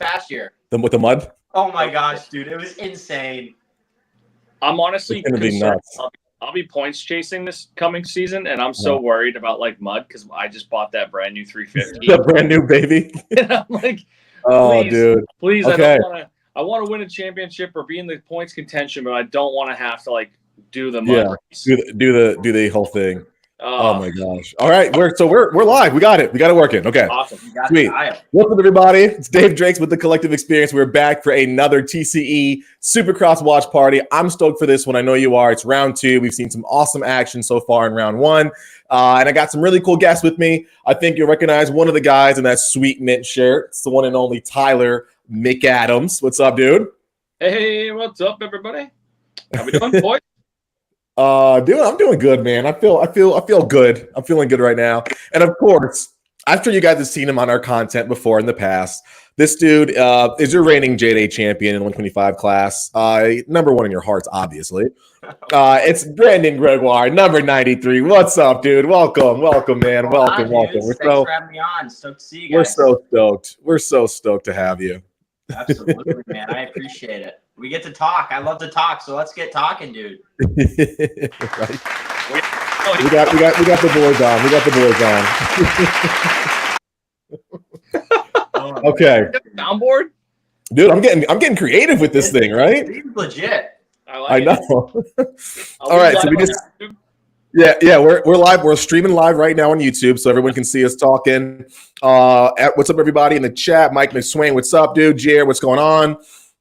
past year? With the mud? Oh my gosh, dude, it was insane. I'm honestly concerned. I'll be points chasing this coming season, and I'm so worried about like mud because I just bought that brand new 350. The brand new baby. And I'm like, oh, dude, please, okay. I want to win a championship or be in the points contention, but I don't want to have to like do the mud race. Do the whole thing. Oh my gosh! All right, we're live. We got it. We got it working. Okay, awesome. Sweet. What's up, everybody? It's Dave Drakes with the Collective Experience. We're back for another TCE Supercross watch party. I'm stoked for this one. I know you are. It's round 2. We've seen some awesome action so far in round 1, and I got some really cool guests with me. I think you'll recognize one of the guys in that sweet mint shirt. It's the one and only Tyler McAdams. What's up, dude? Hey, what's up, everybody? How we doing, boys? Dude, I'm doing good, man. I feel good. I'm feeling good right now. And of course, I'm sure you guys have seen him on our content before in the past. This dude is your reigning J-Day champion in 125 class. Number 1 in your hearts, obviously. It's Brandon Gregoire, number 93. What's up, dude? Welcome, man. Welcome. Thanks for having me on. Stoked to see you guys. We're so stoked. We're so stoked to have you. Absolutely, man. I appreciate it. We get to talk. I love to talk, so let's get talking, dude. Right. We got the boys on. We got the boys on. Okay. Soundboard? Dude, I'm getting creative with this thing, right? It's legit. I know. All right, so we just we're live. We're streaming live right now on YouTube, so everyone can see us talking. What's up, everybody in the chat? Mike McSwain, what's up, dude? Jared, what's going on?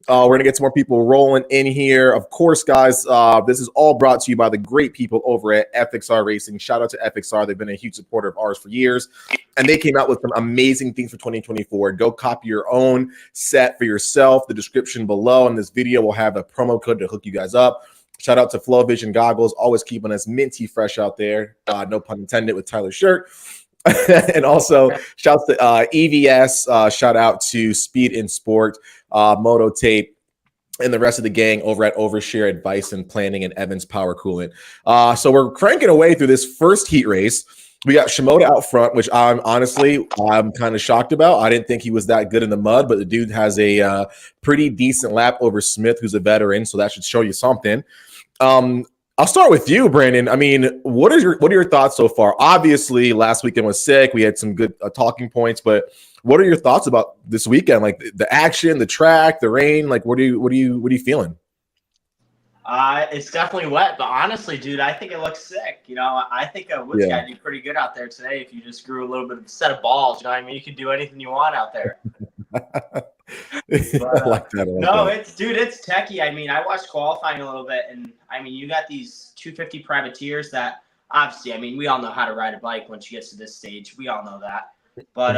We're going to get some more people rolling in here. Of course, guys, this is all brought to you by the great people over at FXR Racing. Shout out to FXR. They've been a huge supporter of ours for years, and they came out with some amazing things for 2024. Go copy your own set for yourself. The description below in this video will have a promo code to hook you guys up. Shout out to Flow Vision Goggles, always keeping us minty fresh out there. No pun intended with Tyler's shirt. And also shouts to EVS, shout out to Speed in Sport, Moto Tape, and the rest of the gang over at Overshare Advice and Planning and Evans Power Coolant. So we're cranking away through this first heat race. We got Shimoda out front, which I'm kind of shocked about. I didn't think he was that good in the mud, but the dude has a pretty decent lap over Smith, who's a veteran, so that should show you something. I'll start with you, Brandon. I mean, what are your thoughts so far? Obviously, last weekend was sick. We had some good talking points, but what are your thoughts about this weekend? Like the action, the track, the rain. Like, what are you feeling? It's definitely wet, but honestly, dude, I think it looks sick. You know, I think a Woods guy do pretty good out there today if you just grew a little bit of a set of balls. You know what I mean? You can do anything you want out there. But, I like that. It's techie. I mean, I watched qualifying a little bit, and I mean, you got these 250 privateers that obviously, I mean, we all know how to ride a bike once you get to this stage. We all know that. But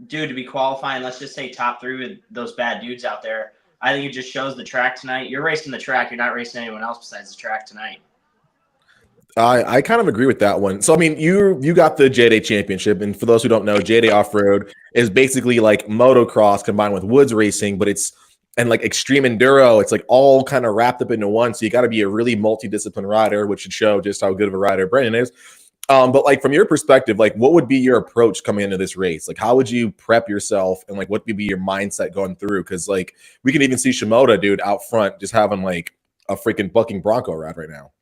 dude, to be qualifying, let's just say top 3 with those bad dudes out there. I think it just shows the track tonight. You're racing the track. You're not racing anyone else besides the track tonight. I kind of agree with that one. So, I mean, you got the J-Day Championship, and for those who don't know, J-Day Off-Road is basically like motocross combined with woods racing, but and like extreme enduro. It's like all kind of wrapped up into one, so you got to be a really multidisciplined rider, which should show just how good of a rider Brandon is. But like from your perspective, like what would be your approach coming into this race? Like how would you prep yourself, and like what would be your mindset going through? Because like we can even see Shimoda, dude, out front just having like a freaking bucking Bronco ride right now.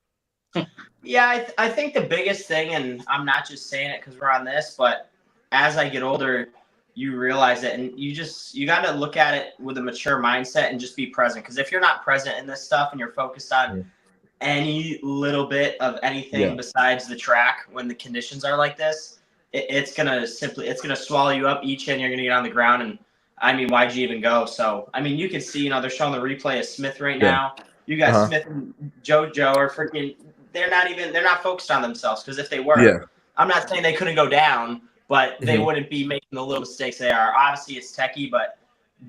Yeah, I think the biggest thing, and I'm not just saying it because we're on this, but as I get older, you realize it, and you got to look at it with a mature mindset and just be present. Because if you're not present in this stuff and you're focused on any little bit of anything besides the track when the conditions are like this, it's gonna swallow you up each, and you're gonna get on the ground. And I mean, why'd you even go? So I mean, you can see, they're showing the replay of Smith right now. You got Smith and JoJo are freaking. They're not focused on themselves, because if they were, I'm not saying they couldn't go down, but they wouldn't be making the little mistakes they are. Obviously, it's techie, but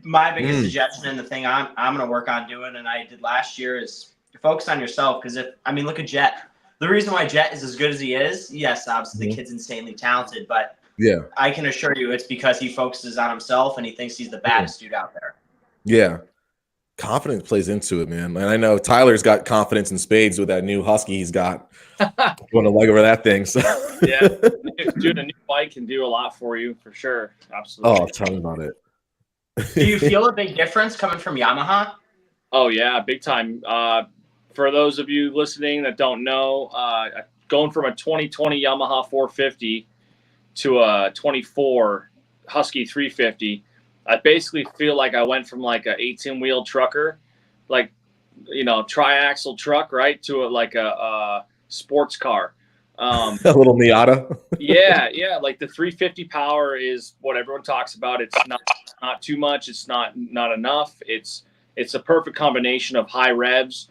my biggest suggestion and the thing I'm going to work on doing, and I did last year, is focus on yourself. Because look at Jet. The reason why Jet is as good as he is, yes, obviously the kid's insanely talented, but I can assure you it's because he focuses on himself and he thinks he's the baddest dude out there. Yeah. Confidence plays into it, man. And I know Tyler's got confidence in spades with that new Husky he's got. Going to leg over that thing. So. Yeah, dude, a new bike can do a lot for you, for sure. Absolutely. Oh, tell me about it. Do you feel a big difference coming from Yamaha? Oh yeah, big time. For those of you listening that don't know, going from a 2020 Yamaha 450 to a 24 Husky 350, I basically feel like I went from like a 18-wheel trucker, like, triaxle truck, right, to a sports car. A little Miata. Yeah, like the 350 power is what everyone talks about. It's not too much. It's not enough. It's a perfect combination of high revs,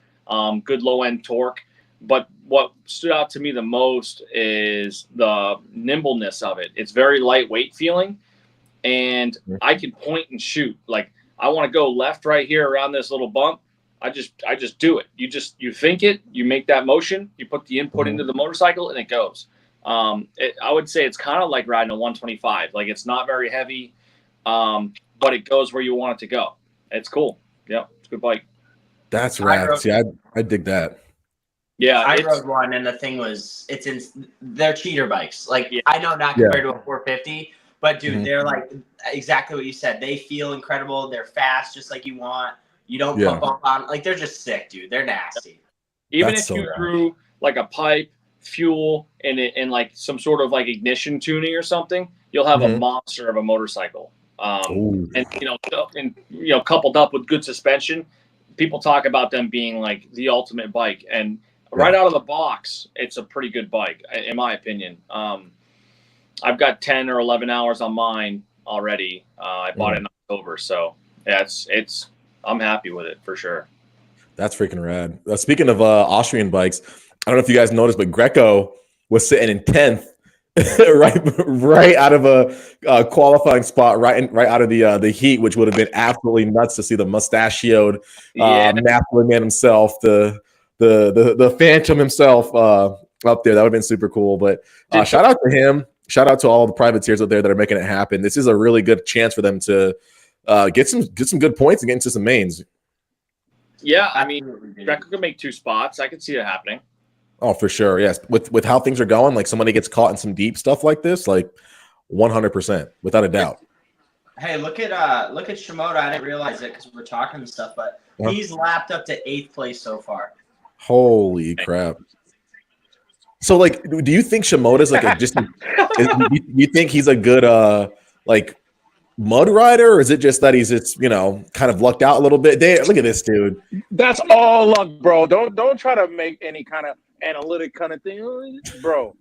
good low end torque. But what stood out to me the most is the nimbleness of it. It's very lightweight feeling, and I can point and shoot. Like, I want to go left right here around this little bump. I just do it. You think it, you make that motion, you put the input into the motorcycle, and it goes. I would say it's kind of like riding a 125. Like, it's not very heavy, but it goes where you want it to go. It's cool. Yeah, it's a good bike. That's rad. See, I dig that. Yeah, I rode one, and the thing was, they're cheater bikes. Like, I know not compared to a 450, but dude, they're like exactly what you said. They feel incredible. They're fast, just like you want. You don't pump up on, like, they're just sick, dude. They're nasty. Even if you threw like a pipe, fuel, and like some sort of like ignition tuning or something, you'll have a monster of a motorcycle. And coupled up with good suspension, people talk about them being like the ultimate bike. And right out of the box, it's a pretty good bike, in my opinion. I've got 10 or 11 hours on mine already. I bought it in October, so yeah, I'm happy with it for sure. That's freaking rad. Speaking of Austrian bikes, I don't know if you guys noticed, but Greco was sitting in 10th, right out of a qualifying spot, right out of the heat, which would have been absolutely nuts to see the mustachioed masculine man himself, the Phantom himself up there. That would have been super cool. But shout out to him. Shout out to all the privateers out there that are making it happen. This is a really good chance for them to get some good points and get into some mains. Yeah, I mean, Greco could make 2 spots. I could see it happening. Oh, for sure. Yes. With how things are going, like somebody gets caught in some deep stuff like this, like 100%, without a doubt. Hey, look at Shimoda. I didn't realize it because we're talking and stuff, but he's lapped up to 8th place so far. Holy crap. So, like, do you think Shimoda's like you think he's a good like mud rider, or is it just that he's kind of lucked out a little bit? Look at this dude. That's all luck, bro. Don't try to make any kind of analytic kind of thing, bro.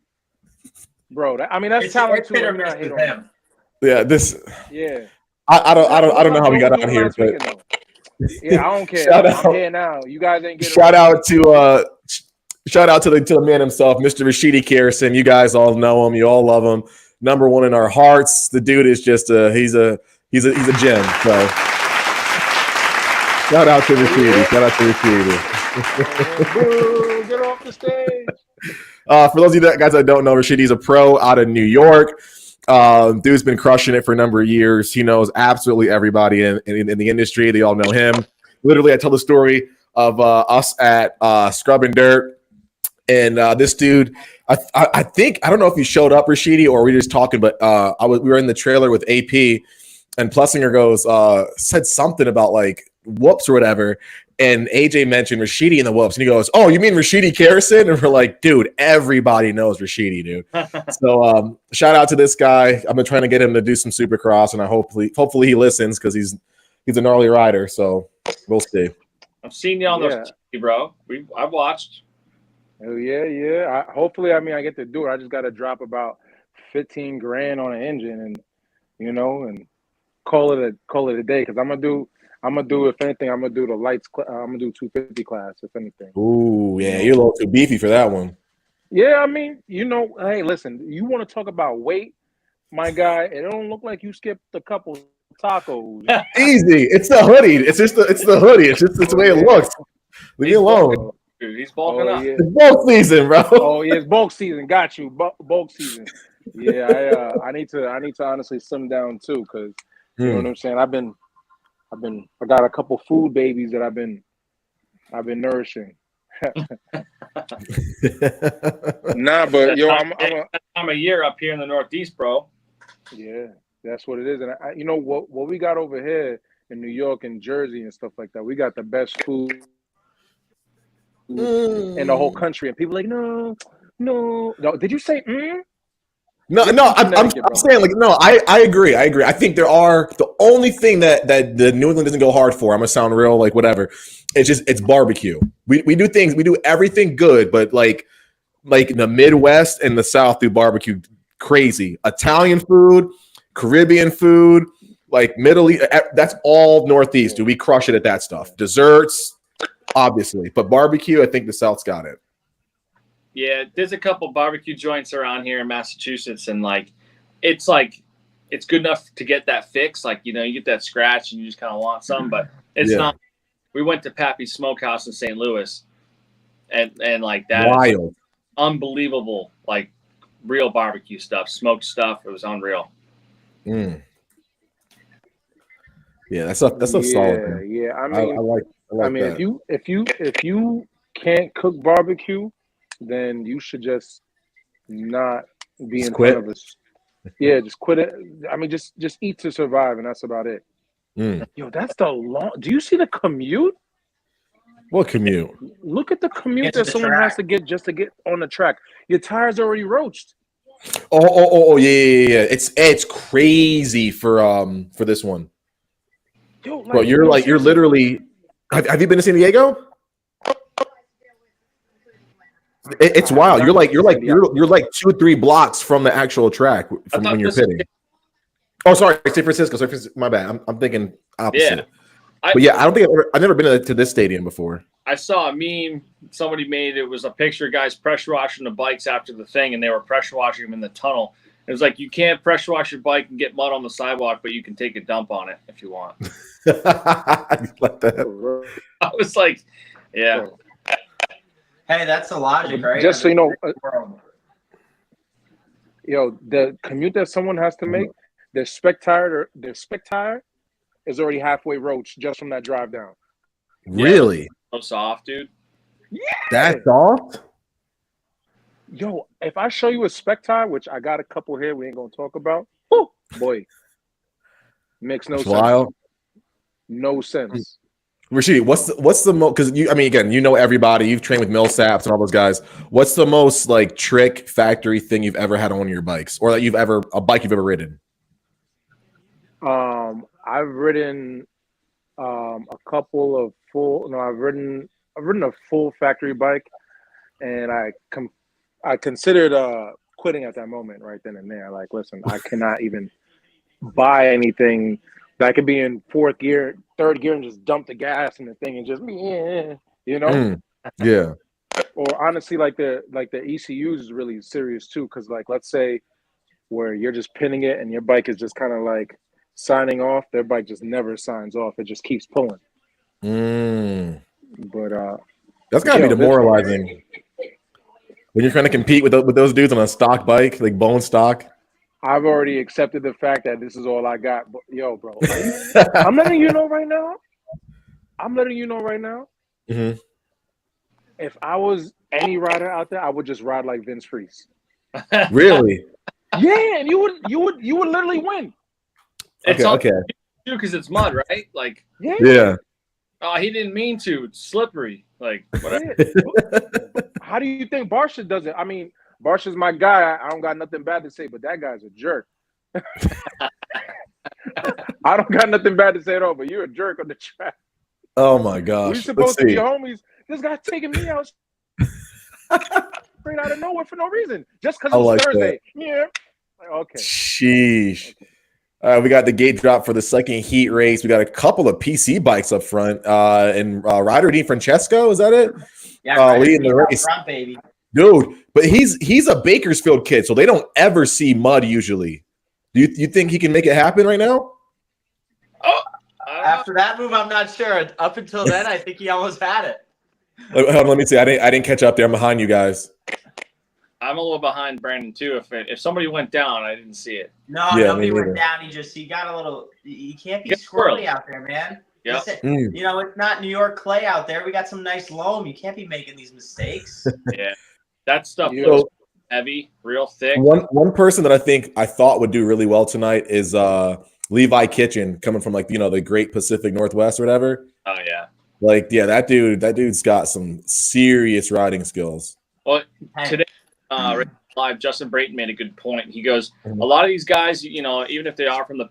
That's talent too. Yeah, this. Yeah. I don't know how we got out here, but yeah, I don't care. Shout I'm out. here now. You guys ain't getting. Shout out to the man himself, Mr. Rashidi Kerrison. You guys all know him. You all love him. Number 1 in our hearts. The dude is just he's a gem. So shout out to Rashidi. Shout out to Rashidi. Get off the stage. For those of you guys that don't know, Rashidi's a pro out of New York. Dude's been crushing it for a number of years. He knows absolutely everybody in the industry. They all know him. Literally, I tell the story of us at Scrub and Dirt. And this dude, I think, I don't know if he showed up, Rashidi, or we were just talking, but we were in the trailer with AP, and Plessinger said something about like whoops or whatever. And AJ mentioned Rashidi in the whoops, and he goes, "Oh, you mean Rashidi Kerrison?" And we're like, "Dude, everybody knows Rashidi, dude." So shout out to this guy. I've been trying to get him to do some Supercross, and hopefully he listens because he's a gnarly rider. So we'll see. I've seen you on those TV, bro. I've watched. Oh yeah. Hopefully, I get to do it. I just got to drop about $15,000 on an engine, and call it a day. Because I'm gonna do. If anything, I'm gonna do the lights. I'm gonna do 250 class. If anything. Ooh, yeah, you're a little too beefy for that one. Yeah, hey, listen. You want to talk about weight, my guy? It don't look like you skipped a couple tacos. Easy. It's the hoodie. It's the hoodie. It's the way it looks. Leave me alone. Dude, he's bulking up. Yeah. It's bulk season, bro. Oh yeah, it's bulk season. Got you. Bulk season. Yeah, I need to honestly slim down too, because you know what I'm saying. I got a couple food babies that I've been nourishing. Nah, but yo, I'm a year up here in the Northeast, bro. Yeah. That's what it is. And you know what we got over here in New York and Jersey and stuff like that. We got the best food in the whole country, and people are like, no. Did you say? No, I'm saying like no. I agree. I think the only thing that the New England doesn't go hard for. I'm gonna sound real like whatever. It's barbecue. We do everything good, but like the Midwest and the South do barbecue crazy. Italian food, Caribbean food, like Middle East. That's all Northeast. Do we crush it at that stuff? Desserts, obviously, but barbecue. I think the South's got it. Yeah, there's a couple barbecue joints around here in Massachusetts, and it's good enough to get that fix. Like, you get that scratch and you just kind of want some, but it's not. We went to Pappy's Smokehouse in St. Louis, and like that, wild, unbelievable, like real barbecue stuff, smoked stuff. It was unreal. Yeah, that's a solid thing. Yeah, I like that. if you can't cook barbecue, then you should just not be in front of us. Yeah, just quit it. I mean, just eat to survive, and that's about it. Yo, that's the long. Do you see the commute? What commute? Look at the commute that someone has to get just to get on the track. Your tires already roached. Oh, yeah. It's crazy for this one. Yo, bro, you're literally. Have you been to San Diego? It's wild. You're like 2-3 blocks from the actual track from when you're pitting. Oh, sorry, San Francisco. My bad. I'm thinking opposite. Yeah. But I don't think I've never been to this stadium before. I saw a meme somebody made. It was a picture of guys pressure washing the bikes after the thing, and they were pressure washing them in the tunnel. It was like, you can't pressure wash your bike and get mud on the sidewalk, but you can take a dump on it if you want. Like that. I was like, yeah. Hey, that's the logic, right? Just so you know, the commute that someone has to make, their spec tire is already halfway roached just from that drive down. Really? So soft, dude. Yeah. That soft? Yo, if I show you a spec tire, which I got a couple here we ain't gonna talk about, whew, boy, makes no sense. Wild. No sense. Rashidi, what's the most? Because again, you know everybody. You've trained with Millsaps and all those guys. What's the most like trick factory thing you've ever had on one of your bikes, or that a bike you've ever ridden? I've ridden a couple of full. No, I've ridden a full factory bike, and I considered quitting at that moment right then and there. Like, listen, I cannot even buy anything that could be in fourth gear, third gear, and just dump the gas in the thing and just Yeah. Or honestly, like the ECUs is really serious too, because like let's say where you're just pinning it and your bike is just kind of like signing off, their bike just never signs off. It just keeps pulling. But that's gotta be demoralizing when you're trying to compete with those dudes on a stock bike, like bone stock. I've already accepted the fact that this is all I got. But yo, bro, I'm letting you know right now. Mm-hmm. If I was any rider out there, I would just ride like Vince Freeze. Really? Yeah, and you would literally win. Okay. Because it's mud, right? Like, yeah. Oh, he didn't mean to. It's slippery. Like, whatever. How do you think Barsha does it? I mean, Barsha's my guy. I don't got nothing bad to say, but that guy's a jerk. I don't got nothing bad to say at all, but you're a jerk on the track. Oh my gosh. We're supposed to be homies. This guy's taking me out straight out of nowhere for no reason. Just because it's Thursday. That. Yeah. Okay. Sheesh. We got the gate drop for the second heat race. We got a couple of PC bikes up front. And Ryder D. Francesco, is that it? Yeah, leading the race. Front, baby. Dude, but he's a Bakersfield kid, so they don't ever see mud usually. Do you think he can make it happen right now? Oh, after that move, I'm not sure. Up until then, I think he almost had it. Let me see. I didn't catch up there. I'm behind you guys. I'm a little behind Brandon too. If somebody went down, I didn't see it. No, nobody went down. He got a little. You can't be squirrely out there, man. Yeah. It's not New York clay out there. We got some nice loam. You can't be making these mistakes. Yeah, that stuff. heavy, real thick. One person that I thought would do really well tonight is Levi Kitchen, coming from the Great Pacific Northwest or whatever. Oh yeah. That dude's got some serious riding skills. Well, today, live, Justin Brayton made a good point. He goes, a lot of these guys, even if they are from the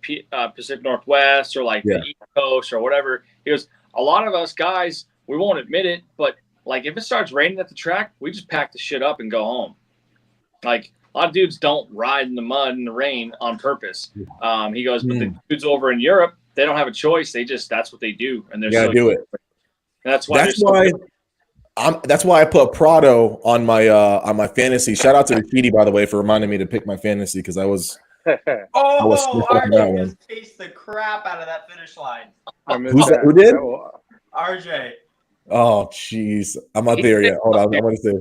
Pacific Northwest or the East Coast or whatever, he goes, a lot of us guys, we won't admit it, but if it starts raining at the track, we just pack the shit up and go home. A lot of dudes don't ride in the mud and the rain on purpose. He goes, but the dudes over in Europe, they don't have a choice. That's what they do, and they're gotta do it. And that's why I put Prado on my fantasy. Shout out to Rashidi, by the way, for reminding me to pick my fantasy because I was RJ just chased the crap out of that finish line. Who did? RJ. Oh jeez, I'm not there yet. Hold on, I'm gonna say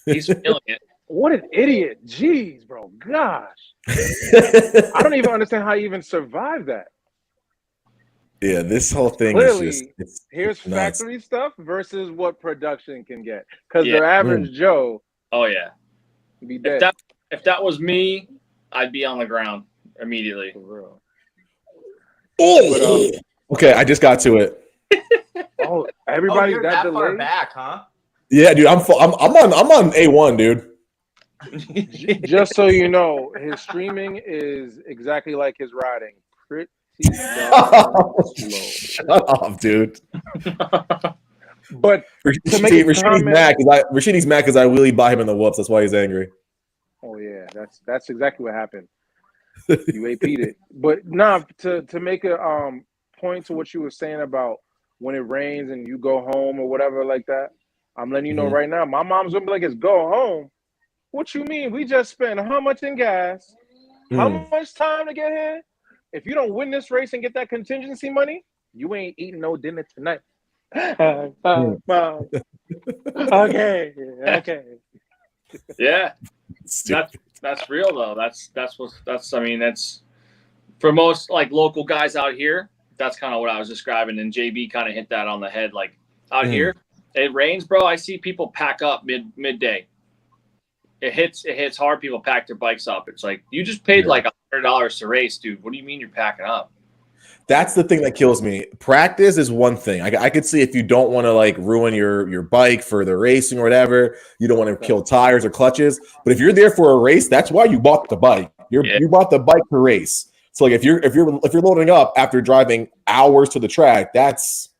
he's feeling it. What an idiot! Jeez, bro. Gosh, I don't even understand how he even survived that. Yeah, this whole thing Clearly, is just here's nuts. factory stuff versus what production can get. Because their average Joe, oh yeah, be dead. If that was me, I'd be on the ground immediately. For real. Oh, okay, I just got to it. Oh, everybody you're that that far delayed? back, huh? Yeah, dude, I'm on A1, dude. Just so you know, his streaming is exactly like his riding. Pretty slow. Shut up, dude. But Rashidi's mad because I wheelie by him in the whoops. That's why he's angry. Oh yeah, that's exactly what happened. You AP'd it. But to make a point to what you were saying about when it rains and you go home or whatever like that, I'm letting you know right now. My mom's gonna be like, "It's go home." What you mean? We just spent how much in gas? How much time to get here? If you don't win this race and get that contingency money, you ain't eating no dinner tonight. Okay. Yeah, that's real though. That's for most local guys out here. That's kind of what I was describing, and JB kind of hit that on the head. Out here, it rains, bro. I see people pack up midday. It hits hard. People pack their bikes up. It's you just paid $100 to race, dude. What do you mean you're packing up? That's the thing that kills me. Practice is one thing. I could see if you don't want to ruin your bike for the racing or whatever, you don't want to kill tires or clutches. But if you're there for a race, that's why you bought the bike. You bought the bike to race. So if you're loading up after driving hours to the track, that's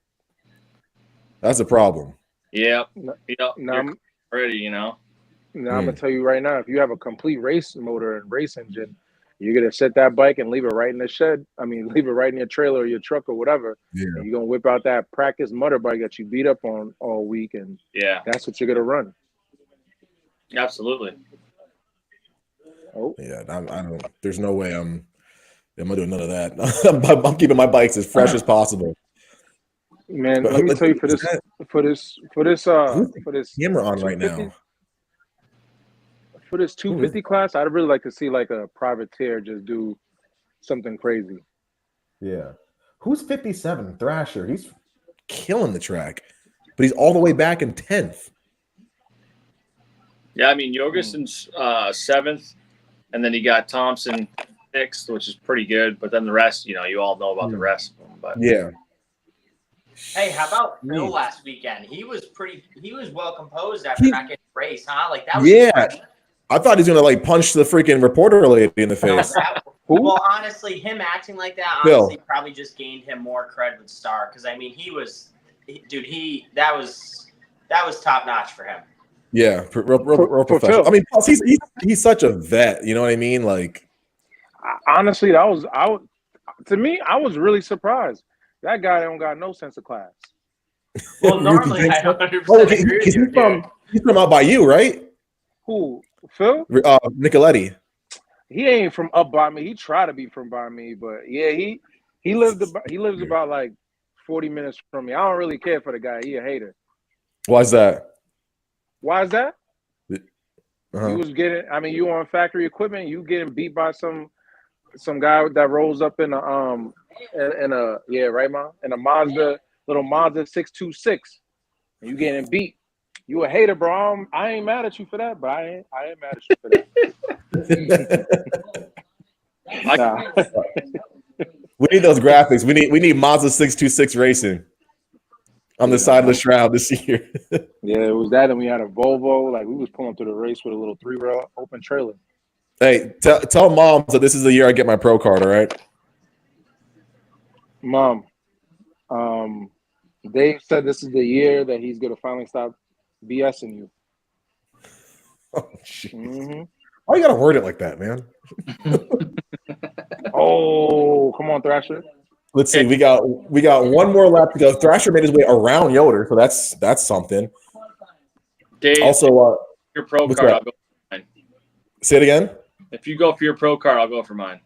a problem. Yeah. You're ready, Now I'm gonna tell you right now, if you have a complete race motor and race engine, you're gonna set that bike and leave it right in the shed. I mean, leave it right in your trailer or your truck or whatever. Yeah. And you're gonna whip out that practice motor bike that you beat up on all week, and that's what you're gonna run. Absolutely. Oh yeah, I don't. There's no way I'm gonna do none of that. I'm keeping my bikes as fresh as possible. Man, let me tell you for this camera on right now. For this 250 class, I'd really like to see a privateer just do something crazy. Yeah. Who's 57? Thrasher. He's killing the track, but he's all the way back in 10th. Yeah, I mean, Jorgensen's 7th, and then you got Thompson 6th, which is pretty good. But then the rest, you all know about the rest of them. But yeah. Hey, how about Phil last weekend? He was well composed after not getting raced, huh? That was incredible. I thought he was gonna punch the freaking reporter lady in the face. Well, honestly, him acting like that probably just gained him more cred with Star because that was top notch for him. Yeah, real professional. I mean, plus he's such a vet. You know what I mean? Honestly, to me, I was really surprised. That guy don't got no sense of class. Well, normally I 100% agree with you. He's from out by you, right? Who? Phil? Nicoletti. He ain't from up by me. He tried to be from by me, but yeah, he lives about 40 minutes from me. I don't really care for the guy. He a hater. Why is that? He was getting. I mean, you on factory equipment. You getting beat by some guy that rolls up in a right, Mom? In a little Mazda 626, and you getting beat. You a hater, bro. I ain't mad at you for that, but I ain't mad at you for that. Nah. We need those graphics. We need Mazda 626 Racing on the side of the shroud this year. Yeah, it was that, and we had a Volvo. Like we was pulling through the race with a little 3-row open trailer. Hey, tell mom that this is the year I get my pro card. All right, Mom. Dave said this is the year that he's gonna finally stop BSing you. Oh, why you gotta word it like that, man? Oh, come on, Thrasher. Let's see. We got one more lap to go. Thrasher made his way around Yoder, so that's something. Dave, also, your pro card, I'll go for mine. Say it again. If you go for your pro card, I'll go for mine.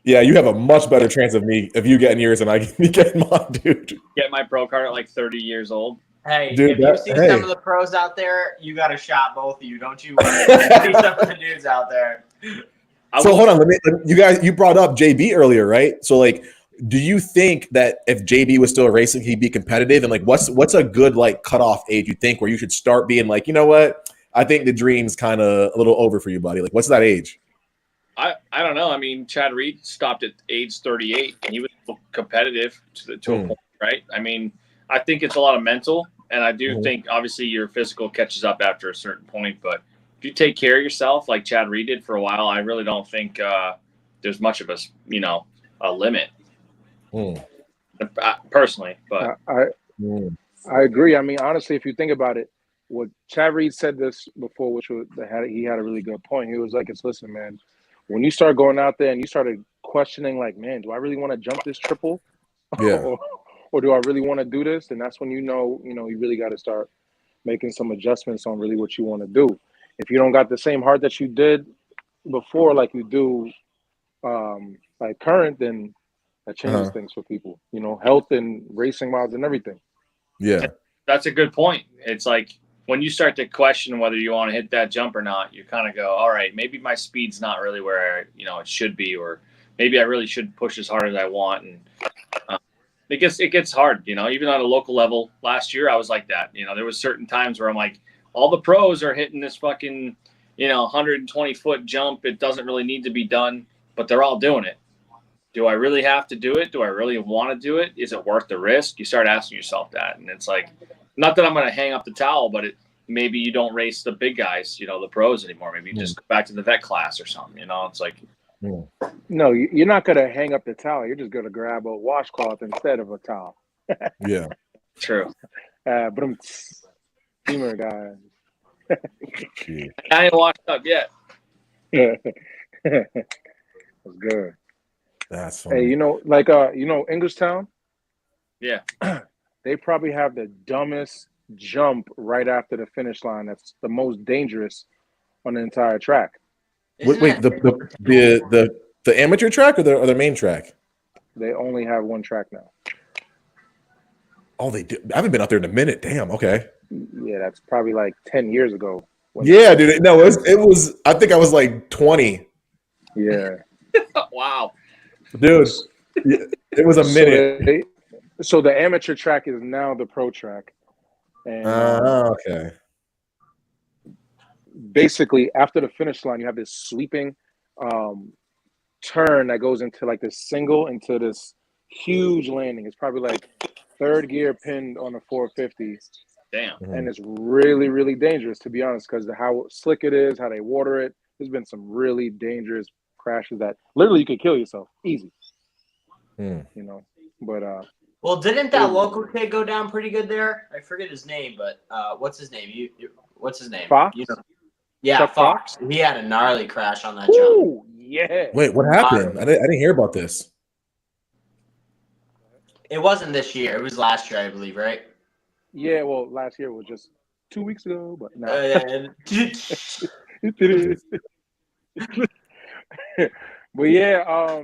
Yeah, you have a much better chance of you getting yours than I getting mine, dude. Get my pro card at like 30 years old. Hey, dude, if you see some of the pros out there, you got to shot both of you. Don't you see some of the dudes out there. So hold on, you brought up JB earlier, right? So like, do you think that if JB was still racing, he'd be competitive? And like, what's a good like cutoff age you think where you should start being like, you know what? I think the dream's kind of a little over for you, buddy. Like, what's that age? I don't know. I mean, Chad Reed stopped at age 38, and he was competitive to a point, right? I mean, I think it's a lot of mental, and I do think obviously your physical catches up after a certain point. But if you take care of yourself, like Chad Reed did for a while, I really don't think there's much of a limit. Personally, but I agree. I mean, honestly, if you think about it, what Chad Reed said this before, which was he had a really good point. He was like, listen, man, when you start going out there and you started questioning, like, man, do I really want to jump this triple? Yeah. or do I really want to do this? And that's when you really got to start making some adjustments on really what you want to do. If you don't got the same heart that you did before, like you do, like current, then that changes things for people. Health and racing wise and everything. Yeah, that's a good point. It's like, when you start to question whether you want to hit that jump or not, you kind of go, all right, maybe my speed's not really where it should be, or maybe I really should push as hard as I want. And it gets hard, even on a local level. Last year I was like that. There was certain times where I'm like, all the pros are hitting this fucking 120-foot jump. It doesn't really need to be done, but they're all doing it. Do I really have to do it? Do I really want to do it? Is it worth the risk? You start asking yourself that, and it's like, not that I'm going to hang up the towel, but maybe you don't race the big guys, the pros anymore. Maybe you just go back to the vet class or something. It's like, no, you're not going to hang up the towel. You're just going to grab a washcloth instead of a towel. Yeah, true. But I'm steamer guy. I ain't washed up yet. That's good. That's funny. Hey, Englishtown? Yeah. They probably have the dumbest jump right after the finish line. That's the most dangerous on the entire track. Wait, the amateur track or the main track? They only have one track now. Oh, they do. I haven't been out there in a minute. Damn. Okay. Yeah, that's probably like 10 years ago. Yeah, dude. No, it was. I think I was like 20. Yeah. Wow. Dude, it was a minute. So the amateur track is now the pro track. And okay. Basically, after the finish line, you have this sweeping turn that goes into like this single into this huge landing. It's probably like third gear pinned on a 450. Damn. And it's really, really dangerous, to be honest, because of how slick it is, how they water it. There's been some really dangerous crashes that literally you could kill yourself easy. But well, didn't that local kid go down pretty good there? I forget his name, but what's his name? What's his name? Fox? Yeah, Chuck Fox. He had a gnarly crash on that Ooh, jump. Yeah. Wait, what happened? I didn't hear about this. It wasn't this year. It was last year, I believe, right? Yeah, well, last year was just 2 weeks ago, but no. But yeah,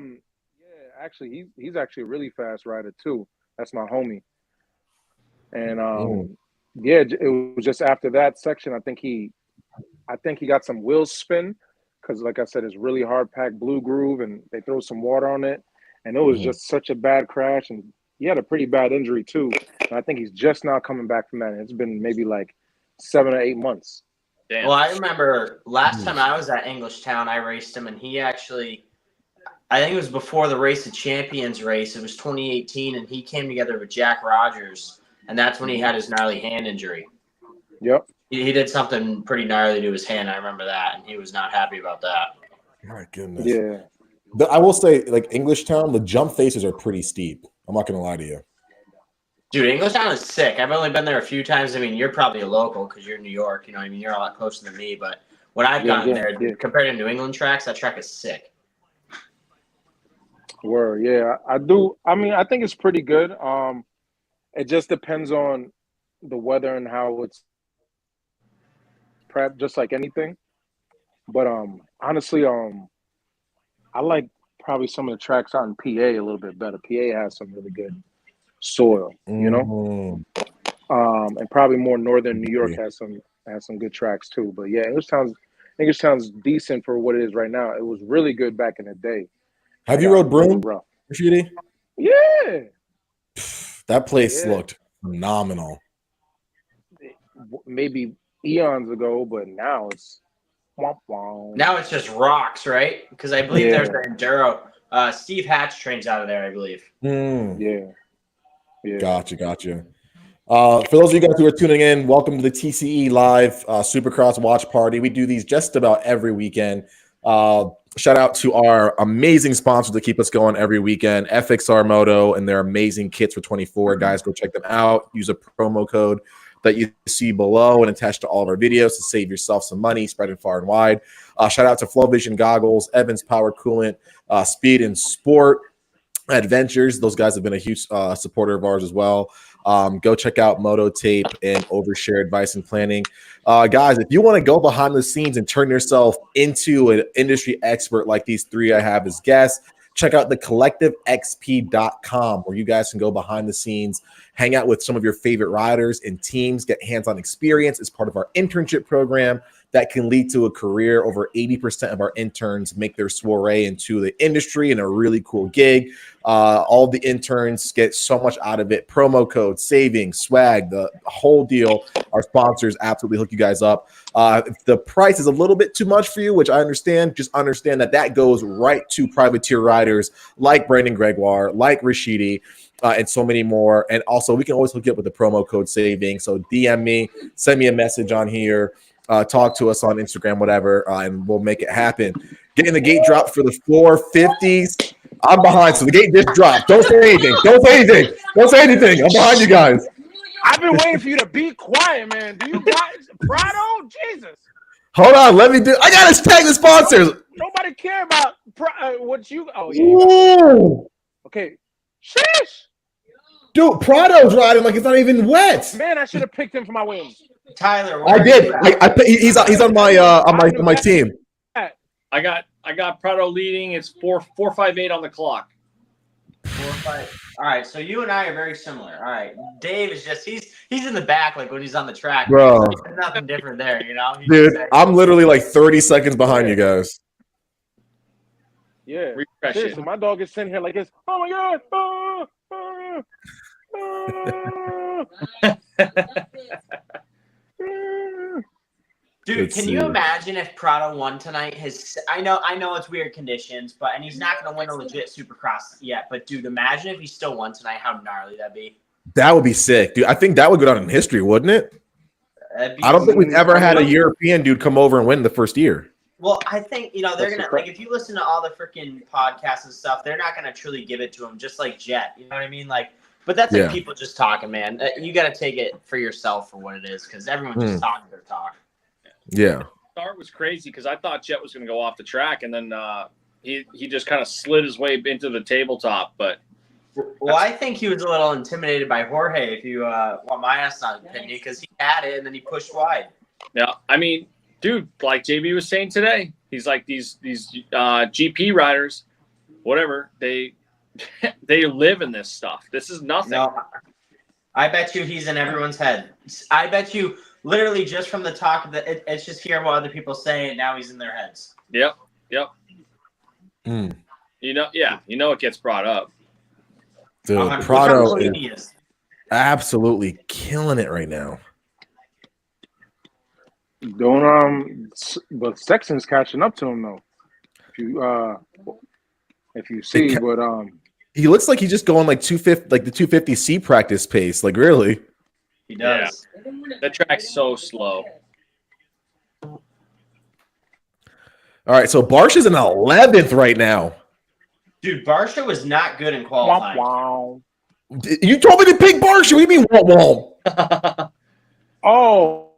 actually, he's actually a really fast rider too. That's my homie. And yeah, it was just after that section. I think he got some wheel spin because, like I said, it's really hard packed blue groove, and they throw some water on it, and it was just such a bad crash, and he had a pretty bad injury too. And I think he's just now coming back from that. It's been maybe like 7 or 8 months. Damn. Well, I remember last time I was at Englishtown, I raced him, and he actually, I think it was before the Race of Champions race. It was 2018, and he came together with Jack Rogers, and that's when he had his gnarly hand injury. Yep. He did something pretty gnarly to his hand. I remember that, and he was not happy about that. My goodness. Yeah. But I will say, like Englishtown, the jump faces are pretty steep. I'm not going to lie to you. Dude, Englishtown is sick. I've only been there a few times. I mean, you're probably a local because you're in New York. You know what I mean? You're a lot closer than me. But when I've gone there, compared to New England tracks, that track is sick. Word, yeah. I do. I mean, I think it's pretty good. It just depends on the weather and how it's prepped, just like anything. But honestly, I like probably some of the tracks out in PA a little bit better. PA has some really good soil, you know. And probably more northern New York has some good tracks too. But yeah, Englishtown's decent for what it is right now. It was really good back in the day. Have you rode Broome, Rashidi? Yeah. That place looked phenomenal. Maybe eons ago, but now it's now it's just rocks, right? Because I believe there's an enduro. Steve Hatch trains out of there, I believe. Yeah. Gotcha. For those of you guys who are tuning in, welcome to the TCE Live Supercross Watch Party. We do these just about every weekend. Shout out to our amazing sponsors that keep us going every weekend, FXR Moto and their amazing kits for 24. Guys, go check them out. Use a promo code that you see below and attach to all of our videos to save yourself some money, spread it far and wide. Shout out to Flow Vision Goggles, Evans Power Coolant, Speed and Sport Adventures. Those guys have been a huge supporter of ours as well. Go check out Moto Tape and Overshare Advice and Planning. Guys, if you want to go behind the scenes and turn yourself into an industry expert like these three I have as guests, check out the collectivexp.com where you guys can go behind the scenes, hang out with some of your favorite riders and teams, get hands-on experience as part of our internship program that can lead to a career. Over 80% of our interns make their soiree into the industry in a really cool gig. All the interns get so much out of it. Promo code, savings, swag, the whole deal. Our sponsors absolutely hook you guys up. If the price is a little bit too much for you, which I understand, just understand that goes right to privateer riders like Brandon Gregoire, like Rashidi, and so many more. And also, we can always hook you up with the promo code savings. So DM me, send me a message on here. Talk to us on Instagram, whatever, and we'll make it happen. Getting the gate drop for the 450s. I'm behind, so the gate just dropped. Don't say anything. I'm behind you guys. I've been waiting for you to be quiet, man. Do you guys, Prado? Jesus. Hold on, let me do. I gotta tag the sponsors. Nobody care about what you. Oh yeah. Okay. Sheesh. Dude, Prado's riding like it's not even wet. Man, I should have picked him for my wins. Tyler, I did. He's on my team. I got Prado leading. It's 4:58 on the clock. 4-5. All right, so you and I are very similar. All right, Dave is just he's in the back like when he's on the track. Bro, there's nothing different there, you know. Dude, I'm literally like 30 seconds behind you guys. Yeah, seriously, my dog is sitting here like this. Oh my god! Dude, can you imagine if Prado won tonight? I know it's weird conditions, and he's not going to win a legit Supercross yet. But dude, imagine if he still won tonight. How gnarly that'd be. That would be sick, dude. I think that would go down in history, wouldn't it? I don't think we've ever had a European dude come over and win the first year. Well, I think, they're going to, like, if you listen to all the freaking podcasts and stuff, they're not going to truly give it to him, just like Jet. You know what I mean? Like, but that's like people just talking, man. You got to take it for yourself for what it is, because everyone's just talking their talk. Yeah. Start was crazy because I thought Jet was going to go off the track, and then he just kind of slid his way into the tabletop. But well, I think he was a little intimidated by Jorge, if you want my honest opinion, because he had it and then he pushed wide. Yeah, I mean, dude, like JB was saying today, he's like these GP riders, whatever, they live in this stuff. This is nothing. No, I bet you he's in everyone's head. I bet you literally just from the talk of it's just hearing what other people say, and now he's in their heads. Yep. You know it gets brought up. Dude, Prado is absolutely killing it right now. Don't but Sexton's catching up to him though. If you see, but he looks like he's just going like 250, like the 250C practice pace. Like really, He does. Yeah. The track's so slow. All right, so Barsh is in 11th right now. Dude, Barsha was not good in qualifying. wow. You told me to pick Barsh. What do you mean, womp? Oh,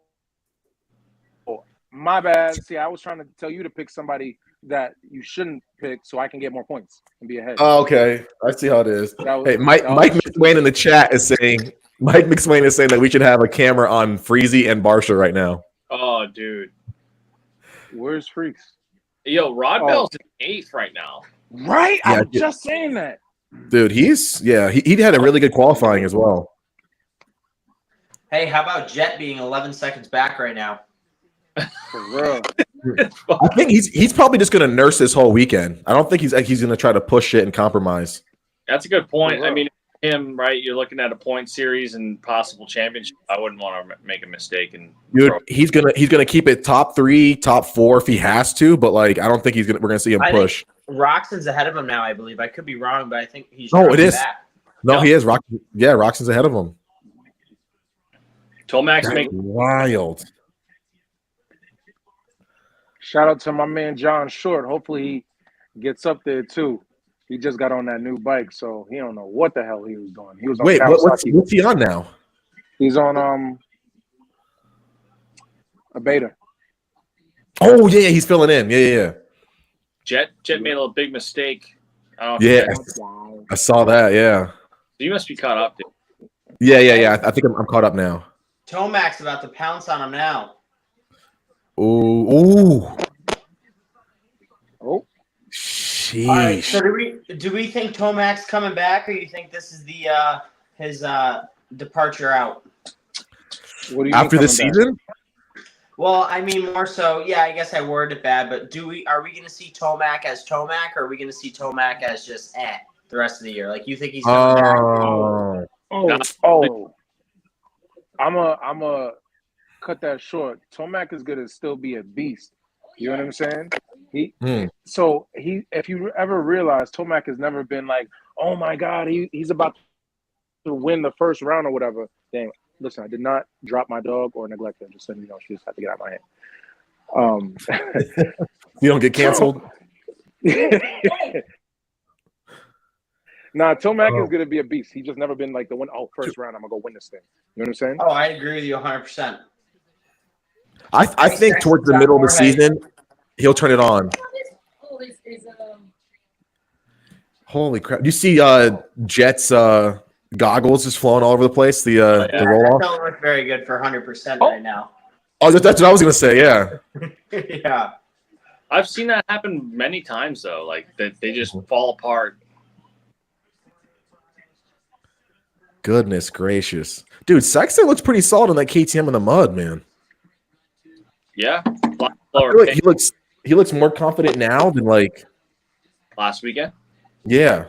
my bad. See, I was trying to tell you to pick somebody that you shouldn't pick so I can get more points and be ahead. Oh, okay, I see how it is. Hey, Mike McSwain in the chat is saying that we should have a camera on Freezy and Barsha right now. Oh, dude. Where's Freaks? Yo, Rod Bell's in 8th right now. Right? Yeah, I'm just saying that. Dude, he had a really good qualifying as well. Hey, how about Jet being 11 seconds back right now? For real. I think he's probably just going to nurse this whole weekend. I don't think he's going to try to push it and compromise. That's a good point. I mean, him, right? You're looking at a point series and possible championship. I wouldn't want to make a mistake and he's gonna keep it top 3, top 4 if he has to, but like I don't think we're gonna see him push. Roxon's ahead of him now, I believe. I could be wrong, but I think he's it is. back. No, he is. Roxon's ahead of him. Tomac's wild. Shout out to my man John Short. Hopefully he gets up there too. He just got on that new bike, so he don't know what the hell he was doing. He was on what's he on now? He's on a beta. Oh yeah, he's filling in. Yeah. Jet made a little big mistake. I saw that. Yeah. You must be caught up, dude. Yeah. I think I'm caught up now. Tomac's about to pounce on him now. Ooh. Oh. All right, so do we think Tomac's coming back, or you think this is the his departure out? What do you after the season? Well, I mean more so. Yeah, I guess I worded it bad, but are we going to see Tomac as Tomac, or are we going to see Tomac as just the rest of the year? Like you think he's coming back? I'm a cut that short. Tomac is going to still be a beast. You know what I'm saying? If you ever realize, Tomac has never been like, oh my God, he's about to win the first round or whatever. Dang, listen, I did not drop my dog or neglect her. Just so you know, she just had to get out of my hand. You don't get canceled? Nah, Tomac is gonna be a beast. He's just never been like the one. Oh, first round, I'm gonna go win this thing. You know what I'm saying? Oh, I agree with you 100%. I think towards the middle of the season, he'll turn it on. Holy crap! You see, Jet's goggles just flowing all over the place. The roll off. Don't look very good for 100% right now. Oh, that's what I was gonna say. Yeah. Yeah. I've seen that happen many times though. Like that, they just fall apart. Goodness gracious, dude! Sexton looks pretty solid in that KTM in the mud, man. Yeah, like he looks more confident now than like last weekend. Yeah.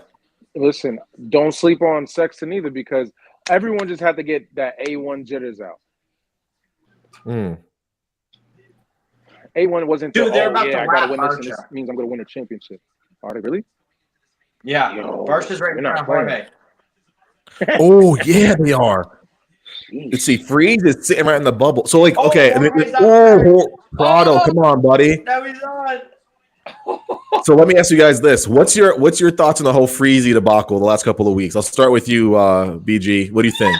Listen, don't sleep on Sexton either, because everyone just had to get that A1 jitters out. A1 wasn't Dude, they're about I to gotta win this, Barsha. and this means I'm gonna win a championship. Are they really? Yeah, Barsha's right in front of Jorge. Oh yeah, they are. Let's see, Freeze is sitting right in the bubble. So like, okay, Prado, come on, buddy. Now he's on. So let me ask you guys this: what's your thoughts on the whole Freezy debacle the last couple of weeks? I'll start with you, BG. What do you think?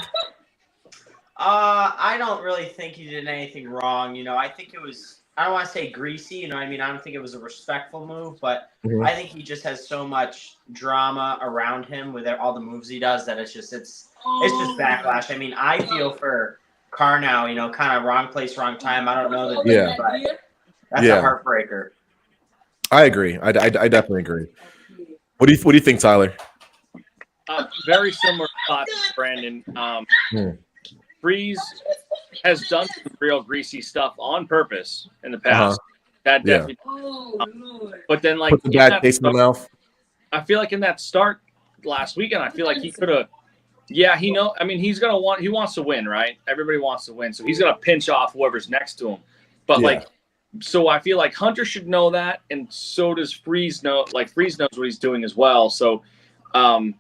I don't really think he did anything wrong. You know, I think it was. I don't want to say greasy. You know, I mean, I don't think it was a respectful move, but I think he just has so much drama around him with all the moves he does that it's just backlash. I mean, I feel for Carnow. You know, kind of wrong place, wrong time. I don't know but that's a heartbreaker. I agree. I definitely agree. What do you think, Tyler? Very similar thoughts, Brandon. Freeze has done some real greasy stuff on purpose in the past. That definitely. But then, like, put the bad taste in the mouth. I feel like in that start last weekend, I feel like he could have. Yeah, he wants to win, right? Everybody wants to win, so he's gonna pinch off whoever's next to him. But like, so I feel like Hunter should know that, and so does Freeze know. Like Freeze knows what he's doing as well. So, I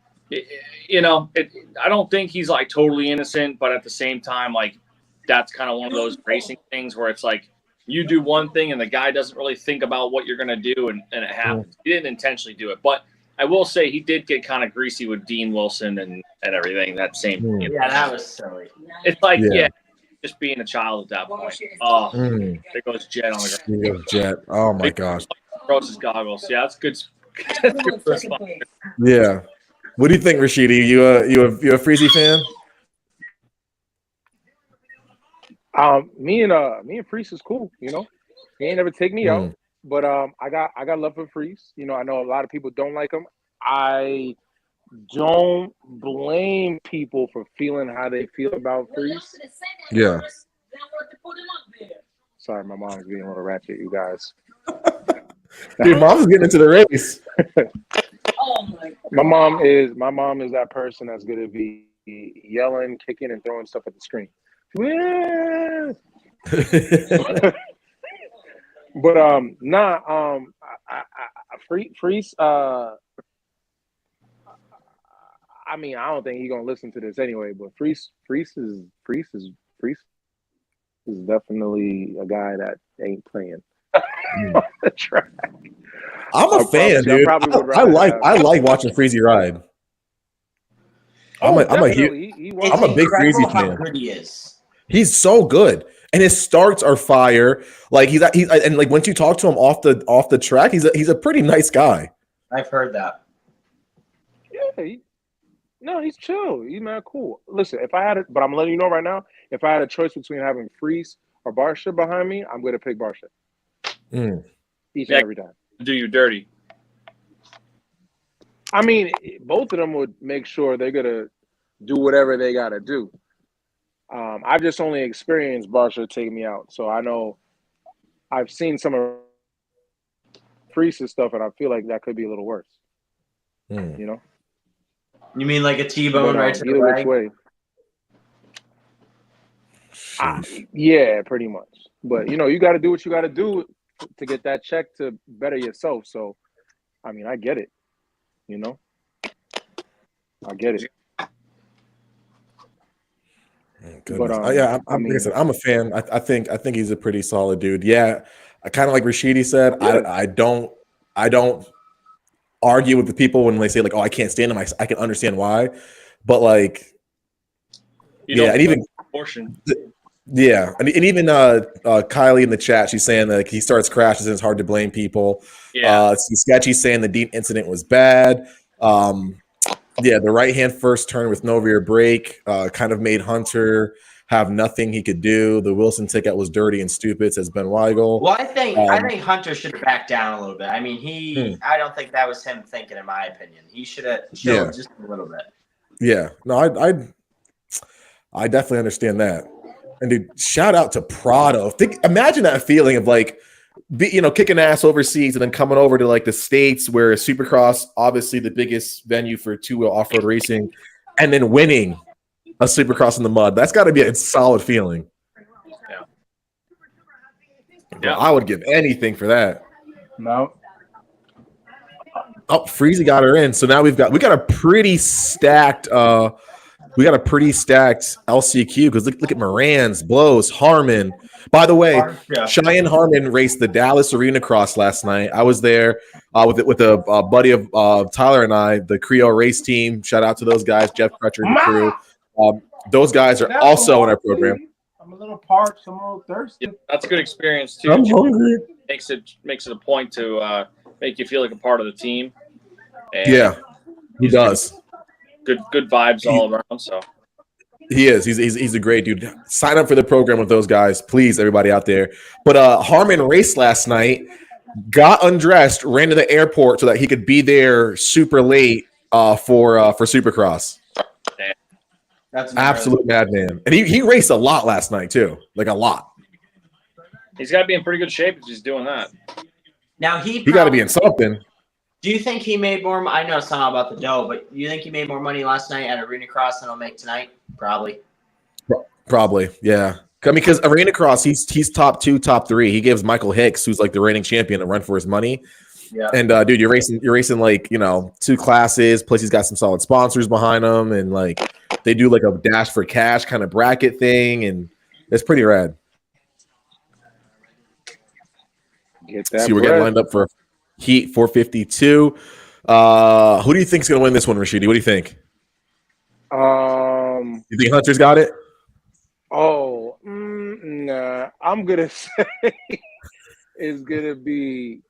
don't think he's like totally innocent, but at the same time, like that's kind of one of those racing things where it's like you do one thing and the guy doesn't really think about what you're gonna do, and it happens. He didn't intentionally do it, but I will say he did get kind of greasy with Dean Wilson and everything. That same, yeah, that was silly. It's like just being a child at that point. Oh, there goes Jet on the ground. There goes Jet. Oh my gosh. Throws his goggles. Yeah, that's good. That's good response. Yeah. What do you think, Rashidi? You a Freezy fan? Me and Freeze is cool. You know, he ain't never take me out, but I got love for Freeze. You know, I know a lot of people don't like him. I don't blame people for feeling how they feel about Freeze. Yeah. Sorry, my mom's being a little ratchet, you guys. Dude, mom's getting into the race. My mom is that person that's gonna be yelling, kicking, and throwing stuff at the screen. But Freeze. I mean, I don't think he's gonna listen to this anyway. But Freeze is definitely a guy that ain't playing on the track. I'm a fan, dude. I like watching Freezy ride. I'm a big Freezy fan. How good he is. He's so good, and his starts are fire. Like he's and like once you talk to him off the track, he's a pretty nice guy. I've heard that. Yeah, he's chill. He's mad cool. Listen, but I'm letting you know right now, if I had a choice between having Freeze or Barsha behind me, I'm gonna pick Barsha. Each and every time. Do you dirty? I mean, both of them would make sure they're gonna do whatever they gotta do. I've just only experienced Barsha take me out, so I know I've seen some of Freeze's stuff, and I feel like that could be a little worse. You know? You mean like a T-bone right to the leg? Which way? Yeah, pretty much. But you know, you got to do what you got to do to get that check to better yourself. So, I mean, I get it. You know, I get it. But yeah, I'm a fan. I think he's a pretty solid dude. Yeah, I kind of like Rashidi said. Yeah. I don't argue with the people when they say like, "Oh, I can't stand him." I can understand why, but like, and even portion. Yeah, and even Kylie in the chat, she's saying that he starts crashes and it's hard to blame people. Yeah, Sketchy saying the Dean incident was bad. Yeah, the right hand first turn with no rear brake kind of made Hunter have nothing he could do. The Wilson ticket was dirty and stupid, says Ben Weigel. Well, I think Hunter should have backed down a little bit. I mean, I don't think that was him thinking, in my opinion. He should have chilled just a little bit. Yeah, no, I definitely understand that. And dude, shout out to Prado. Imagine that feeling of like, kicking ass overseas and then coming over to like the States where Supercross, obviously the biggest venue for two-wheel off-road racing, and then winning a Supercross in the mud. That's got to be a solid feeling. Yeah, I would give anything for that. No. Oh, Freezy got her in. So now we got a pretty stacked LCQ because look at Moran's, Blows, Harmon. By the way, Cheyenne Harmon raced the Dallas Arena Cross last night. I was there with a buddy of Tyler and I, the Creole race team. Shout out to those guys, Jeff Crutcher and the crew. Those guys are also in our program. I'm a little parched. I'm a little thirsty. Yeah, that's a good experience too. I'm hungry. Makes it a point to make you feel like a part of the team. And yeah, he does. Good vibes all around. So he is. He's a great dude. Sign up for the program with those guys, please, everybody out there. But Harmon raced last night, got undressed, ran to the airport so that he could be there super late for Supercross. That's absolute madman. And he raced a lot last night too, like a lot. He's got to be in pretty good shape if he's doing that. Now he got to be in something. Do you think he made more? I know it's not about the dough, but you think he made more money last night at Arena Cross than he'll make tonight? Probably. Probably, yeah. I mean, because Arena Cross, he's top 2, top 3. He gives Michael Hicks, who's like the reigning champion, a run for his money. Yeah. And dude, you're racing like 2 classes. Plus, he's got some solid sponsors behind him, and like they do like a dash for cash kind of bracket thing, and it's pretty rad. Get that. See, we're getting lined up for Heat 452. Who do you think is going to win this one, Rashidi? What do you think? You think Hunter's got it? Oh, nah. I'm gonna say it's gonna be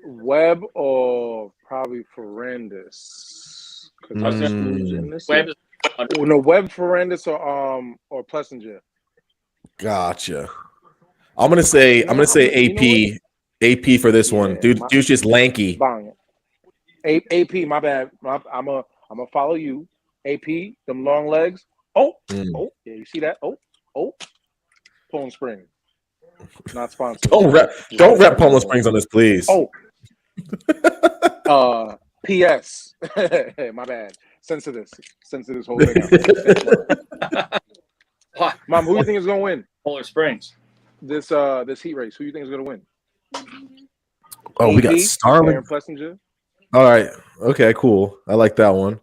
Webb or probably Ferrandis. Webb is No, Webb, Ferrandis, or Plessinger. Gotcha. I'm gonna say AP. AP for this one. Dude's just lanky. Bang. AP, my bad. I'm a follow you. AP, them long legs. Oh, yeah, you see that? Oh, Palm Springs. Not sponsored. Don't rep Palm Springs on this, please. Oh. P.S. My bad. Sensitive whole thing. Mom, who do you think is gonna win? Polar Springs. This heat race. Who do you think is gonna win? Oh, we got Starling. Aaron Plessinger. All right. Okay, cool. I like that one.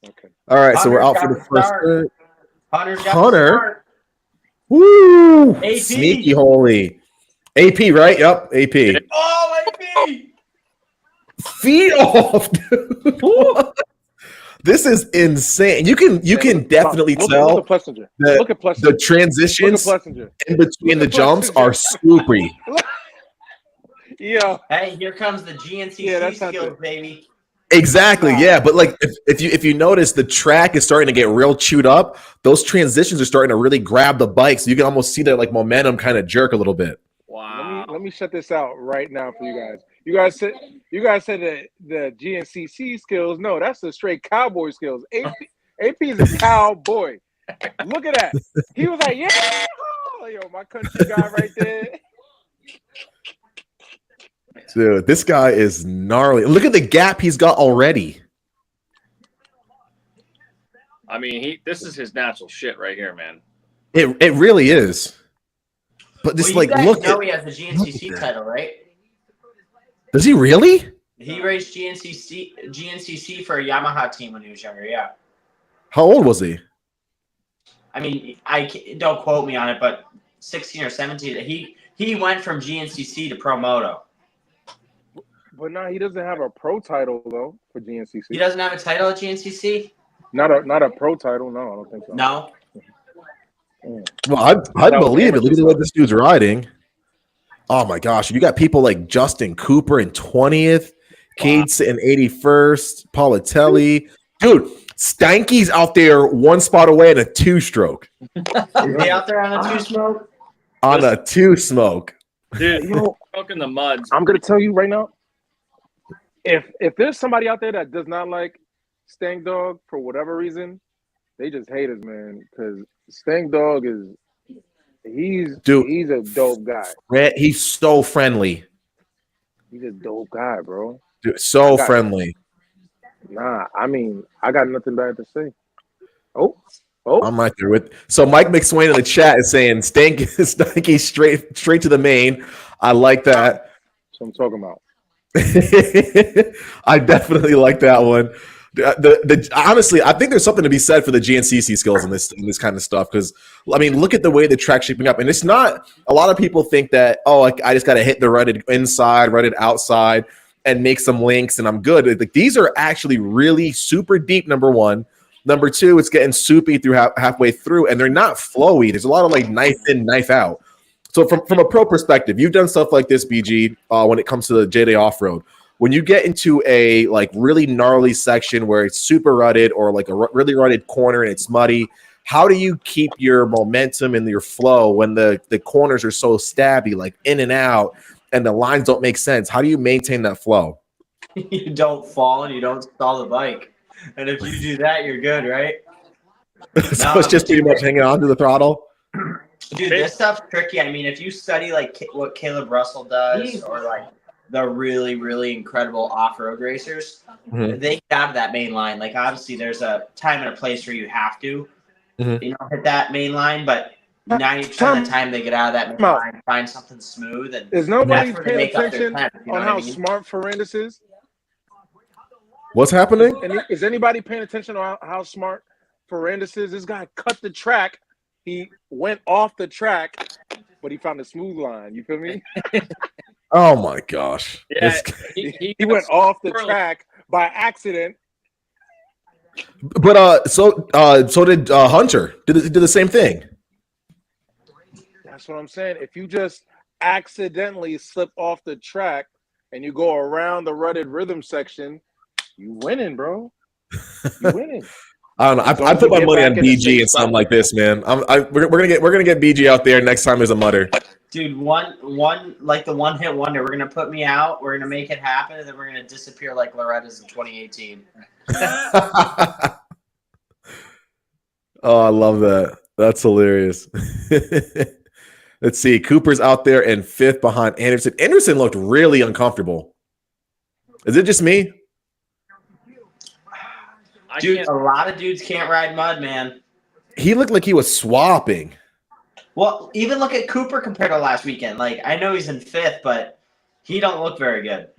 Okay. All right, so we're out for the first. Hunter. Woo! AP. Sneaky holy. AP, right? Yep, AP. Oh, AP! Feet off, dude. This is insane. You can definitely tell look at Plessinger. The transitions in between the jumps are slippery. Yeah. Hey, here comes the GNCC skills, baby. Exactly, yeah. But like, if you notice, the track is starting to get real chewed up. Those transitions are starting to really grab the bike, so you can almost see that like momentum kind of jerk a little bit. Wow. Let me shut this out right now for you guys. You guys said that the GNCC skills. No, that's the straight cowboy skills. AP is a cowboy. Look at that. He was like, yeah, yo, my country guy right there. Dude, this guy is gnarly. Look at the gap he's got already. I mean, this is his natural shit right here, man. It really is. But this, well, like, look. You know he has the GNCC title, right? Does he really? He raced GNCC for a Yamaha team when he was younger. Yeah. How old was he? I mean, don't quote me on it, but 16 or 17. He went from GNCC to Pro Moto. But no, he doesn't have a pro title though for GNCC. He doesn't have a title at GNCC? Not a pro title. No, I don't think so. No. Well, I believe it. Look at the way this dude's riding. Oh my gosh, you got people like Justin Cooper in 20th, Cades in 81st, Politelli. Dude, Stanky's out there one spot away in a 2-stroke. Is he out there on a 2-smoke? On a 2-smoke. Dude, smoking the muds. I'm gonna tell you right now. If there's somebody out there that does not like Stank Dog for whatever reason, they just hate us, man. Because Stank Dog he's a dope guy. He's so friendly. He's a dope guy, bro. Dude, so friendly. Nah, I mean, I got nothing bad to say. Oh. I'm right there with. So Mike McSwain in the chat is saying Stanky straight to the main. I like that. That's what I'm talking about. I definitely like that one. Honestly, I think there's something to be said for the GNCC skills in this kind of stuff because I mean, look at the way the track's shaping up, and it's not. A lot of people think that I just got to hit the rutted inside, rutted outside, and make some links, and I'm good. Like, these are actually really super deep. Number one. Number two, it's getting soupy through halfway through, and they're not flowy. There's a lot of like knife in, knife out. So from a pro perspective, you've done stuff like this, BG, when it comes to the J-Day off-road. When you get into a like really gnarly section where it's super rutted or like a really rutted corner and it's muddy, how do you keep your momentum and your flow when the corners are so stabby, like in and out, and the lines don't make sense? How do you maintain that flow? You don't fall and you don't stall the bike. And if you do that, you're good, right? So it's just pretty much hanging on to the throttle? Dude, this stuff's tricky. I mean, if you study like what Caleb Russell does or like the really, really incredible off-road racers, they get out of that main line. Like, obviously, there's a time and a place where you have to, hit that main line. But 90% of the time they get out of that line, find something smooth, and is nobody that's where they paying make up their attention 10, you know on what how I mean? smart Ferrandis is? What's happening? And is anybody paying attention on how smart Ferrandis is? This guy cut the track. He went off the track, but he found a smooth line. You feel me? Oh my gosh! Yeah, he went off the track by accident. But so did Hunter. Did the same thing. That's what I'm saying. If you just accidentally slip off the track and you go around the rutted rhythm section, you winning, bro. You winning. I don't know. I put my money on BG and something like this, man. We're gonna get BG out there next time there's a mutter. Dude, one like the one hit wonder. We're gonna put me out. We're gonna make it happen, and then we're gonna disappear like Loretta's in 2018. Oh, I love that. That's hilarious. Let's see. Cooper's out there in 5th behind Anderson. Anderson looked really uncomfortable. Is it just me? Dude, a lot of dudes can't ride mud, man. He looked like he was swapping. Well, even look at Cooper compared to last weekend. Like, I know he's in 5th, but he don't look very good.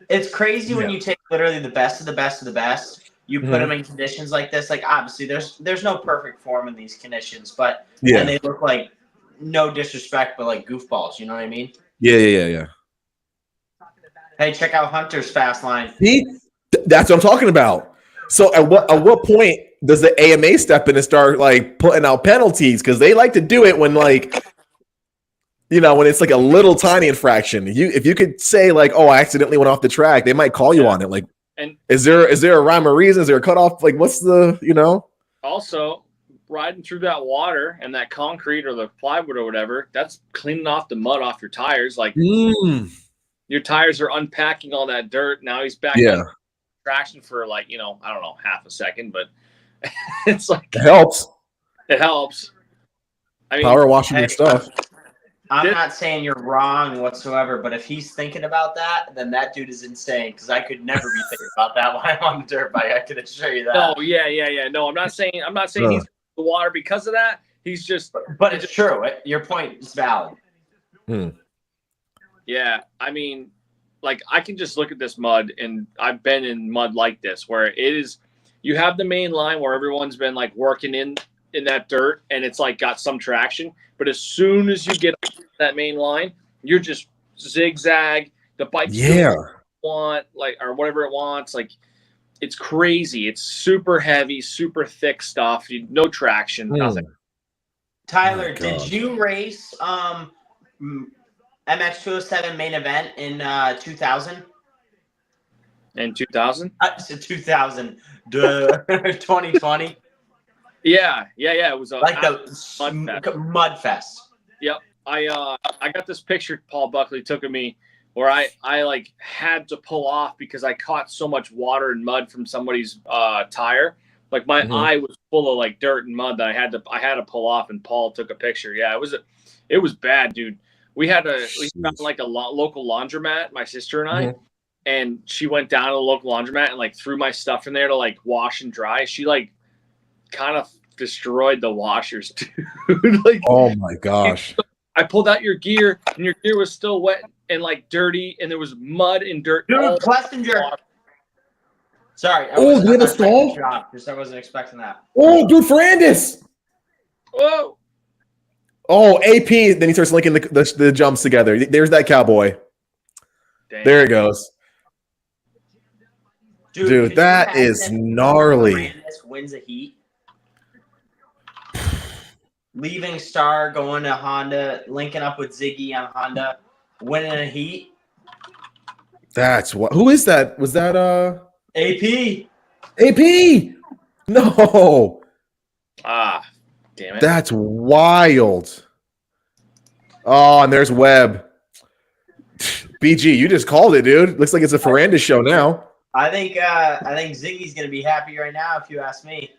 It's crazy when you take literally the best of the best of the best. You put them in conditions like this. Like, obviously, there's no perfect form in these conditions, but and they look like, no disrespect, but like goofballs. You know what I mean? Yeah. Hey, check out Hunter's fast line. That's what I'm talking about. So at what point does the AMA step in and start like putting out penalties? Because they like to do it when like, when it's like a little tiny infraction. If you could say like, oh, I accidentally went off the track, they might call you on it. Like, and is there a rhyme or reason? Is there a cutoff? Like, what's the Also, riding through that water and that concrete or the plywood or whatever, that's cleaning off the mud off your tires. Like your tires are unpacking all that dirt. Now he's back on traction for like, I don't know, half a second, but it's like it helps. It helps. I mean, power washing your stuff. I'm not saying you're wrong whatsoever, but if he's thinking about that, then that dude is insane. Because I could never be thinking about that when I'm on the dirt bike. I can assure you that. No, yeah. No, I'm not saying he's in the water because of that. He's just. But it's true. Your point is valid. Yeah, I mean, like I can just look at this mud, and I've been in mud like this where it is. You have the main line where everyone's been like working in that dirt, and it's like got some traction. But as soon as you get that main line, you're just zigzag. The bike want or whatever it wants. Like it's crazy. It's super heavy, super thick stuff. No traction, nothing. Tyler, did you race MX207 main event in 2000? In 2000? 2000. 2020. Yeah. It was like the mud fest. Yep. I got this picture Paul Buckley took of me where I like had to pull off because I caught so much water and mud from somebody's tire. Like my eye was full of like dirt and mud that I had to pull off, and Paul took a picture. Yeah, it was bad, dude. We found like a local laundromat, my sister and I, and she went down to the local laundromat and like threw my stuff in there to like wash and dry. She like kind of destroyed the washers, dude. Like, oh my gosh. I pulled out your gear and your gear was still wet and like dirty, and there was mud and dirt. Dude, Plessinger. Sorry. Oh, you had a stall? Because I wasn't expecting that. Oh, dude, Ferrandis. Whoa. Oh, AP. Then he starts linking the jumps together. There's that cowboy. Dang. There it goes. Dude, that is gnarly. Wins a heat. Leaving Star, going to Honda, linking up with Ziggy on Honda, winning a heat. That's what. Who is that? Was that AP? AP? No. Damn it. That's wild. Oh, and there's Webb. BG, you just called it, dude. Looks like it's a Ferrandis show now. I think Ziggy's gonna be happy right now, if you ask me.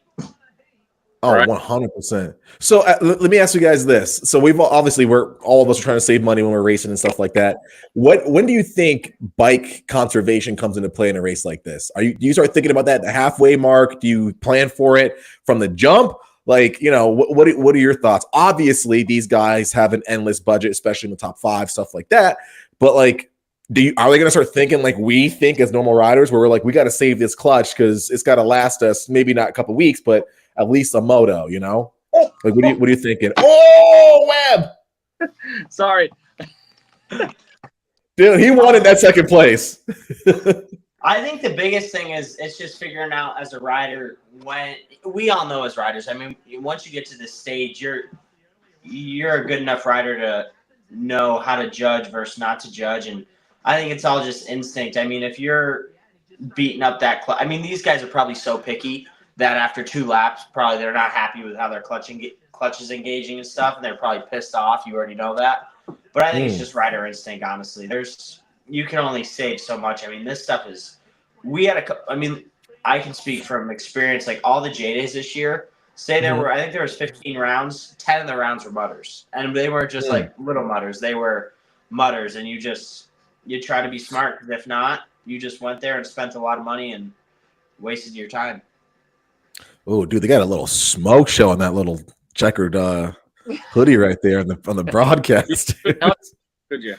Oh, 100%. So let me ask you guys this. So we're all of us are trying to save money when we're racing and stuff like that. When do you think bike conservation comes into play in a race like this? Do you start thinking about that at the halfway mark? Do you plan for it from the jump? Like, what are your thoughts? Obviously, these guys have an endless budget, especially in the top 5, stuff like that. But like, are they going to start thinking like we think as normal riders, where we're like, we got to save this clutch because it's got to last us maybe not a couple weeks, but at least a moto, Like, what are you thinking? Oh, Webb! Sorry. Dude, he wanted that second place. I think the biggest thing is it's just figuring out as a rider when we all know as riders. I mean, once you get to this stage, you're a good enough rider to know how to judge versus not to judge, and I think it's all just instinct. I mean, if you're beating up that clutch, I mean, these guys are probably so picky that after 2 laps, probably they're not happy with how their clutch is engaging and stuff, and they're probably pissed off. You already know that, but I think it's just rider instinct. Honestly, you can only save so much. I mean, this stuff is. I can speak from experience. Like all the J days this year, I think there was 15 rounds. 10 of the rounds were mutters, and they were just like little mutters. They were mutters, and you try to be smart. Because if not, you just went there and spent a lot of money and wasted your time. Oh, dude, they got a little smoke show on that little checkered hoodie right there on the broadcast. Could you?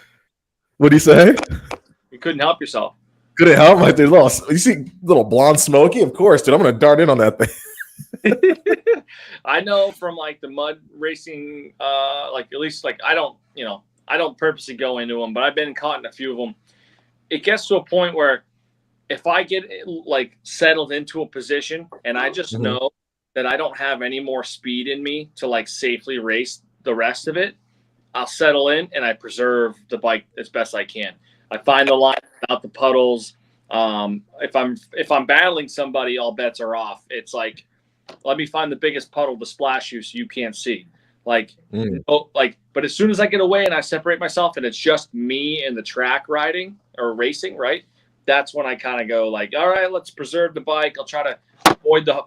What do you say? You couldn't help yourself. Couldn't help my dude. You see little blonde Smokey? Of course, dude. I'm gonna dart in on that thing. I know from like the mud racing, like at least like I don't purposely go into them, but I've been caught in a few of them. It gets to a point where if I get like settled into a position and I just know that I don't have any more speed in me to like safely race the rest of it, I'll settle in and I preserve the bike as best I can. I find the line out the puddles. If I'm battling somebody, all bets are off. It's like, let me find the biggest puddle to splash you so you can't see. But as soon as I get away and I separate myself and it's just me and the track riding or racing, right? That's when I kind of go like, all right, let's preserve the bike. I'll try to avoid the.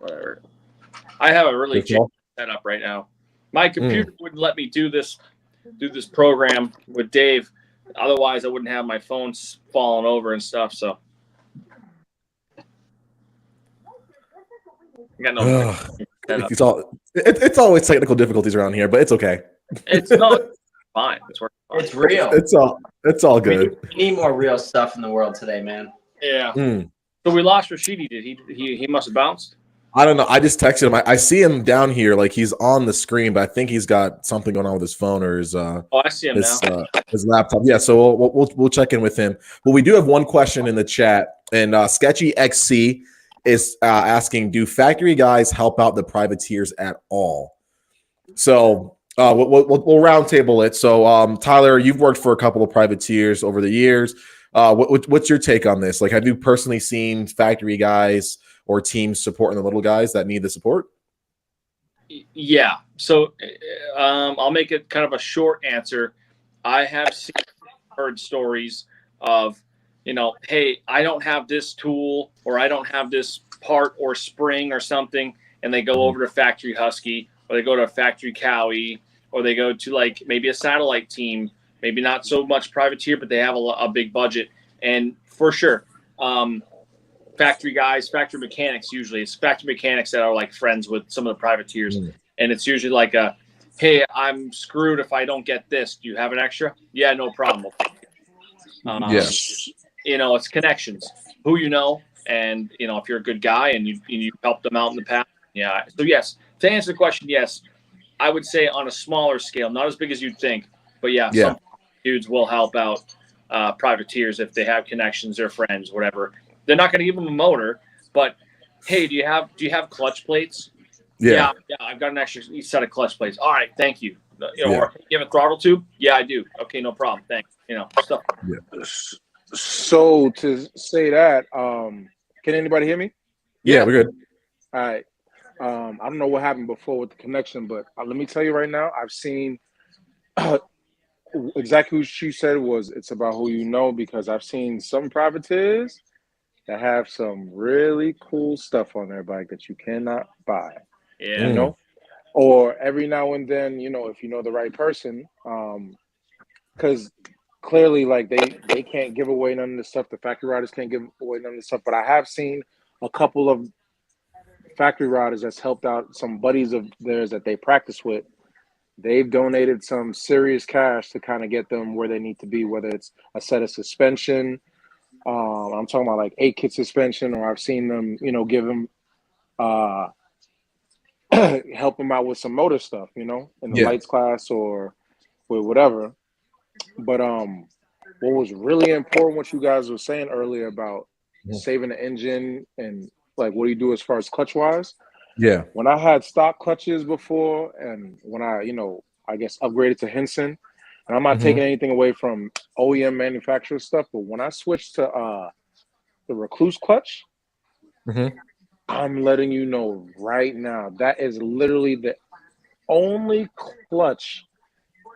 Whatever. I have a really janky setup right now. My computer wouldn't let me do this program with Dave. Otherwise, I wouldn't have my phone falling over and stuff. So I got no. It's always technical difficulties around here, but it's okay. It's not fine. It's working fine. It's real. It's all good. We need more real stuff in the world today, man. Yeah. So we lost Rashidi. Did he must have bounced? I don't know. I just texted him. I see him down here, like he's on the screen, but I think he's got something going on with his phone or his. I see him now. His laptop. Yeah, so we'll check in with him. But we do have one question in the chat, and Sketchy XC is asking, do factory guys help out the privateers at all? So we'll roundtable it. So Tyler, you've worked for a couple of privateers over the years. What's your take on this? Like, have you personally seen factory guys or teams supporting the little guys that need the support? Yeah. So I'll make it kind of a short answer. I have heard stories of, hey, I don't have this tool or I don't have this part or spring or something, and they go over to Factory Husky or they go to a Factory Cowie or they go to like maybe a satellite team, maybe not so much privateer, but they have a big budget. And for sure, factory guys, factory mechanics, usually it's factory mechanics that are like friends with some of the privateers. And it's usually like hey, I'm screwed if I don't get this. Do you have an extra? Yeah, no problem. Yes. It's connections, who you know, and if you're a good guy and you helped them out in the past. Yeah. So yes, to answer the question, yes, I would say on a smaller scale, not as big as you'd think, but some dudes will help out privateers if they have connections, their friends, whatever. They're not going to give them a motor, but hey, do you have clutch plates? Yeah, I've got an extra set of clutch plates. All right, thank you. Or you have a throttle tube? Yeah, I do. Okay, no problem. Thanks. Stuff. Yeah. So to say that, can anybody hear me? Yeah, we're good. All right. I don't know what happened before with the connection, but let me tell you right now, I've seen exactly what she said was it's about who you know, because I've seen some privateers that have some really cool stuff on their bike that you cannot buy. Yeah. Or every now and then, if you know the right person, because clearly, like they can't give away none of the stuff. The factory riders can't give away none of the stuff. But I have seen a couple of factory riders that's helped out some buddies of theirs that they practice with. They've donated some serious cash to kind of get them where they need to be, whether it's a set of suspension. I'm talking about like 8-kit suspension, or I've seen them, give them, help them out with some motor stuff, in the lights class or with whatever. But what was really important, what you guys were saying earlier about saving the engine and like what do you do as far as clutch wise? Yeah. When I had stock clutches before, and when I, I guess upgraded to Henson, and I'm not taking anything away from OEM manufacturer stuff, but when I switched to the Recluse clutch, I'm letting you know right now, that is literally the only clutch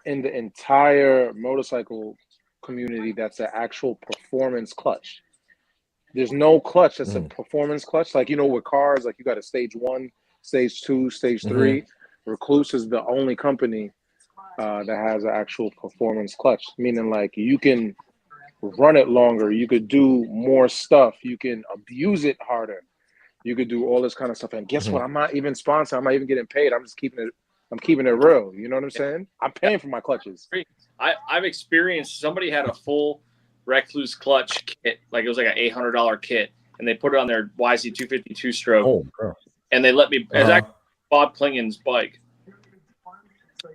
in the entire motorcycle community that's an actual performance clutch. There's no clutch that's a performance clutch. Like, with cars, like you got a stage 1, stage 2, stage 3. Recluse is the only company that has an actual performance clutch, meaning like you can run it longer. You could do more stuff. You can abuse it harder. You could do all this kind of stuff. And guess what? I'm not even sponsored. I'm not even getting paid. I'm just keeping it real. You know what I'm saying? I'm paying for my clutches. I've experienced, somebody had a full Recluse clutch kit, like it was like an $800 kit, and they put it on their YZ250 2-stroke, and they let me. It was actually Bob Klingen's bike.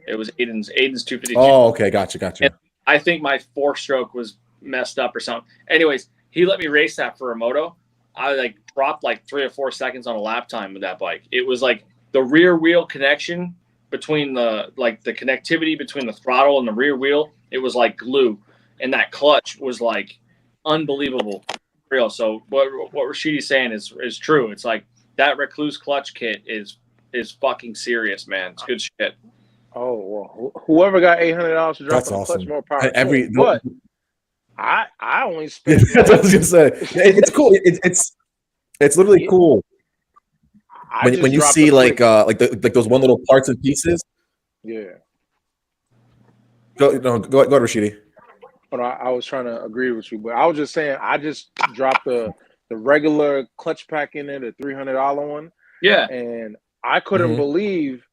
It was Aiden's 250. Oh, okay, gotcha. And I think my 4-stroke was messed up or something. Anyways, he let me race that for a moto. I like dropped like 3 or 4 seconds on a lap time with that bike. It was like the rear wheel connection between the connectivity between the throttle and the rear wheel. It was like glue. And that clutch was like unbelievable, real. So what Rashidi's saying is true. It's like that Recluse clutch kit is fucking serious, man. It's good shit. Oh well, whoever got $800 to drop on the clutch, more power. But I only spent. That's what I was gonna say. It's cool. It's literally cool when you see like those one little parts and pieces. Yeah. Go Rashidi. But I was trying to agree with you, but I was just saying I just dropped the regular clutch pack in there, the $300 one. Yeah. And I couldn't believe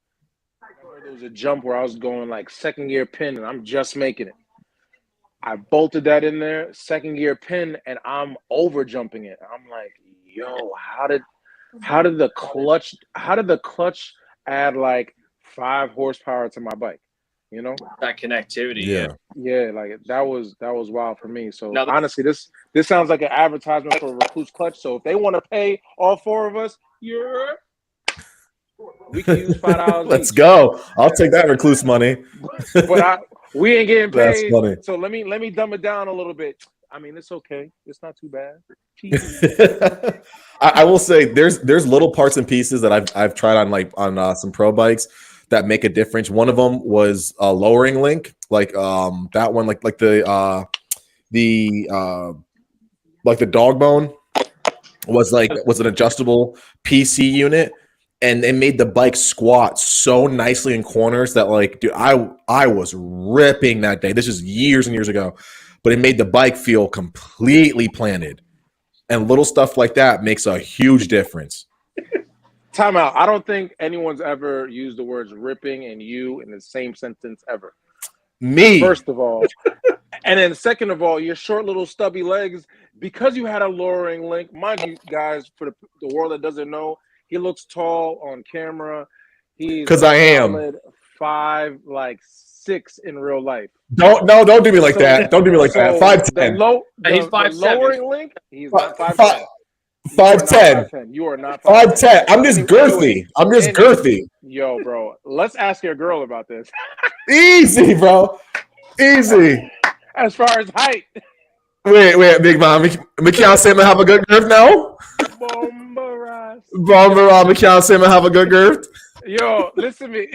there was a jump where I was going like second gear pin and I'm just making it. I bolted that in there, second gear pin, and I'm over jumping it. I'm like, yo, how did the clutch add like 5 horsepower to my bike? That connectivity. Yeah, like that was wild for me. So now, honestly, this sounds like an advertisement for a Recluse clutch. So if they want to pay all 4 of us, we can use $5. Let's go. I'll take that Recluse money. But we ain't getting paid. That's funny. So let me dumb it down a little bit. I mean, it's okay. It's not too bad. I will say there's little parts and pieces that I've tried on some pro bikes that make a difference. One of them was a lowering link, like that one, like the dog bone was an adjustable PC unit, and it made the bike squat so nicely in corners that like, dude, I was ripping that day. This is years and years ago, but it made the bike feel completely planted, and little stuff like that makes a huge difference. Time out. I don't think anyone's ever used the words ripping and you in the same sentence ever. Me. First of all. And then second of all, your short little stubby legs, because you had a lowering link, mind you guys, for the world that doesn't know, he looks tall on camera. He's because I am 5'6" in real life. Don't do me like that. Don't do me like that. 5'10". He's 5'7". Lowering link, he's not 5'10". 5'10". You are not 5'10". I'm just girthy. Girthy. Yo, bro, let's ask your girl about this. Easy, bro. Easy. As far as height. Wait, Big Mom. Mikhail Salmon have a good girth now? Bomber, Mikhail Salmon have a good girth? Yo, listen to me.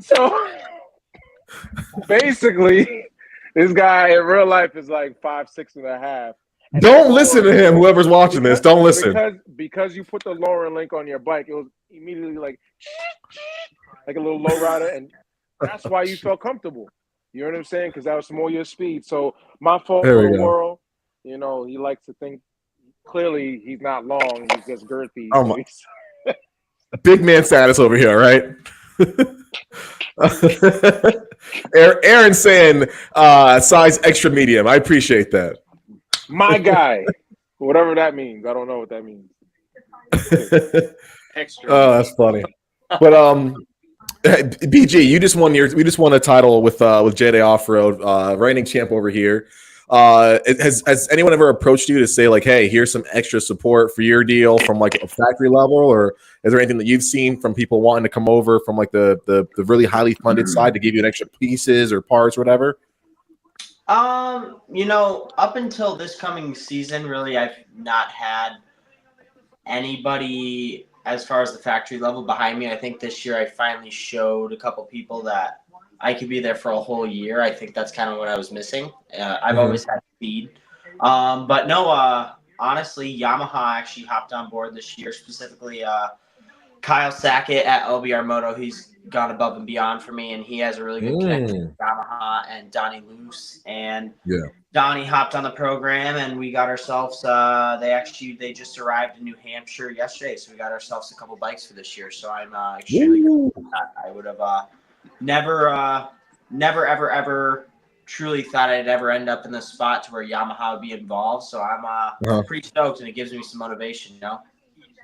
So, basically, this guy in real life is like 5'6.5". Don't listen to him, whoever's watching this. Don't listen. Because you put the lowering link on your bike, it was immediately like a little low rider, and that's why you felt comfortable. You know what I'm saying? Because that was more your speed. So my fault for the world. He likes to think clearly he's not long. He's just girthy. Oh so my. he's- Big man status over here, right? Aaron saying size extra medium. I appreciate that. my guy, whatever that means. I don't know what that means. Extra. Oh, that's funny. But BG, we just won a title with JD Off Road, reigning champ over here. Has anyone ever approached you to say like, hey, here's some extra support for your deal from like a factory level, or is there anything that you've seen from people wanting to come over from like the really highly funded side to give you an extra pieces or parts or whatever? Up until this coming season, really, I've not had anybody as far as the factory level behind me. I think this year I finally showed a couple people that I could be there for a whole year. I think that's kind of what I was missing. I've always had speed. But no, honestly, Yamaha actually hopped on board this year, specifically Kyle Sackett at LBR Moto. He's gone above and beyond for me, and he has a really good connection with Yamaha and Donnie Luce. And Donnie hopped on the program, and we got ourselves they just arrived in New Hampshire yesterday, so we got ourselves a couple bikes for this year. So I'm extremely grateful for that. I would have never, ever truly thought I'd ever end up in the spot to where Yamaha would be involved. So I'm pretty stoked, and it gives me some motivation,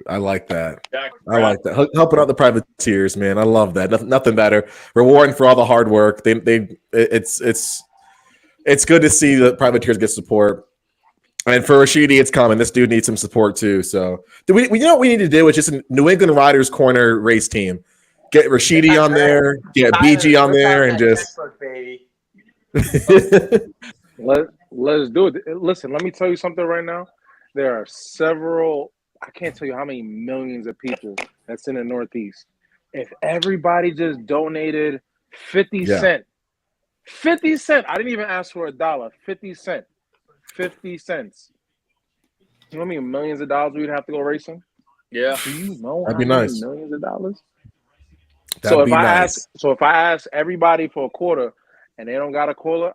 I like that. I like that. Helping out the privateers, man. I love that. Nothing better. Rewarding for all the hard work. It's good to see the privateers get support. And for Rashidi, it's coming. This dude needs some support too. So we you know what we need to do? It's just a New England Riders Corner race team. Get Rashidi on there, get BG on there, and just let's do it. Listen, let me tell you something right now. There are several, I can't tell you how many millions of people that's in the Northeast. If everybody just donated 50 cents, 50 cents. I didn't even ask for $1. 50 cents. 50 cents. You know how many millions of dollars we'd have to go racing? Yeah. Do you know That'd be how many nice. millions of dollars? That'd be nice. So if I ask everybody for a quarter and they don't got a quarter,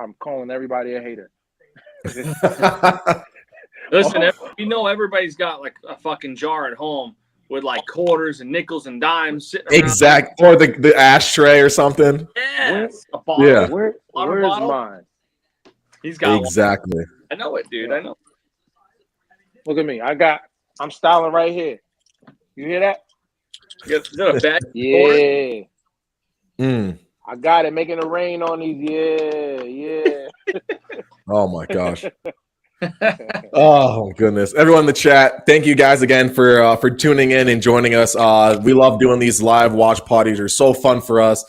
I'm calling everybody a hater. Listen, we know everybody's got like a fucking jar at home with like quarters and nickels and dimes sitting around. Exact, or the ashtray or something. Yes. Where's mine? He's got exactly. One. I know it, dude. I know. Look at me. I'm styling right here. You hear that? Is that a bag? Yeah. I got it. Making it rain on these. Yeah. Oh my gosh. Oh goodness. Everyone in the chat, thank you guys again for tuning in and joining us. We love doing these live watch parties. They're so fun for us.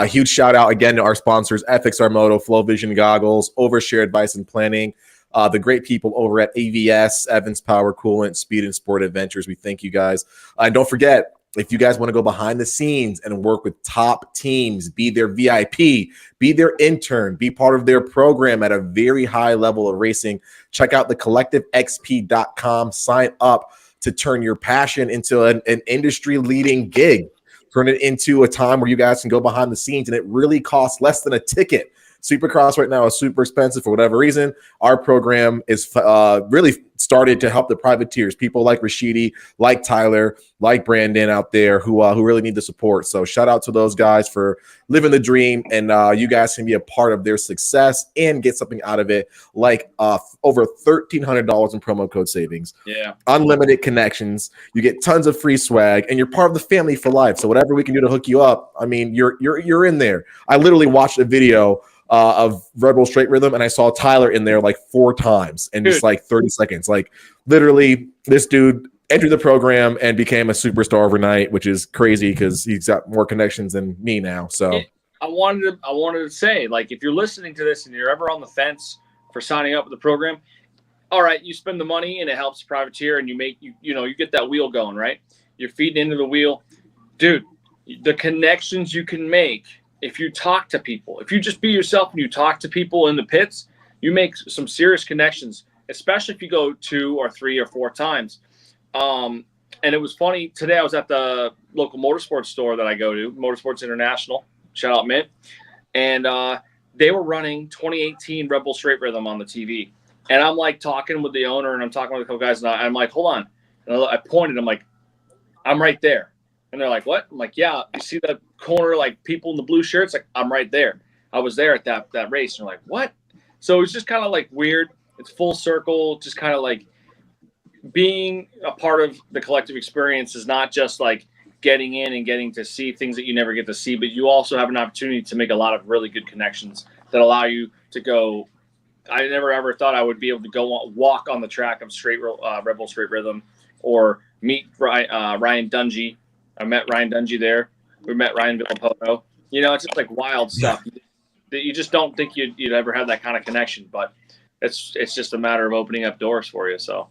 Huge shout out again to our sponsors, FXR Moto, Flow Vision Goggles, Overshare Advice and Planning, the great people over at AVS, Evans Power Coolant, Speed and Sport Adventures. We thank you guys. And don't forget, if you guys want to go behind the scenes and work with top teams, be their VIP, be their intern, be part of their program at a very high level of racing, check out the collectivexp.com. Sign up to turn your passion into an industry-leading gig. Turn it into a time where you guys can go behind the scenes, and it really costs less than a ticket. Supercross right now is super expensive for whatever reason. Our program is really started to help the privateers, people like Rashidi, like Tyler, like Brandon out there who really need the support. So shout out to those guys for living the dream, and you guys can be a part of their success and get something out of it, like over $1,300 in promo code savings. Yeah, unlimited connections. You get tons of free swag, and you're part of the family for life. So whatever we can do to hook you up, I mean, you're in there. I literally watched a video of Red Bull Straight Rhythm, and I saw Tyler in there like 4 times in just like 30 seconds. Like literally, this dude entered the program and became a superstar overnight, which is crazy because he's got more connections than me now. So I wanted to say, like, if you're listening to this and you're ever on the fence for signing up with the program, all right, you spend the money and it helps the privateer, and you get that wheel going, right? You're feeding into the wheel, dude. The connections you can make. If you talk to people, if you just be yourself and you talk to people in the pits, you make some serious connections, especially if you go 2 or 3 or 4 times. And it was funny. Today I was at the local motorsports store that I go to, Motorsports International. Shout out, Mint. And they were running 2018 Red Bull Straight Rhythm on the TV. And I'm like talking with the owner, and I'm talking with a couple guys, and I'm like, hold on. And I pointed. I'm like, I'm right there. And they're like, what? I'm like, yeah. You see that corner, like people in the blue shirts? Like, I'm right there. I was there at that race. And they're like, what? So it's just kind of like weird. It's full circle. Just kind of like being a part of the collective experience is not just like getting in and getting to see things that you never get to see, but you also have an opportunity to make a lot of really good connections that allow you to go. I never ever thought I would be able to walk on the track of Red Bull Straight Rhythm or meet Ryan Dungey. I met Ryan Dungey there. We met Ryan Villapoto. You know, it's just like wild stuff that you just don't think you'd ever have that kind of connection. But it's just a matter of opening up doors for you. So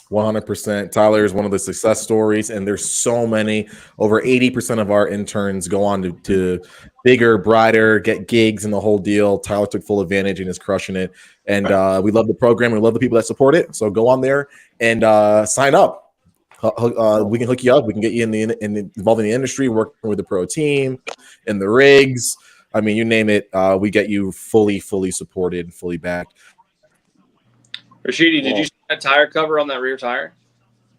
100%. Tyler is one of the success stories, and there's so many. Over 80% of our interns go on to bigger, brighter, get gigs and the whole deal. Tyler took full advantage and is crushing it. And we love the program. We love the people that support it. So go on there and sign up. We can hook you up. We can get you involved in the industry, working with the pro team and the rigs. I mean, you name it. We get you fully supported, fully backed. Rashidi, did you see that tire cover on that rear tire?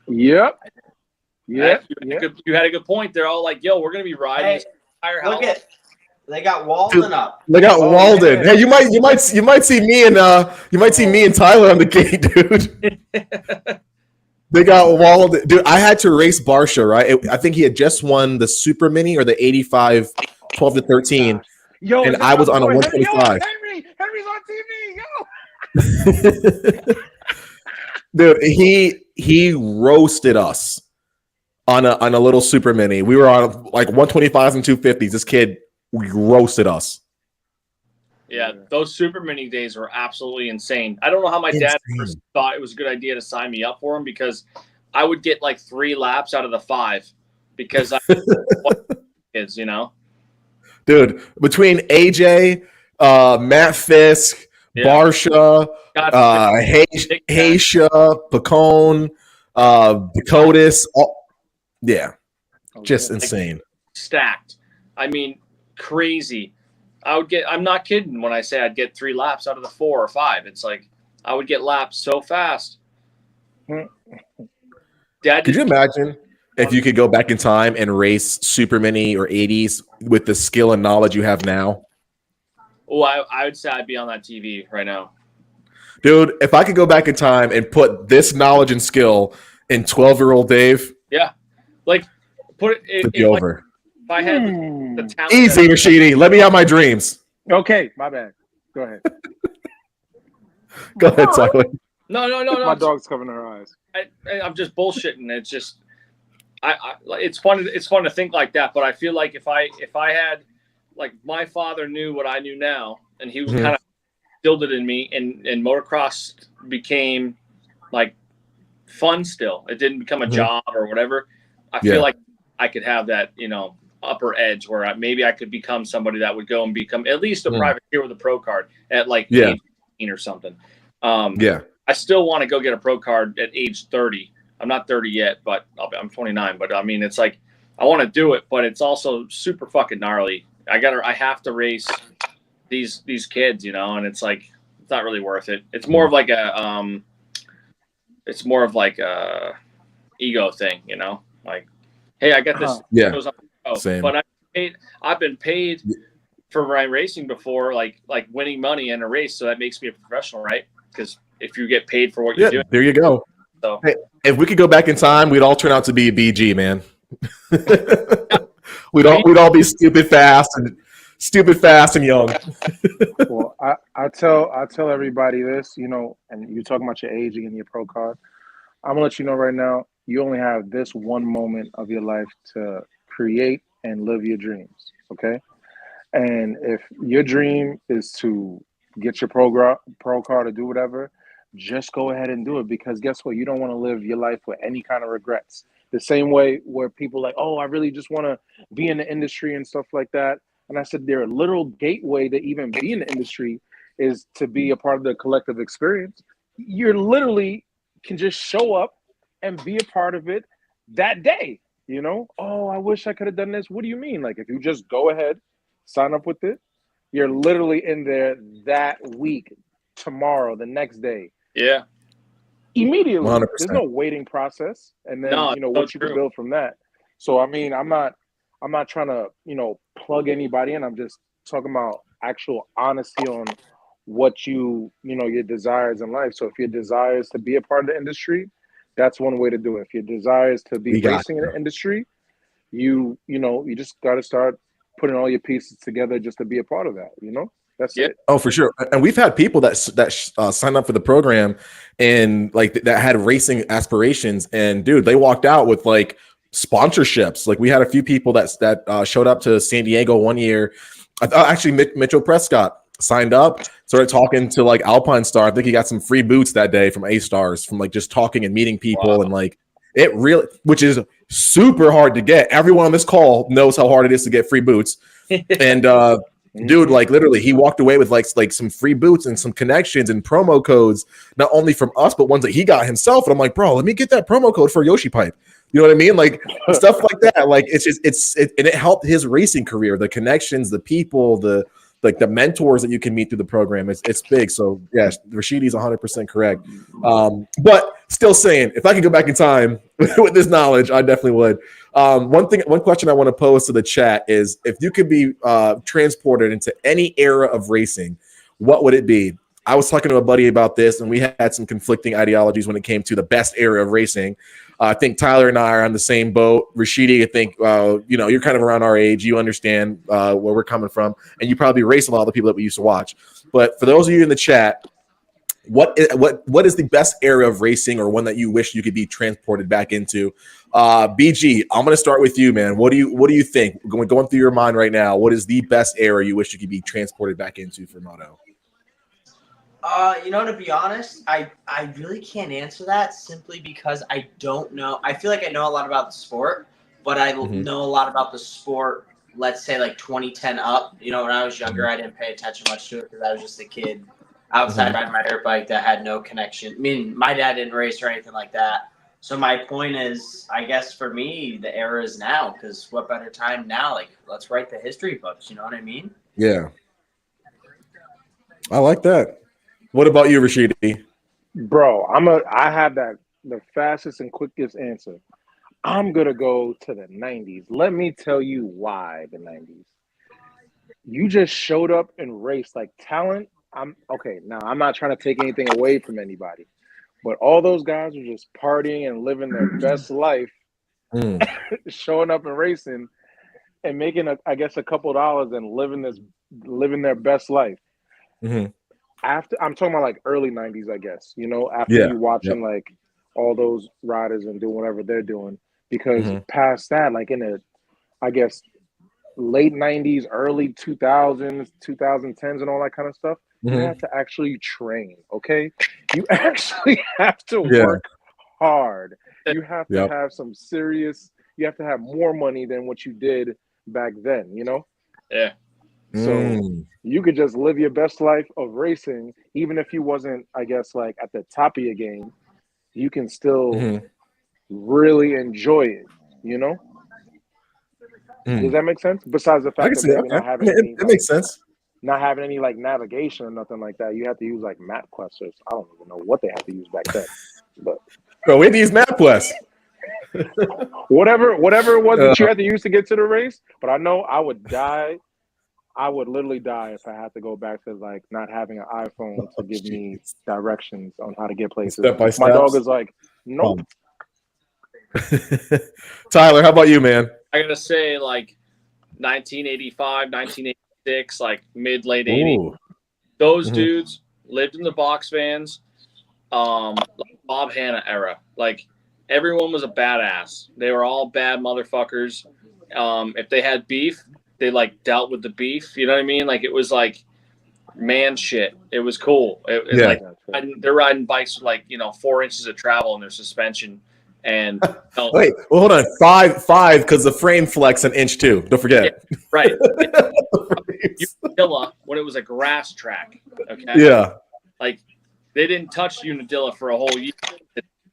Yep. You had a good point. They're all like, "Yo, we're gonna be riding this tire." Look at, they got Walden up. They got Walden. Yeah. Hey, you might see me and Tyler on the gate, dude. They got Walden, dude. I had to race Barsha, right? I think he had just won the Super Mini or the 85, 12 to 13. Yo, and I was on a 125. Henry's on TV. Yo. Dude, he roasted us on a little Super Mini. We were on like 125s and 250s. This kid roasted us. Yeah, those Super Mini days were absolutely insane. I don't know how my dad first thought it was a good idea to sign me up for him, because I would get like 3 laps out of the 5 because I kids, you know. Dude, between AJ, Matt Fisk, Barsha, Haysha, Pacone, Dakotas, just insane. Stacked. I mean, crazy. I'm not kidding when I say I'd get 3 laps out of the 4 or 5. It's like I would get laps so fast. Dad, could you imagine if you could go back in time and race Super Mini or 80s with the skill and knowledge you have now? Oh, I would say I'd be on that TV right now. Dude, if I could go back in time and put this knowledge and skill in 12-year-old Dave. Yeah. Like, put it it'd be over. If I had the talent. Easy, Rashidi. Let me have my dreams. Okay, my bad. Go ahead. Go ahead, Tyler. No. My dog's covering her eyes. I'm just bullshitting. It's just, it's fun. It's fun to think like that. But I feel like if I had, like, my father knew what I knew now, and he was kind of instilled it in me, and motocross became like fun. Still, it didn't become a job or whatever. I feel like I could have that, you know, upper edge where maybe I could become somebody that would go and become at least a privateer with a pro card at like age 18 or something. I still want to go get a pro card at age 30. I'm not 30 yet, but I'm 29. But I mean, it's like I want to do it, but it's also super fucking gnarly. I have to race these kids, you know, and it's like it's not really worth it. It's more of like a ego thing, you know, like, hey, I got this. Same. But I've been paid for my racing before, like winning money in a race, so that makes me a professional, right? Because if you get paid for what you're doing, there you go. So hey, if we could go back in time, we'd all turn out to be a BG, man. we'd all be stupid fast and young. Well, I tell everybody this, you know, and you're talking about your aging and your pro card. I'm gonna let you know right now, you only have this one moment of your life to create and live your dreams, okay? And if your dream is to get your pro card or do whatever, just go ahead and do it, because guess what? You don't want to live your life with any kind of regrets. The same way where people like, oh, I really just want to be in the industry and stuff like that. And I said, their literal gateway to even be in the industry is to be a part of the collective experience. You're literally can just show up and be a part of it that day. You know, oh, I wish I could have done this. What do you mean? Like, if you just go ahead, sign up with it, you're literally in there that week tomorrow, the next day. Yeah. Immediately. 100%. There's no waiting process. And then, No, what so you true. can build from that. So, I mean, I'm not trying to, plug anybody in. I'm just talking about actual honesty on what your desires in life. So if your desire is to be a part of the industry, that's one way to do it. If your desire is to be We got racing in the industry, you just got to start putting all your pieces together just to be a part of that. That's Yeah. it. Oh, for sure. And we've had people that signed up for the program and like that had racing aspirations. And dude, they walked out with like sponsorships. Like we had a few people that showed up to San Diego one year. Actually, Mitchell Prescott signed up, started talking to like Alpine Star. I think he got some free boots that day from A-Stars from like just talking and meeting people. Wow. And like it really, which is super hard to get. Everyone on this call knows how hard it is to get free boots. And dude, like literally, he walked away with like some free boots and some connections and promo codes, not only from us, but ones that he got himself. And I'm like, bro, let me get that promo code for Yoshi Pipe. You know what I mean? Like stuff like that. Like it's just and it helped his racing career. The connections, the people, the mentors that you can meet through the program. It's big. So yes, Rashidi's 100% correct. But still saying, if I could go back in time with this knowledge, I definitely would. One question I want to pose to the chat is, if you could be transported into any era of racing, what would it be? I was talking to a buddy about this, and we had some conflicting ideologies when it came to the best era of racing. I think Tyler and I are on the same boat. Rashidi, I think, you're kind of around our age. You understand where we're coming from, and you probably race a lot of the people that we used to watch. But for those of you in the chat, what is the best era of racing, or one that you wish you could be transported back into? BG, I'm going to start with you, man. What do you think? Going through your mind right now, what is the best era you wish you could be transported back into for moto? To be honest, I really can't answer that simply because I don't know. I feel like I know a lot about the sport, but I know a lot about the sport, let's say like 2010 up. When I was younger, I didn't pay attention much to it because I was just a kid outside riding my dirt bike that had no connection. I mean, my dad didn't race or anything like that. So my point is, I guess for me, the era is now, because what better time now? Like, let's write the history books. You know what I mean? Yeah. I like that. What about you, Rashidi? Bro, I have the fastest and quickest answer. I'm gonna go to the 90s. Let me tell you why the 90s. You just showed up and raced like talent. I'm not trying to take anything away from anybody, but all those guys were just partying and living their best life, showing up and racing and making a couple dollars and living their best life. After, I'm talking about like early 90s, I guess, after you watching like all those riders and doing whatever they're doing, because past that, like in the, I guess, late 90s, early 2000s, 2010s and all that kind of stuff, you have to actually train, okay? You actually have to work hard. You have to have some serious, you have to have more money than what you did back then, Yeah. So you could just live your best life of racing, even if you wasn't, I guess, like at the top of your game, you can still really enjoy it, Does that make sense? Besides the fact that maybe not having any, it makes sense. Not having any like navigation or nothing like that. You have to use like MapQuest, or I don't even know what they have to use back then. But bro, we had to use MapQuest. whatever it was that you had to use to get to the race. But I know I would die. I would literally die if I had to go back to like not having an iPhone to give me directions on how to get places. Step by My steps. dog is like, nope. Tyler, how about you, man? I gotta say, like 1985, 1986, like late 80s. Those dudes lived in the box vans, like Bob Hanna era. Like everyone was a badass. They were all bad motherfuckers. If they had beef, they like dealt with the beef. You know what I mean? Like it was like man shit. It was cool. Like they're riding bikes with like 4 inches of travel in their suspension. And wait, well, hold on, five, because the frame flex an inch too. Don't forget. Yeah, right. Unadilla when it was a grass track. Okay. Yeah. Like they didn't touch Unadilla for a whole year.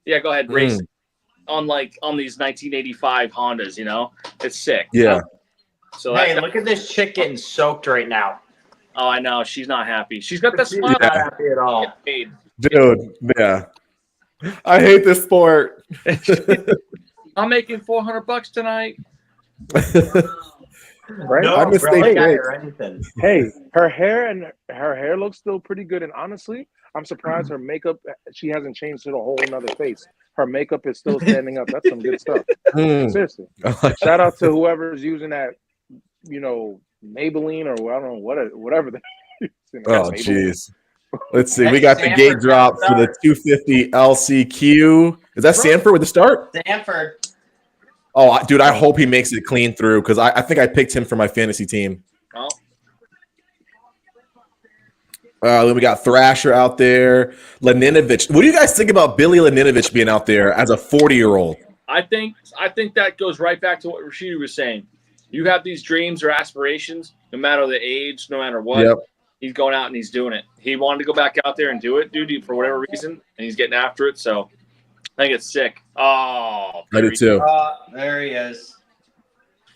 Yeah, go ahead, race on these 1985 Hondas. It's sick. Yeah. So hey, look at this chick getting soaked right now. Oh, I know. She's not happy. She's got that She's smile. not happy at all. Get paid. Dude, yeah. I hate this sport. I'm making $400 tonight. Right? No I miss umbrella State guy Break. or anything. Hey, her hair looks still pretty good, and honestly, I'm surprised her makeup. She hasn't changed to a whole nother face. Her makeup is still standing up. That's some good stuff. Mm. Seriously. Shout out to whoever's using that, Maybelline or I don't know whatever. Oh, jeez. Let's see. We got the gate drop for the 250 LCQ. Is that Sanford with the start? Sanford. Oh, dude, I hope he makes it clean through because I think I picked him for my fantasy team. Oh. Then we got Thrasher out there. Laninovich. What do you guys think about Billy Laninovich being out there as a 40-year-old? I think that goes right back to what Rashidi was saying. You have these dreams or aspirations, no matter the age, no matter what. Yep. He's going out and he's doing it. He wanted to go back out there and do it, dude, for whatever reason, and he's getting after it. So I think it's sick. Oh, I do too. There he is.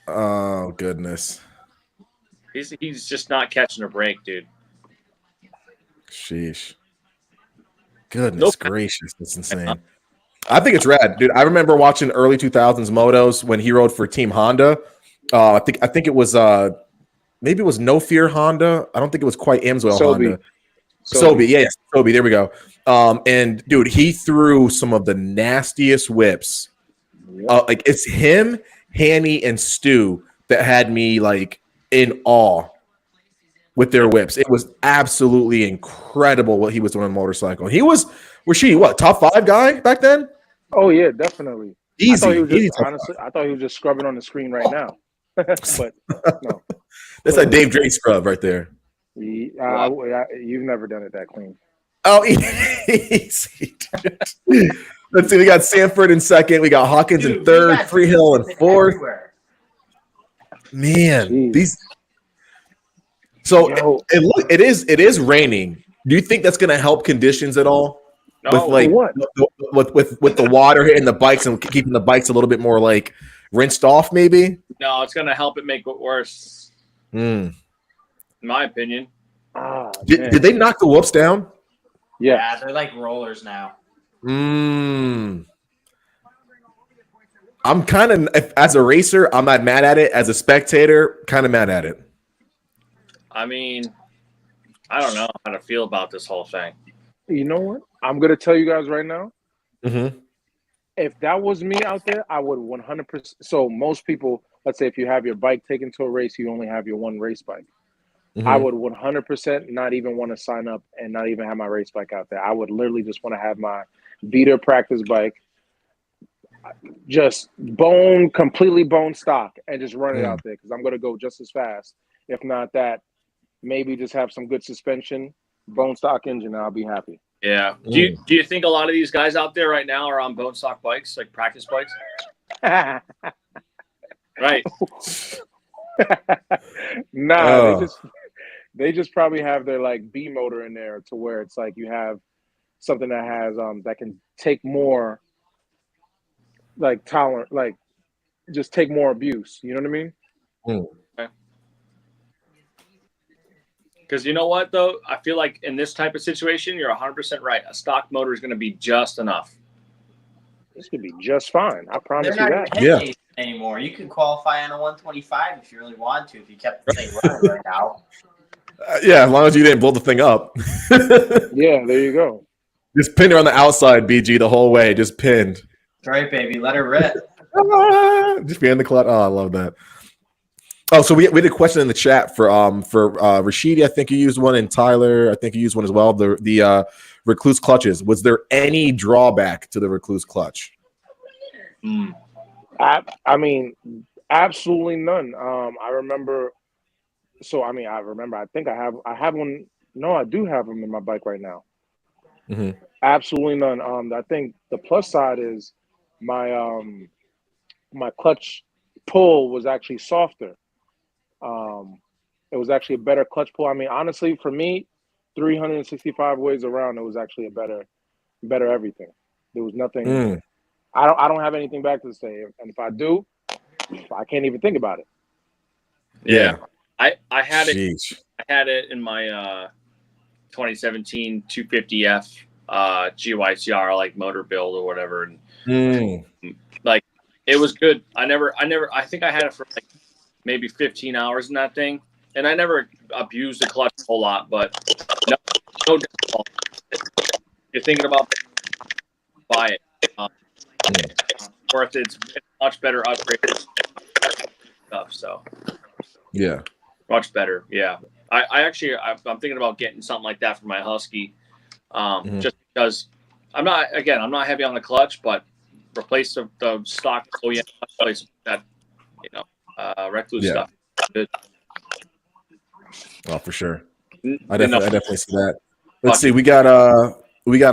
Oh, goodness. He's just not catching a break, dude. Sheesh. Goodness Nope. gracious. That's insane. I think it's rad, dude. I remember watching early 2000s motos when he rode for Team Honda. I think it was maybe it was No Fear Honda. I don't think it was quite Amsoil Honda. Sobe, yes, Sobe. There we go. And dude, he threw some of the nastiest whips. Like it's him, Hanny, and Stu that had me like in awe with their whips. It was absolutely incredible what he was doing on a motorcycle. He was top 5 guy back then? Oh yeah, definitely. Easy. I thought he was Easy just, honestly, I thought he was just scrubbing on the screen right now. But no. That's a Dave Drake scrub right there. You've never done it that clean. Oh, easy. Let's see. We got Sanford in second. We got Hawkins in third. Freehill in fourth. Everywhere. Man, Jeez. these. So it is raining. Do you think that's going to help conditions at all? No. With the water hitting the bikes and keeping the bikes a little bit more like rinsed off, maybe? No, it's going to help it make it worse, in my opinion. Did they knock the whoops down? Yeah, they're like rollers now. I'm kind of, as a racer, I'm not mad at it. As a spectator, kind of mad at it. I mean, I don't know how to feel about this whole thing. You know what? I'm going to tell you guys right now. Mm-hmm. If that was me out there, I would 100%. So most people, let's say if you have your bike taken to a race, you only have your one race bike. Mm-hmm. I would 100% not even want to sign up and not even have my race bike out there. I would literally just want to have my beater practice bike, just completely bone stock, and just run it out there because I'm going to go just as fast. If not that, maybe just have some good suspension, bone stock engine, and I'll be happy. Yeah. Do you think a lot of these guys out there right now are on bone stock bikes, like practice bikes? Right. Nah, they just probably have their like B motor in there to where it's like you have something that has that can take more like tolerant, like just take more abuse. You know what I mean? Because you know what, though? I feel like in this type of situation, you're 100% right. A stock motor is going to be just enough. This could be just fine. I promise They're you not that. hitting anymore. You could qualify on a 125 if you really want to, if you kept the thing running right now. Yeah, as long as you didn't blow the thing up. Yeah, there you go. Just pinned her on the outside, BG, the whole way. Just pinned. That's right, baby. Let her rip. Just behind the clutch. Oh, I love that. Oh, so we had a question in the chat for Rashidi. I think you used one, and Tyler, I think you used one as well. The Recluse clutches. Was there any drawback to the Recluse clutch? I mean, absolutely none. I remember. So I mean, I think I have one. No, I do have them in my bike right now. Mm-hmm. Absolutely none. I think the plus side is my my clutch pull was actually softer. It was actually a better clutch pull. I mean, honestly, for me, 365 ways around, it was actually a better everything. There was nothing. I don't have anything back to say, and if I do, I can't even think about it. Yeah. I had had it in my 2017 250F GYCR like motor build or whatever, and like it was good. I think I had it for like maybe 15 hours in that thing, and I never abused the clutch a whole lot. But no default. If you're thinking about buy it. Worth it. It's much better upgrade stuff. So yeah, much better. Yeah, I'm thinking about getting something like that for my Husky, just because I'm not heavy on the clutch, but replace the stock OEM replace that recluse stuff. Good. Oh, for sure. I definitely see that. Let's see. We got a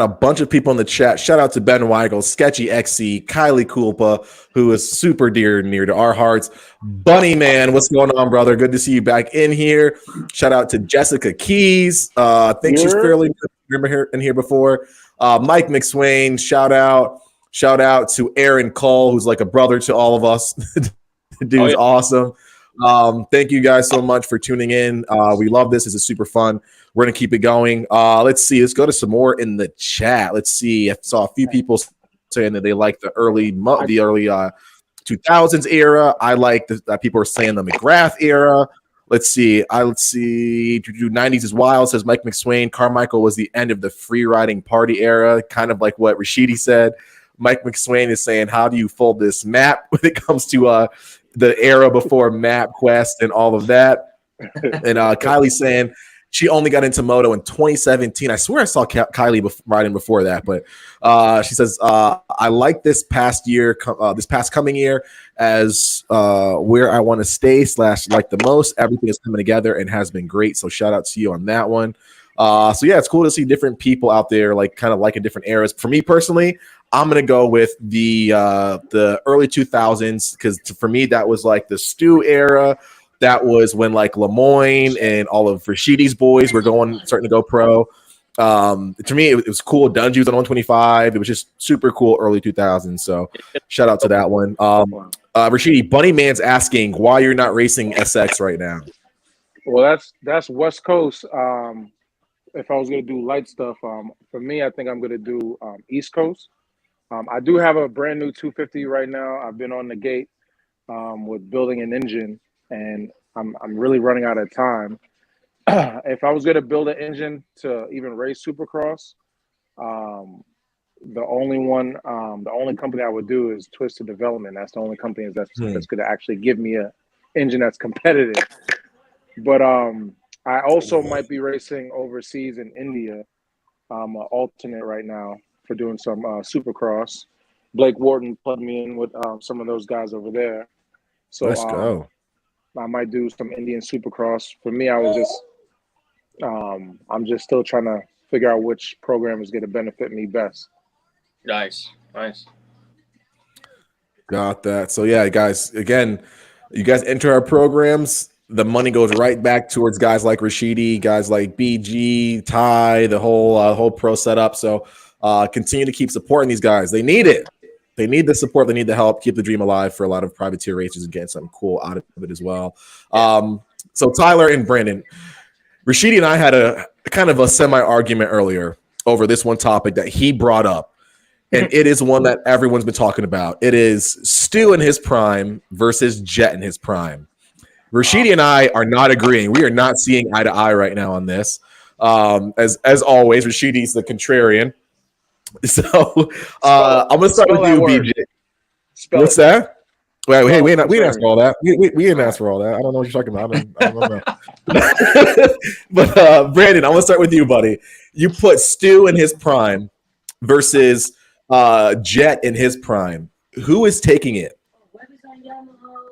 bunch of people in the chat. Shout out to Ben Weigel, Sketchy XC, Kylie Kulpa, who is super near to our hearts. Bunny Man, what's going on, brother? Good to see you back in here. Shout out to Jessica Keys. I think she's fairly in here before. Mike McSwain, shout out. Shout out to Aaron Cole, who's like a brother to all of us. The dude's awesome. Thank you guys so much for tuning in. We love this. This is super fun. We're going to keep it going. Let's see. Let's go to some more in the chat. Let's see. I saw a few people saying that they like the early 2000s era. I like that people are saying the McGrath era. Let's see. Let's see. 90s is wild, says Mike McSwain. Carmichael was the end of the free riding party era, kind of like what Rashidi said. Mike McSwain is saying, how do you fold this map when it comes to the era before MapQuest and all of that? And Kylie saying she only got into moto in 2017. I swear I saw Kylie riding before that, but she says, I like this past coming year as where I want to stay / like the most. Everything is coming together and has been great. So shout out to you on that one. So yeah, it's cool to see different people out there like kind of liking different eras. For me personally, I'm gonna go with the early 2000s because for me that was like the Stu era. That was when like Lemoyne and all of Rashidi's boys were starting to go pro. To me, it was cool. Dungy's on 125. It was just super cool early 2000s. So shout out to that one. Rashidi, Bunny Man's asking why you're not racing SX right now. Well, that's West Coast. If I was gonna do light stuff, for me, I think I'm gonna do East Coast. I do have a brand new 250 right now. I've been on the gate with building an engine, and I'm really running out of time. If I was going to build an engine to even race Supercross, the only company I would do is Twisted Development. That's the only company that's going to actually give me a engine that's competitive. But I also might be racing overseas in India, an alternate right now for doing some Supercross. Blake Wharton plugged me in with some of those guys over there. So let's go. I might do some Indian Supercross. For me, I was just I'm just still trying to figure out which program is going to benefit me best. Nice. Got that. So yeah, guys, again, you guys enter our programs, the money goes right back towards guys like Rashidi, guys like BG, Ty, the whole pro setup. So continue to keep supporting these guys. They need it. They need the support. They need the help. Keep the dream alive for a lot of privateer racers and getting something cool out of it as well. So Tyler and Brandon, Rashidi and I had a kind of a semi-argument earlier over this one topic that he brought up. And it is one that everyone's been talking about. It is Stu in his prime versus Jet in his prime. Rashidi and I are not agreeing. We are not seeing eye to eye right now on this. As always, Rashidi's the contrarian. So I'm gonna start with you, BJ. What's that? Wait, hey, we didn't ask for all that. We didn't ask for all that. I don't know what you're talking about. I don't know. But Brandon, I'm gonna start with you, buddy. You put Stu in his prime versus Jet in his prime. Who is taking it?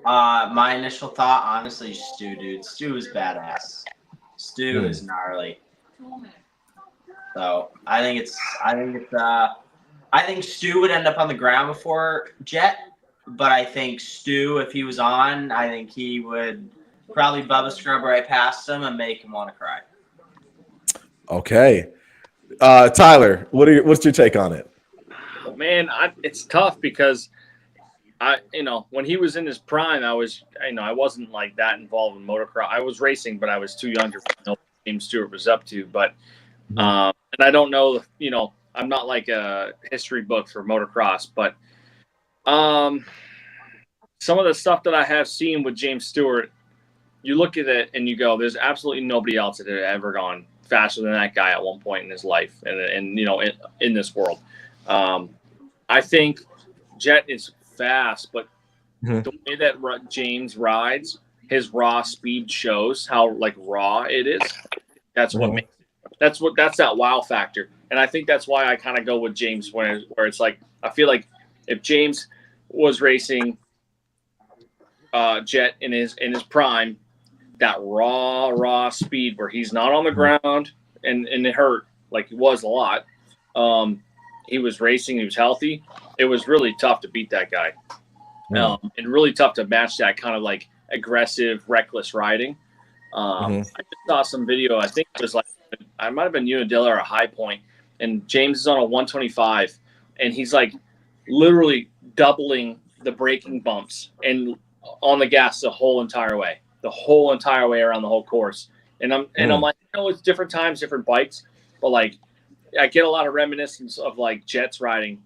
My initial thought, honestly, Stu, dude. Stu is badass. Stu is gnarly. So I think Stu would end up on the ground before Jet, but I think Stu, if he was on, I think he would probably Bubba scrub right past him and make him want to cry. Okay, Tyler, what's your take on it? Man, it's tough because when he was in his prime, I wasn't like that involved in motocross. I was racing, but I was too young to know what James Stewart was up to. But, and I don't know, I'm not like a history book for motocross, but some of the stuff that I have seen with James Stewart, you look at it and you go, there's absolutely nobody else that had ever gone faster than that guy at one point in his life and in this world. I think Jet is fast, but the way that James rides, his raw speed shows how like raw it is. That's what makes it. That's that wow factor. And I think that's why I kind of go with James where it's like, I feel like if James was racing Jet in his prime, that raw speed where he's not on the ground and it hurt like it was a lot. He was racing, he was healthy. It was really tough to beat that guy. And really tough to match that kind of like aggressive, reckless riding. I just saw some video. I think it was like, I might have been Unadilla or a High Point, and James is on a 125, and he's like literally doubling the braking bumps and on the gas the whole entire way around the whole course. And I'm like, it's different times, different bikes, but like I get a lot of reminiscence of like Jet's riding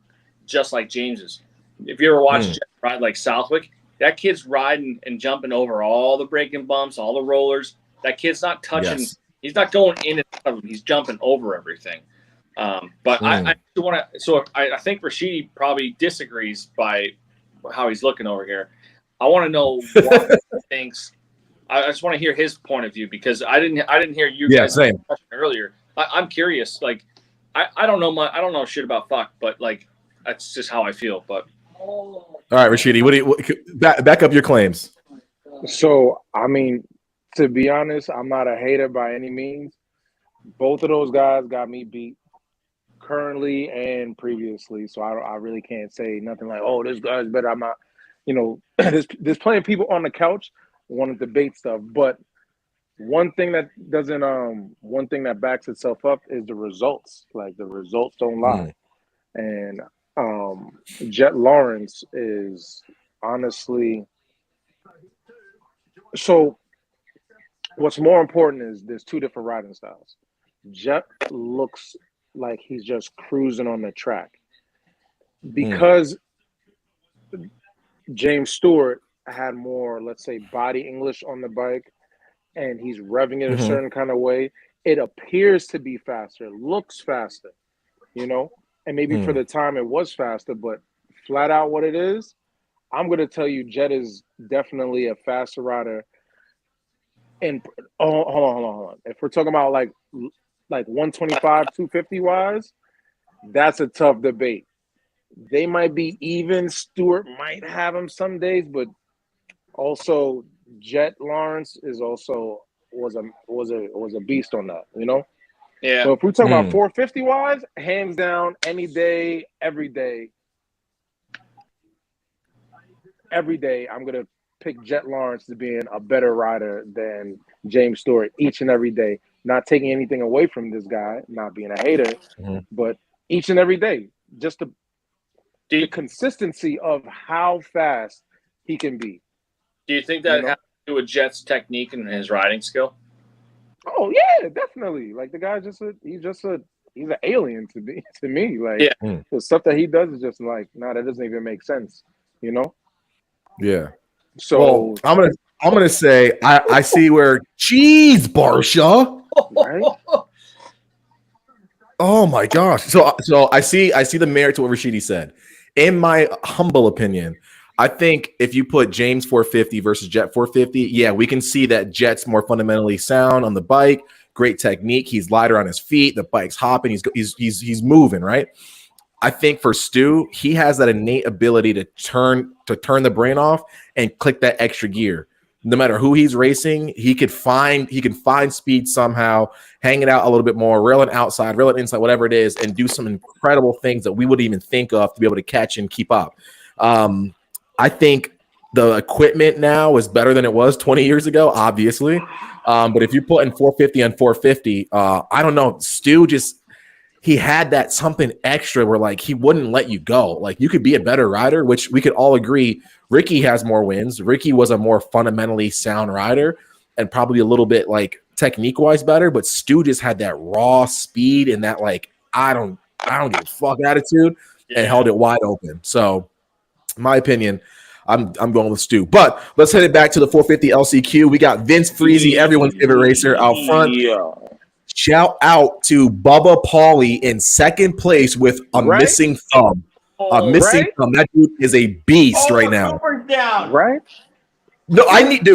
just like James's. If you ever watch Jet ride like Southwick, that kid's riding and jumping over all the braking bumps, all the rollers. That kid's not touching. Yes. He's not going in and out of them. He's jumping over everything. But I want to. So I think Rashidi probably disagrees by how he's looking over here. I want to know what he thinks. I just want to hear his point of view because I didn't hear you guys earlier. I'm curious. Like I don't know shit about fuck, but like that's just how I feel. But all right, Rashidi, back up your claims. So I mean, to be honest, I'm not a hater by any means. Both of those guys got me beat currently and previously, so I really can't say nothing like, oh, this guy's better. I'm not, there's plenty of people on the couch want to debate stuff, but one thing that backs itself up is the results. Like the results don't lie. And Jet Lawrence is honestly, so what's more important is there's two different riding styles. Jet looks like he's just cruising on the track because James Stewart had more, let's say, body English on the bike, and he's revving it a certain kind of way. It appears to be faster, looks faster, and maybe for the time it was faster, but flat out what it is, I'm going to tell you Jet is definitely a faster rider. And hold on. If we're talking about like 125, 250 wise, that's a tough debate. They might be even. Stewart might have him some days, but also Jet Lawrence is also was a beast on that, Yeah. So if we talk about 450 wise, hands down, any day, every day, I'm gonna pick Jet Lawrence as being a better rider than James Stewart each and every day. Not taking anything away from this guy, not being a hater, but each and every day, just the consistency of how fast he can be. Do you think that has to do with Jet's technique and his riding skill? Oh yeah, definitely. Like the guy's he's an alien to me. Like the stuff that he does is just like, that doesn't even make sense, Yeah. So I'm gonna say I see where cheese Barsha. Right? Oh my gosh. So I see the merit to what Rashidi said. In my humble opinion, I think if you put James 450 versus Jet 450, we can see that Jet's more fundamentally sound on the bike, great technique. He's lighter on his feet. The bike's hopping. He's moving, right? I think for Stu, he has that innate ability to turn the brain off and click that extra gear. No matter who he's racing, he can find speed somehow, hang it out a little bit more, rail it outside, rail it inside, whatever it is, and do some incredible things that we wouldn't even think of to be able to catch and keep up. I think the equipment now is better than it was 20 years ago, obviously. But if you put in 450 on 450, I don't know. Stu he had that something extra where like he wouldn't let you go. Like you could be a better rider, which we could all agree. Ricky has more wins. Ricky was a more fundamentally sound rider and probably a little bit like technique wise better, but Stu just had that raw speed and that like I don't give a fuck attitude and held it wide open. So in my opinion, I'm going with Stu. But let's head it back to the 450 LCQ. We got Vince Freezy, everyone's favorite racer, out front. Shout out to Bubba Pauly in second place with a missing thumb. A missing thumb. That dude is a beast right now. Down. Right? No, I need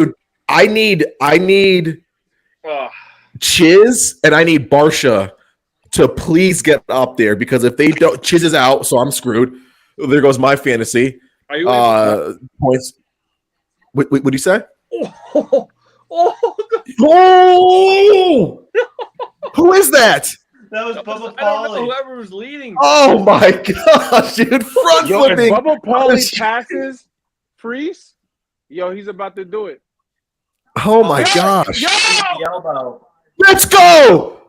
Chiz and I need Barsha to please get up there because if they don't, Chiz is out, so I'm screwed. There goes my fantasy. Are you points? What do you say? Oh, who is that? That was Bubba I don't know Pauly. whoever was leading. Oh my gosh, dude! Front flipping. If Bubba Pauly passes Freeze, he's about to do it. Oh my gosh! Elbow. Let's go!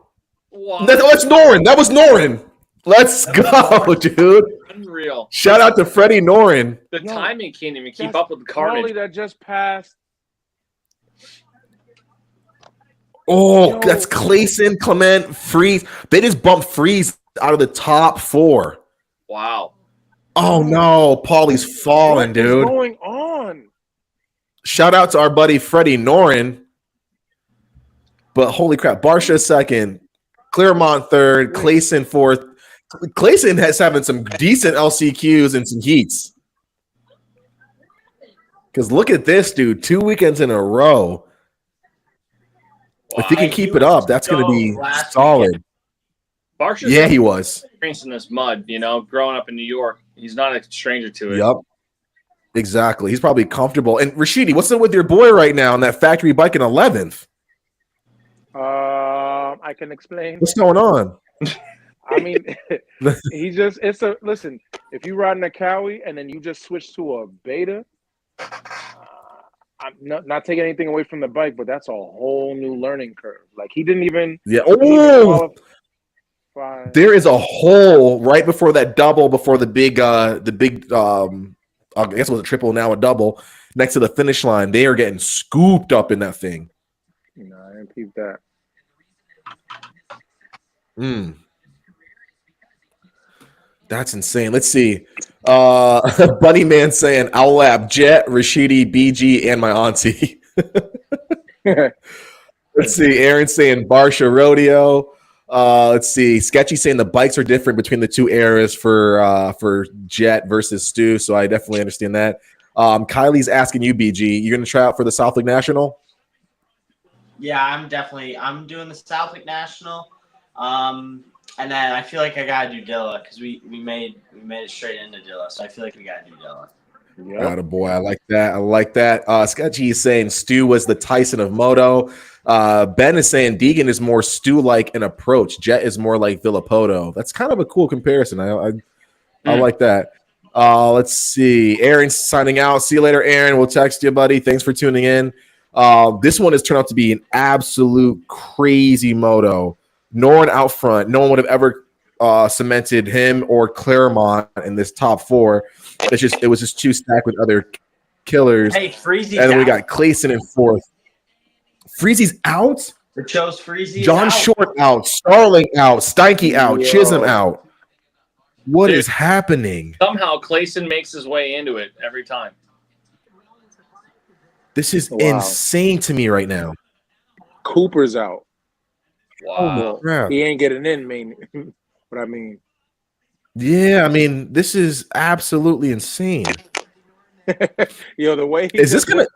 Wow. That's Norin. That was Norin. Let's go, dude. Unreal. Shout out to Freddie Norin. The timing can't even keep up with the carnage. Pauly that just passed. Oh, that's Clayson, Clement, Freeze. They just bumped Freeze out of the top 4. Wow. Oh no, Paulie's falling, dude. What's going on? Shout out to our buddy Freddie Norin. But holy crap, Barsha second, Claremont third, Clayson fourth. Clayson has having some decent LCQs and some heats. Because look at this, dude. 2 weekends in a row. If he can keep it up, that's going to be solid. Barsha's he was experiencing this mud, growing up in New York. He's not a stranger to it. Yep. Exactly. He's probably comfortable. And Rashidi, what's up with your boy right now on that factory bike in 11th? I can explain. What's going on? I mean, listen, if you ride in a Cowie and then you just switch to a Beta, I'm not taking anything away from the bike, but that's a whole new learning curve. Like he didn't even. Yeah. Oh, there is a hole right before that double, before the big. I guess it was a triple, now a double next to the finish line. They are getting scooped up in that thing. No, I didn't peep that. That's insane. Let's see. Bunny Man saying, I'll lap Jet, Rashidi, BG, and my auntie. Let's see. Aaron saying Barsha Rodeo. Let's see. Sketchy saying the bikes are different between the two eras for Jet versus Stu. So I definitely understand that. Kylie's asking you, BG, you're going to try out for the Southwick National? Yeah, I'm doing the Southwick National. And then I feel like I gotta do Dilla because we made it straight into Dilla, so I feel like we gotta do Dilla. Got a boy. I like that. Sketchy is saying Stu was the Tyson of moto. Ben is saying Deegan is more Stu-like in approach. Jet is more like Villapoto. That's kind of a cool comparison. I like that. Let's see. Aaron's signing out. See you later, Aaron. We'll text you, buddy. Thanks for tuning in. This one has turned out to be an absolute crazy moto. Norin out front. No one would have ever cemented him or Claremont in this top 4. It was just too stacked with other killers. Hey, Freezy's and then we out. got Clayson in 4th. Freezy's out. It chose Freezy. John Short out. Starling out. Steinke out. Chisholm out. What is happening? Somehow Clayson makes his way into it every time. This is insane to me right now. Cooper's out. Wow. He ain't getting in, but I mean. Yeah, I mean, this is absolutely insane. The way is this gonna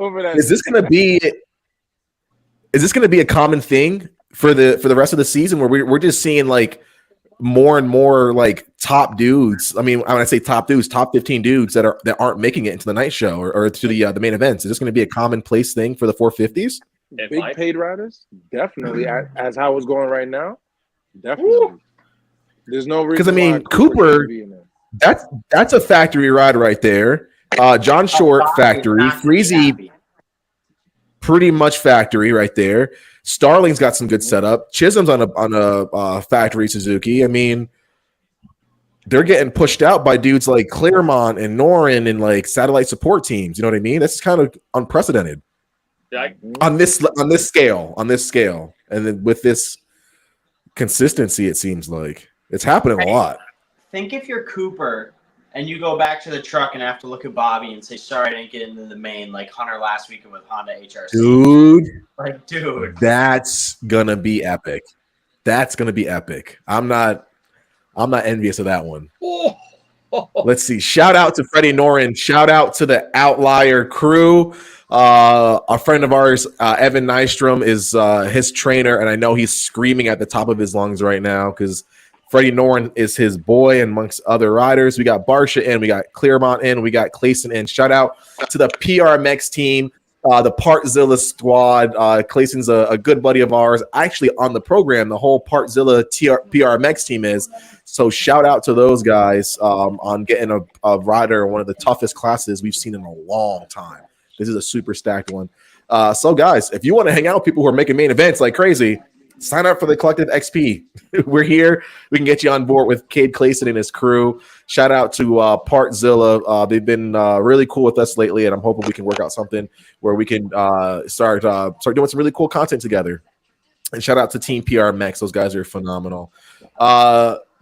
be a common thing for the rest of the season where we're just seeing like more and more like top dudes? I mean, when I say top dudes, top 15 dudes that aren't making it into the night show or to the main events. Is this going to be a commonplace thing for the 450s? Big paid riders, definitely. As how it's going right now, definitely. Ooh. There's no reason. Because I mean, Cooper, that's a factory ride right there. John Short factory, Freezy, pretty much factory right there. Starling's got some good setup. Chisholm's on a factory Suzuki. I mean, they're getting pushed out by dudes like Claremont and Norin and like satellite support teams. You know what I mean? That's kind of unprecedented on this scale. And then with this consistency, it seems like it's happening a lot. Think if you're Cooper and you go back to the truck and have to look at Bobby and say, sorry, I didn't get into the main like Hunter last weekend with Honda HRC. Dude, that's gonna be epic. I'm not envious of that one. Let's see. Shout out to Freddie Norin. Shout out to the Outlier crew. A friend of ours, Evan Nystrom, is his trainer, and I know he's screaming at the top of his lungs right now because Freddie Norin is his boy, and amongst other riders. We got Barsha in, we got Claremont in, we got Clayson in. Shout out to the PRMX team, the Partzilla squad. Clayson's a good buddy of ours. Actually, on the program, the whole Partzilla PRMX team is. So shout out to those guys on getting a rider in one of the toughest classes we've seen in a long time. This is a super stacked one. So guys, if you want to hang out with people who are making main events like crazy, sign up for the Collective XP. We're here. We can get you on board with Cade Clayson and his crew. Shout out to Partzilla. They've been really cool with us lately, and I'm hoping we can work out something where we can start doing some really cool content together. And shout out to Team PRMX. Those guys are phenomenal.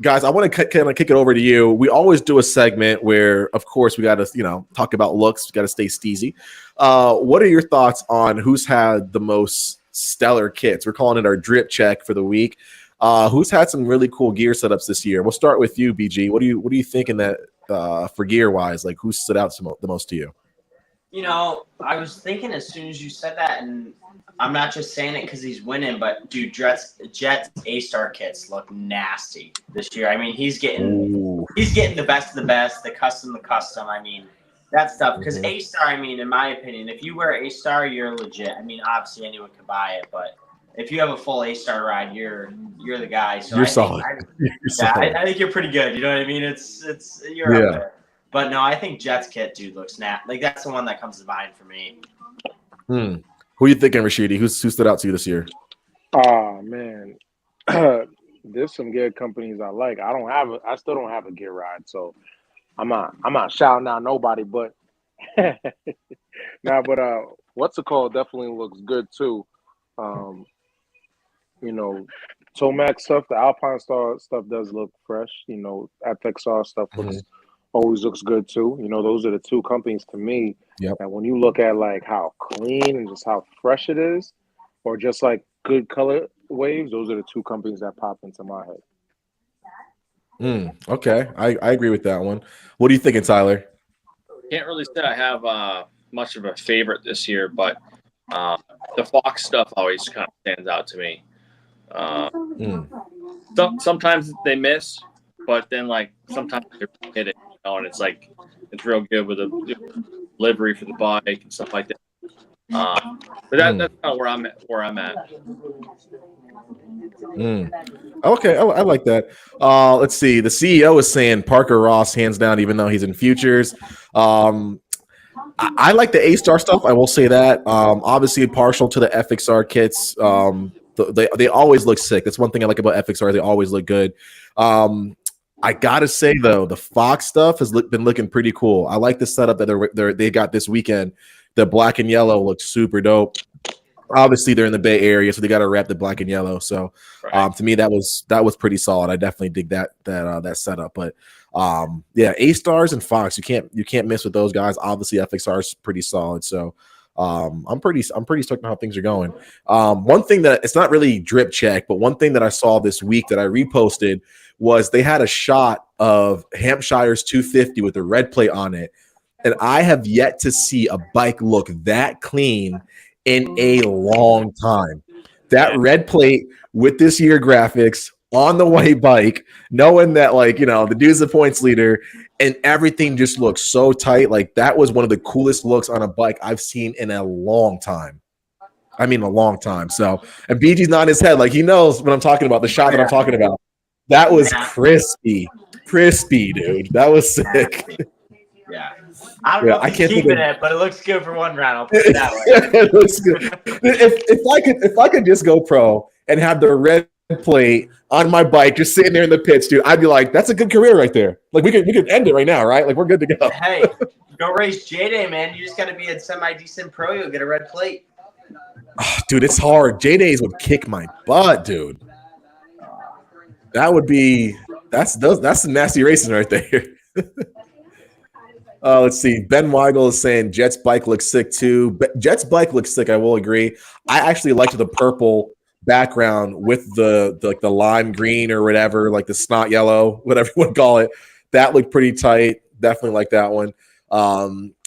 Guys, I want to kind of kick it over to you. We always do a segment where, of course, we got to talk about looks. We got to stay steezy. What are your thoughts on who's had the most stellar kits? We're calling it our drip check for the week. Who's had some really cool gear setups this year? We'll start with you, BG. What are you thinking that for gear wise? Like, who stood out the most to you? I was thinking as soon as you said that, and I'm not just saying it because he's winning, but dude, Jet's A-Star kits look nasty this year. I mean, he's getting the best of the best, the custom. I mean, that stuff. Because A-Star, I mean, in my opinion, if you wear A-Star, you're legit. I mean, obviously anyone can buy it, but if you have a full A-Star ride, you're the guy. So you're solid. I think you're pretty good. You know what I mean? You're up there. But no, I think Jet's kit, dude, looks like that's the one that comes to mind for me. Who are you thinking, Rashidi? Who stood out to you this year? Oh man, there's some gear companies I like. I still don't have a gear ride, so I'm not shouting out nobody. But what's it called? Definitely looks good too. Tomac stuff, the Alpine Star stuff does look fresh. FXR stuff always looks good too. Those are the two companies to me that when you look at like how clean and just how fresh it is, or just like good color waves, those are the two companies that pop into my head. Okay, I agree with that one. What are you thinking, Tyler? Can't really say I have much of a favorite this year, but the Fox stuff always kind of stands out to me. Sometimes they miss, but then like sometimes they hit it, and it's like it's real good with a livery for the bike and stuff like that. But that's kind of where I'm at. Okay, I like that. Let's see. The CEO is saying Parker Ross hands down, even though he's in futures. I like the A-Star stuff. I will say that. Obviously, partial to the FXR kits. They always look sick. That's one thing I like about FXR. They always look good. I gotta say though, the Fox stuff has been looking pretty cool. I like the setup that they got this weekend. The black and yellow looks super dope. Obviously, they're in the Bay Area, so they got to wrap the black and yellow. So, to me, that was pretty solid. I definitely dig that setup. But A-Stars and Fox, you can't miss with those guys. Obviously, FXR is pretty solid. So, I'm pretty stoked on how things are going. One thing that it's not really drip check, but one thing that I saw this week that I reposted was they had a shot of Hampshire's 250 with the red plate on it, and I have yet to see a bike look that clean in a long time. That red plate with this year graphics on the white bike, knowing that the dude's the points leader, and everything just looks so tight. Like that was one of the coolest looks on a bike I've seen in a long time. I mean, a long time. So, and BG's not in his head. Like he knows what I'm talking about, the shot that I'm talking about. That was crispy, dude. That was sick. Yeah. I don't know if I he's can't think keeping of it, but it looks good for one round. I'll put it that way. it. It looks good for one round. I'll put it that way. It looks good. If I could just go pro and have the red plate on my bike just sitting there in the pits, dude, I'd be like, that's a good career right there. Like we could end it right now, right? Like we're good to go. Hey, go race J-Day, man. You just got to be a semi-decent pro. You'll get a red plate. Dude, it's hard. J-Days would kick my butt, dude. That would be that's some nasty racing right there. Let's see. Ben Weigel is saying Jet's bike looks sick too. Jet's bike looks sick. I will agree. I actually liked the purple background with the lime green or whatever, like the snot yellow, whatever you want to call it. That looked pretty tight. Definitely like that one.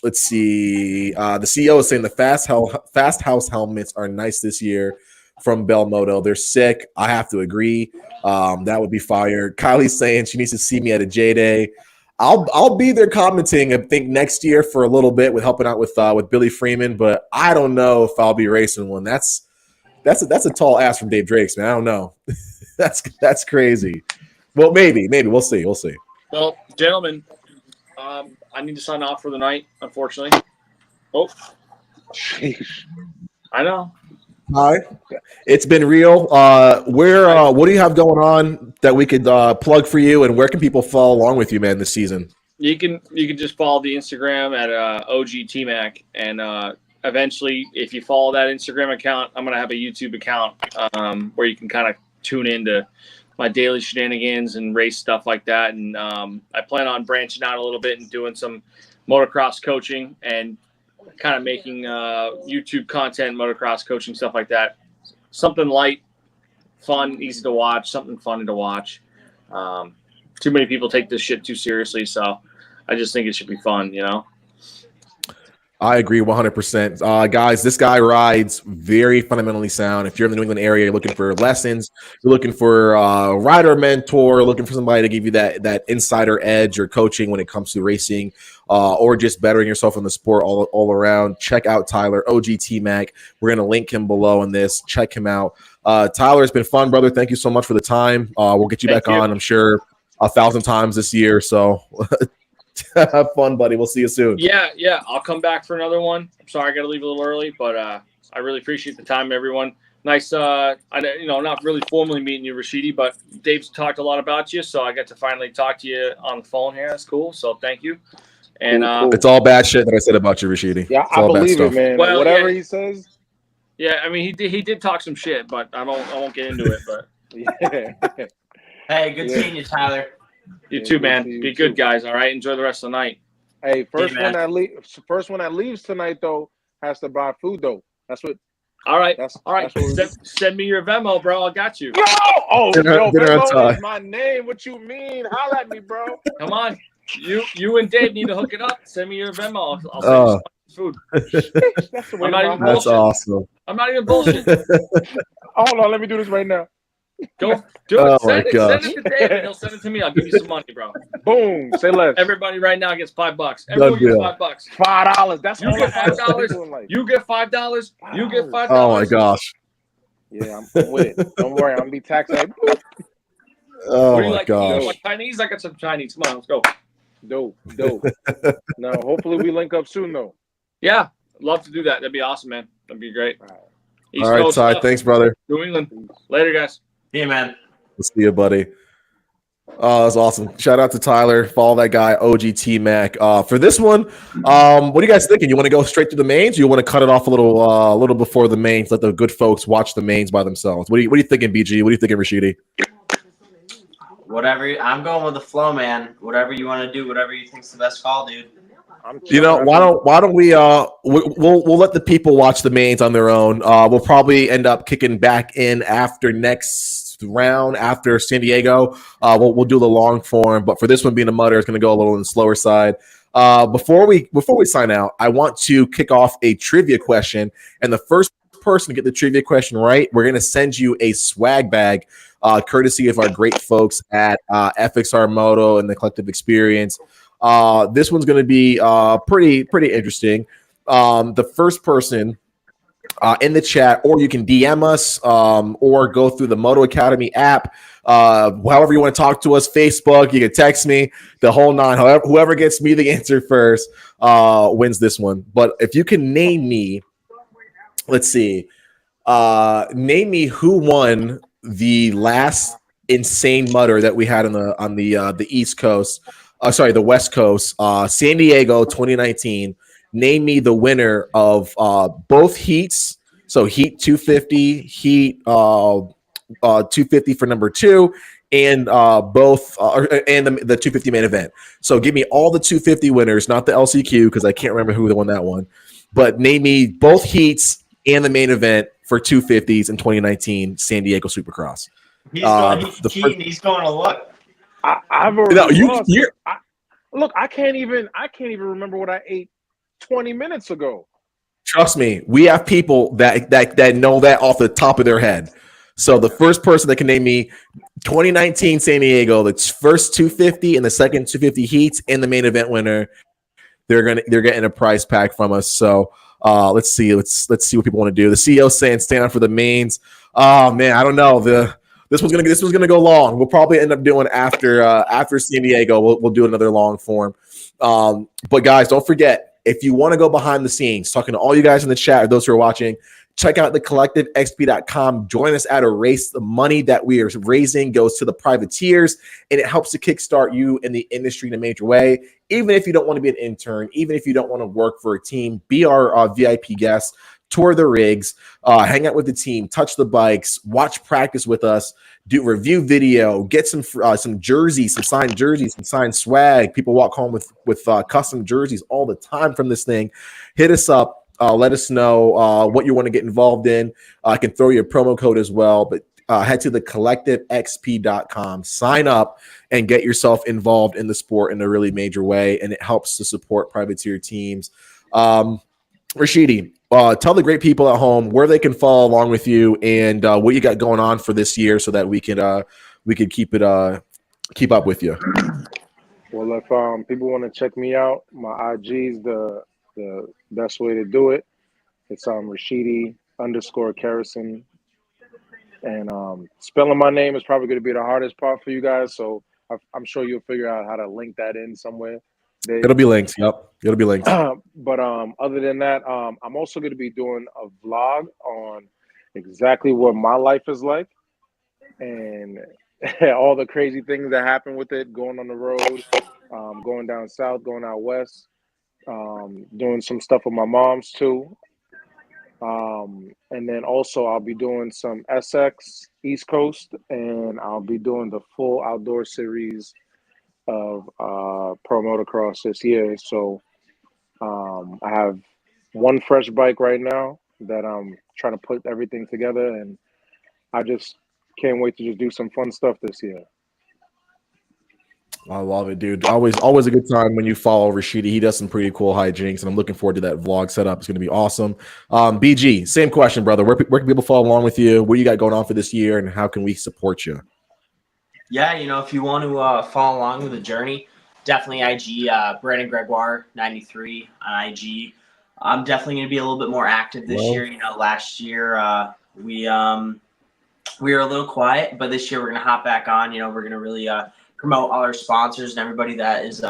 Let's see. The CEO is saying the Fast House helmets are nice this year from Belmoto. They're sick. I have to agree. That would be fire. Kylie's saying she needs to see me at a J-Day. I'll be there commenting, I think, next year for a little bit with helping out with Billy Freeman, but I don't know if I'll be racing one. That's a tall ask from Dave Drakes, man. I don't know. that's crazy. Well, maybe we'll see. Well, gentlemen, I need to sign off for the night, unfortunately. Oh, Sheesh. I know. Hi, it's been real. What do you have going on that we could plug for you, and where can people follow along with you, man, this season? You can just follow the Instagram at OGTMac, and eventually, if you follow that Instagram account, I'm gonna have a YouTube account where you can kind of tune into my daily shenanigans and race stuff like that. And I plan on branching out a little bit and doing some motocross coaching and kind of making YouTube content, motocross coaching, stuff like that. Something light, fun, easy to watch, something fun to watch. Too many people take this shit too seriously, so I just think it should be fun, you know? I agree 100%. Guys, this guy rides very fundamentally sound. If you're in the New England area, you're looking for lessons, you're looking for a rider mentor, looking for somebody to give you that insider edge or coaching when it comes to racing, or just bettering yourself in the sport all around, check out Tyler, OGT Mac. We're going to link him below in this. Check him out. Tyler, it's been fun, brother. Thank you so much for the time. We'll get you back on, I'm sure, 1,000 times this year. So have fun, buddy. We'll see you soon. Yeah. I'll come back for another one. I'm sorry I got to leave a little early, but I really appreciate the time, everyone. Nice. I not really formally meeting you, Rashidi, but Dave's talked a lot about you, so I got to finally talk to you on the phone here. That's cool. So thank you. And Cool. It's all bad shit that I said about you, Rashidi. Yeah, It's I all bad believe it, stuff. man. Well, Whatever yeah. he says. Yeah, I mean he did talk some shit, but I won't get into it. But Yeah. Hey, good Yeah. seeing you, Tyler. you Yeah, too, good man. to see you Be good, too. guys. All right. Enjoy the rest of the night. Hey, first man. one that leaves tonight though has to buy food though. That's what. All right. That's All right. That's what Send me your Venmo, bro. I got you. Dinner on Venmo time. is my name. What you mean? Holla at me, bro. Come on. You and Dave need to hook it up. Send me your Venmo. I'll send you some food. That's the way I'm not to even my That's bullshit. awesome. I'm not even bullshit. Hold on, let me do this right now. Go do it. Oh, Send my it. gosh. Send it to Dave, and he'll send it to me. I'll give you some money, bro. Boom. Say less. Everybody right now gets $5. Everyone deal. gets $5. $5. That's You all get I ask $5. people in life. You get $5. You get $5. Oh my gosh. Yeah, I'm with it. Don't worry, I'm gonna be taxed. Like, Oh What do you my like to eat? You gosh. want Chinese? I got some Chinese. Come on, let's go. dope. Now, hopefully, we link up soon though. Yeah, love to do that. That'd be awesome, man. That'd be great. All right. East All right, Coast Ty. stuff. Thanks, brother. New England. Later, guys. See you, man. We'll see you, buddy. Oh, that's awesome. Shout out to Tyler. Follow that guy, OGT Mac. For this one, what are you guys thinking? You want to go straight to the mains, or you want to cut it off a little before the mains? Let the good folks watch the mains by themselves. What are you thinking, BG? What are you thinking, Rashidi? Whatever. I'm going with the flow, man. Whatever you want to do, whatever you think's the best call, dude. You know, why don't we we'll let the people watch the mains on their own. We'll probably end up kicking back in after next round, after San Diego. We'll do the long form, but for this one being a mutter, it's going to go a little on the slower side. Before we sign out, I want to kick off a trivia question, and the first person to get the trivia question right, we're going to send you a swag bag, courtesy of our great folks at FXR Moto and the Collective Experience. This one's going to be pretty interesting. The first person in the chat, or you can DM us or go through the Moto Academy app. However you want to talk to us, Facebook, you can text me, the whole nine. However, whoever gets me the answer first wins this one. But if you can name me, let's see, name me who won the last insane mutter that we had on the East Coast. The West Coast, San Diego 2019. Name me the winner of both heats. So heat 250, heat 250 for number 2, and both and the 250 main event. So give me all the 250 winners, not the LCQ because I can't remember who won that one. But name me both heats and the main event for 250s in 2019 San Diego Supercross. He's going to look. I've already lost. Look, I can't even remember what I ate 20 minutes ago. Trust me, we have people that know that off the top of their head. So the first person that can name me 2019 San Diego, the first 250 and the second 250 heats and the main event winner, they're getting a prize pack from us. So let's see what people want to do. The CEO saying stand up for the mains. Oh man, I don't know. This was gonna go long. We'll probably end up doing after San Diego. We'll do another long form. But guys, don't forget, if you want to go behind the scenes, talking to all you guys in the chat or those who are watching, check out thecollectivexp.com. Join us at a race. The money that we are raising goes to the privateers, and it helps to kickstart you in the industry in a major way. Even if you don't want to be an intern, even if you don't want to work for a team, be our VIP guest, tour the rigs, hang out with the team, touch the bikes, watch practice with us, do review video, get some jerseys, some signed jerseys, some signed swag. People walk home with custom jerseys all the time from this thing. Hit us up. Let us know what you want to get involved in. I can throw you a promo code as well, but head to thecollectivexp.com, sign up, and get yourself involved in the sport in a really major way, and it helps to support privateer teams. Rashidi, tell the great people at home where they can follow along with you and what you got going on for this year, so that we could keep up with you. Well, if people want to check me out, my IG is the best way to do it. It's Rashidi _Kerrison. And spelling my name is probably going to be the hardest part for you guys. So I'm sure you'll figure out how to link that in somewhere. It'll be linked. Yep. It'll be linked. But other than that, I'm also going to be doing a vlog on exactly what my life is like and all the crazy things that happen with it, going on the road, going down south, going out west, doing some stuff with my mom's too. And then also I'll be doing some SX East Coast, and I'll be doing the full outdoor series of Pro Motocross this year. So I have one fresh bike right now that I'm trying to put everything together, and I just can't wait to just do some fun stuff this year. I love it, dude. Always a good time when you follow Rashidi. He does some pretty cool hijinks, and I'm looking forward to that vlog setup. It's going to be awesome. BG, same question, brother. Where can people follow along with you? What you got going on for this year, and how can we support you? Yeah, if you want to follow along with the journey, definitely IG, Brandon Gregoire 93 on IG. I'm definitely going to be a little bit more active this year. Last year we were a little quiet, but this year we're going to hop back on. We're going to really promote all our sponsors and everybody that is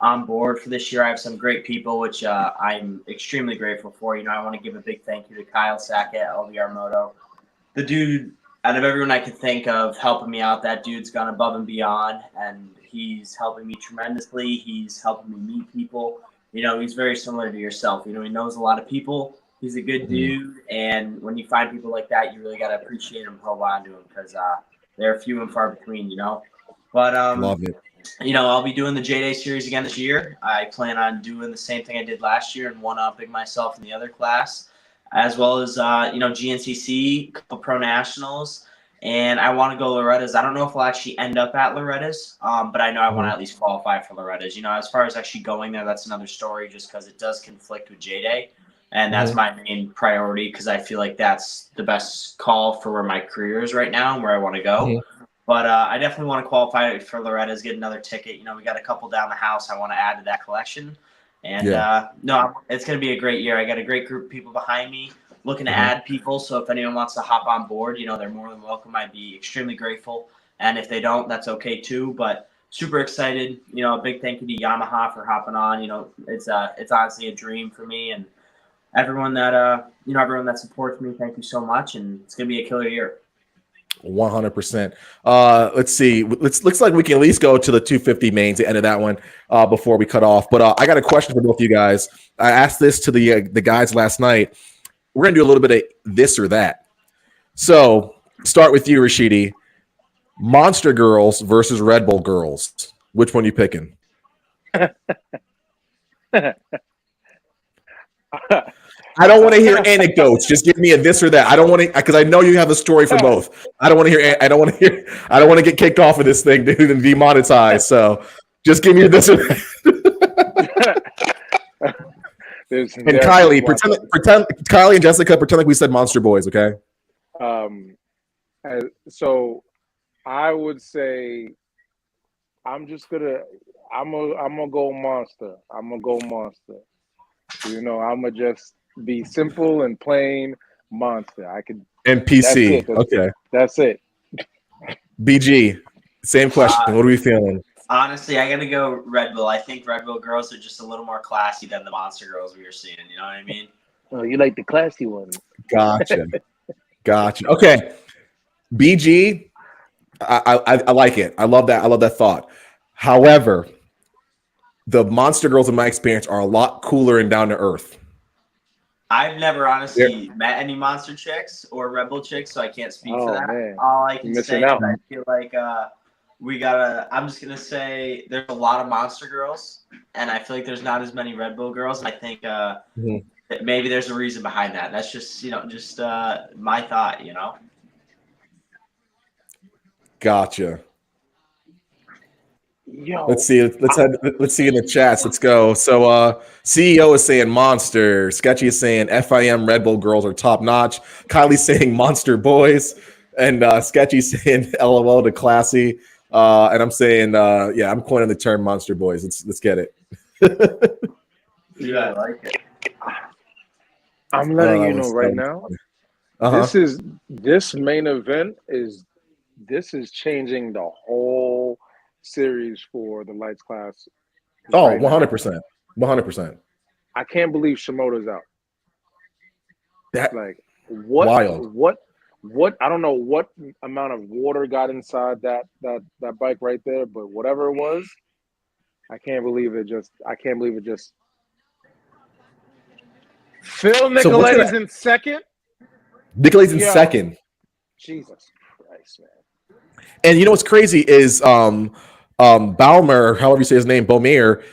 on board for this year. I have some great people, which I'm extremely grateful for. I want to give a big thank you to Kyle Sackett, LVR Moto. The dude, out of everyone I could think of helping me out, that dude's gone above and beyond, and he's helping me tremendously. He's helping me meet people. He's very similar to yourself. He knows a lot of people. He's a good dude, and when you find people like that, you really got to appreciate him and hold on to him, because they're few and far between, But love it. I'll be doing the J-Day series again this year. I plan on doing the same thing I did last year and one-upping myself in the other class, as well as GNCC, couple Pro Nationals, and I want to go Loretta's. I don't know if I'll actually end up at Loretta's, but I know I want to at least qualify for Loretta's. As far as actually going there, that's another story, just because it does conflict with J-Day, and that's my main priority, because I feel like that's the best call for where my career is right now and where I want to go. But I definitely want to qualify for Loretta's, get another ticket. We got a couple down the house I want to add to that collection. And no, it's going to be a great year. I got a great group of people behind me. looking to add people. So if anyone wants to hop on board, they're more than welcome. I'd be extremely grateful. And if they don't, that's okay too. But super excited. A big thank you to Yamaha for hopping on. It's honestly a dream for me, and everyone that supports me. Thank you so much, and it's gonna be a killer year. 100%. Let's see. Looks like we can at least go to the 250 mains, the end of that one, before we cut off. But I got a question for both of you guys. I asked this to the guys last night. We're gonna do a little bit of this or that. So start with you, Rashidi. Monster girls versus Red Bull girls. Which one you picking? I don't want to hear anecdotes. Just give me a this or that. I don't want to, because I know you have a story for both. I don't want to hear. I don't want to get kicked off of this thing, dude, and demonetized. So just give me a this or that. And Kylie, pretend. Kylie and Jessica, pretend like we said Monster Boys, okay? So I would say I'm gonna go Monster. I'm gonna go Monster. I'm gonna just be simple and plain Monster. I could NPC. That's it. BG, same question. What are we feeling? Honestly, I gotta go Red Bull. I think Red Bull girls are just a little more classy than the Monster girls we were seeing. You know what I mean? Oh, you like the classy ones. Gotcha. Okay. BG, I like it. I love that. I love that thought. However, the Monster girls, in my experience, are a lot cooler and down to earth. I've never honestly met any Monster chicks or Red Bull chicks, so I can't speak for that. Man. All I can say is out. I feel like I'm just gonna say there's a lot of Monster girls, and I feel like there's not as many Red Bull girls. And I think that maybe there's a reason behind that. That's just my thought. Gotcha. Yo, let's see in the chats. Let's go. So CEO is saying Monster. Sketchy is saying FIM Red Bull girls are top notch. Kylie's saying Monster Boys, and Sketchy's saying LOL to Classy. And I'm saying I'm coining the term Monster Boys. Let's get it. Yeah, I like it. I'm letting you know right now. This main event is changing the whole series for the lights class. Oh, 100%. 100%. I can't believe Shimoda's out. That what wild. What I don't know what amount of water got inside that bike right there, but whatever it was, I can't believe it just Phil Nicoletti's in second. Nicoletti's in second. Jesus Christ, man. And you know what's crazy is Baumer, however you say his name, Beaumer,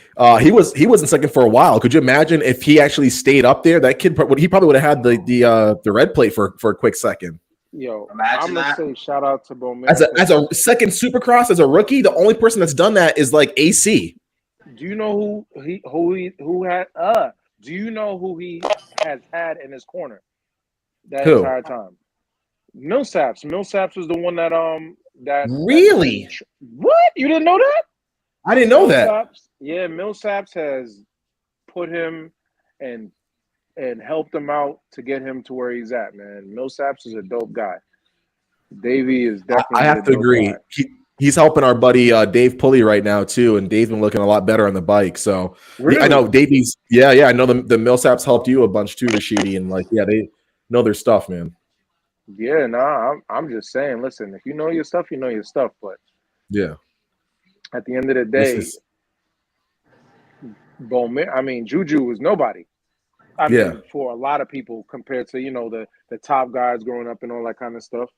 he was in second for a while. Could you imagine if he actually stayed up there? That kid, he probably would have had the red plate for a quick second. Yo, I'm gonna say shout out to Beaumer. As a second Supercross as a rookie, the only person that's done that is like AC. Do you know who he has had in his corner that entire time? Millsaps. Millsaps was the one that really? What? You didn't know that? I didn't know that. Yeah, Millsaps has put him and helped him out to get him to where he's at, man. Millsaps is a dope guy. Davey is definitely. I have to agree. He's helping our buddy Dave Pulley right now too, and Dave's been looking a lot better on the bike. So really? I know Davey's. Yeah. I know the Millsaps helped you a bunch too, Rashidi, and they know their stuff, man. Yeah, I'm just saying. Listen, if you know your stuff, you know your stuff. But yeah, at the end of the day, Juju was nobody. I mean, for a lot of people compared to the top guys growing up and all that kind of stuff.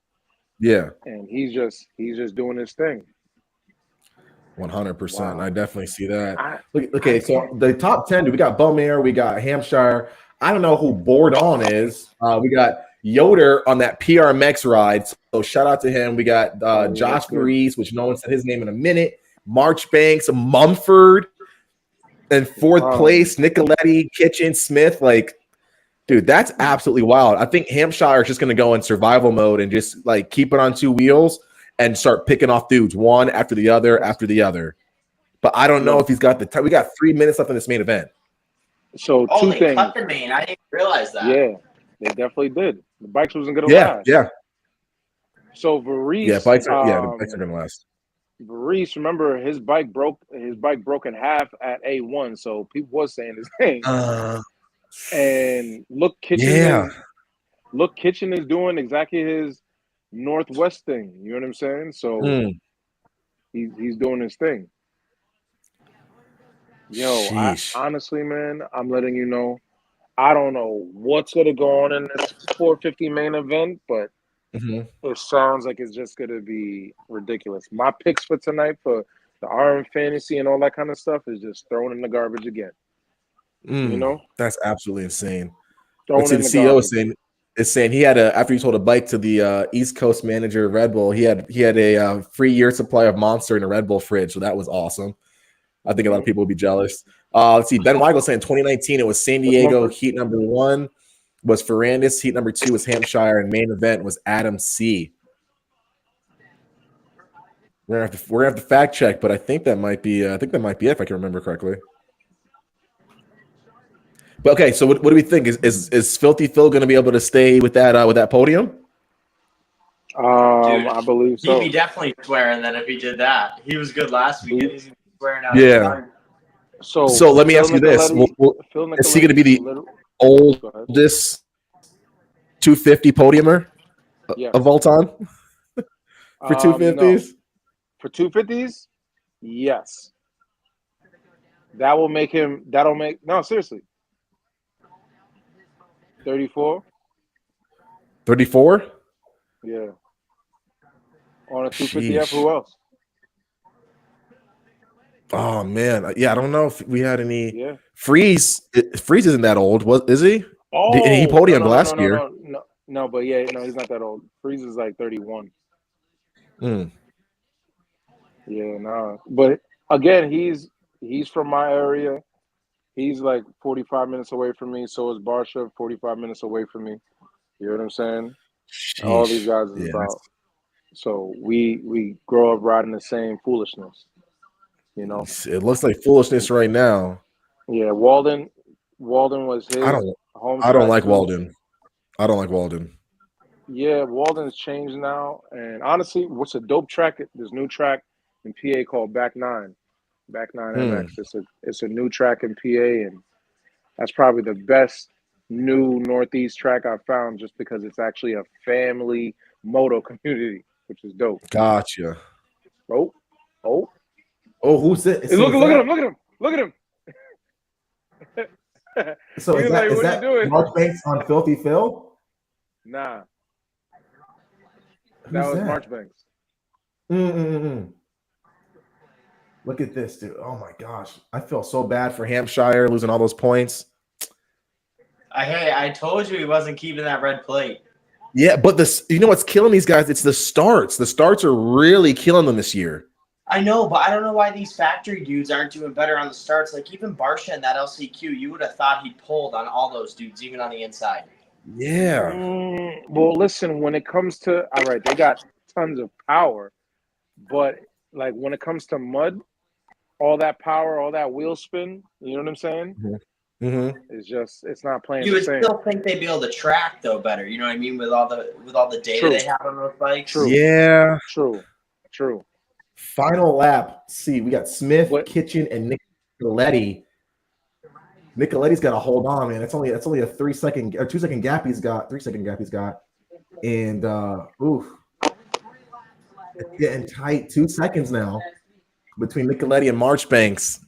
Yeah, and he's just doing his thing. 100%. Wow. I definitely see that. So the top 10, we got Beaumer, we got Hampshire. I don't know who Bourdon is. We got Yoder on that PRMX ride. So shout out to him. We got Josh Maurice, which no one said his name in a minute. Marchbanks, Mumford, and fourth place, Nicoletti, Kitchen, Smith. Dude, that's absolutely wild. I think Hampshire is just going to go in survival mode and just keep it on two wheels and start picking off dudes one after the other. But I don't know if he's got the time. We got 3 minutes left in this main event. So two things. Cut the main. I didn't realize that. They definitely did. The bikes wasn't gonna Yeah, last. yeah, So yeah. Varese, The bikes are gonna last. Varese, remember his bike broke in half at A1, so people was saying his name. And look, Yeah. Kitchen is doing exactly his Northwest thing. You know what I'm saying? So he's doing his thing. Yo, I Sheesh. honestly, man, I'm letting you know. I don't know what's gonna go on in this 450 main event, but Mhm. it sounds like it's just gonna be ridiculous. My picks for tonight for the RM fantasy and all that kind of stuff is just thrown in the garbage again. You know, That's absolutely insane. Let's thrown see. in The the CEO garbage. is saying he had after he sold a bike to the East Coast manager of Red Bull. He had a free year supply of Monster in a Red Bull fridge, so that was awesome. I think a lot of people would be jealous. Let's see. Ben Weigel saying 2019 it was San Diego heat number 1 was Ferrandis, heat number 2 was Hampshire, and main event was Adam C. We're gonna have to fact check, but I think that might be it if I can remember correctly. But okay, so what do we think? Is Filthy Phil going to be able to stay with that podium? Dude, I believe so. He'd be definitely swearing that if he did that. He was good last weekend. He's swearing out. Yeah. So let me ask you this: is he going to be the oldest 250 podiumer of all time for 250s? No. For 250s, yes. That'll make no, seriously. 34. 34? Yeah. On a 250F, who else? Oh man, yeah, I don't know if we had any. Yeah. Freeze isn't that old, is he? Oh, he podiumed last year. No, but yeah, no, he's not that old. Freeze is like 31. Yeah, no, but again, he's from my area. He's like 45 minutes away from me. So is Barsha, 45 minutes away from me. You know what I'm saying? Sheesh. All these guys is about. So we grow up riding the same foolishness. You know, it looks like foolishness right now. Yeah, Walden was his home. I don't like too. Walden. I don't like Walden. Yeah, Walden's changed now, and honestly, what's a dope track? This new track in PA called Back 9 MX. It's a new track in PA, and that's probably the best new Northeast track I've found, just because it's actually a family moto community, which is dope. Gotcha. Oh, who's it? Hey, look at him! So is that, like, what are you doing? Mark Banks on Filthy Phil? Nah. Who's that was that? Marchbanks. Look at this, dude. Oh my gosh. I feel so bad for Hampshire losing all those points. I told you he wasn't keeping that red plate. Yeah, but you know what's killing these guys? It's the starts. The starts are really killing them this year. I know, but I don't know why these factory dudes aren't doing better on the starts. Like even Barsha in that LCQ, you would have thought he pulled on all those dudes, even on the inside. Yeah. Well, listen, when it comes to all right, they got tons of power, but like when it comes to mud, all that power, all that wheel spin, you know what I'm saying? It's not playing. You would still think they'd be able to track though better. You know what I mean? With all the data they have on those bikes. True. Yeah. True. Final lap. See, we got Smith, Kitchen, and Nicoletti. Nicoletti's got to hold on, man. It's only a 2 second gap he's got. And it's getting tight. 2 seconds now between Nicoletti and Marchbanks.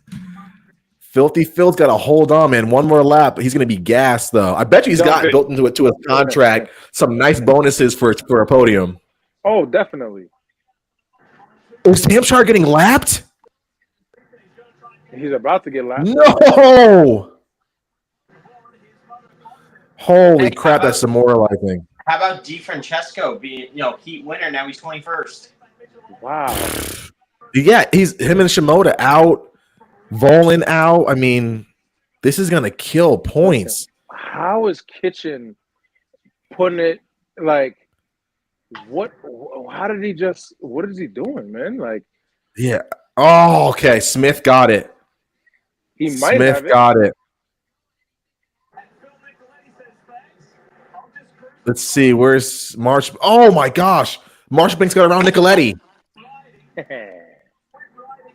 Filthy Phil's got to hold on, man. One more lap. He's going to be gassed, though. I bet you he's got built into his contract some nice bonuses for a podium. Oh, definitely. Is Hampshire getting lapped? He's about to get lapped. No! Holy crap, that's demoralizing. How about DiFrancesco being, heat winner? Now he's 21st. Wow. Yeah, him and Shimoda out, Volin out. I mean, this is gonna kill points. How is Kitchen putting it like? What is he doing, man? Like, yeah. Oh, okay. Smith got it. Smith got it. Let's see. Where's Marsh? Oh my gosh. Marshbank's got around Nicoletti.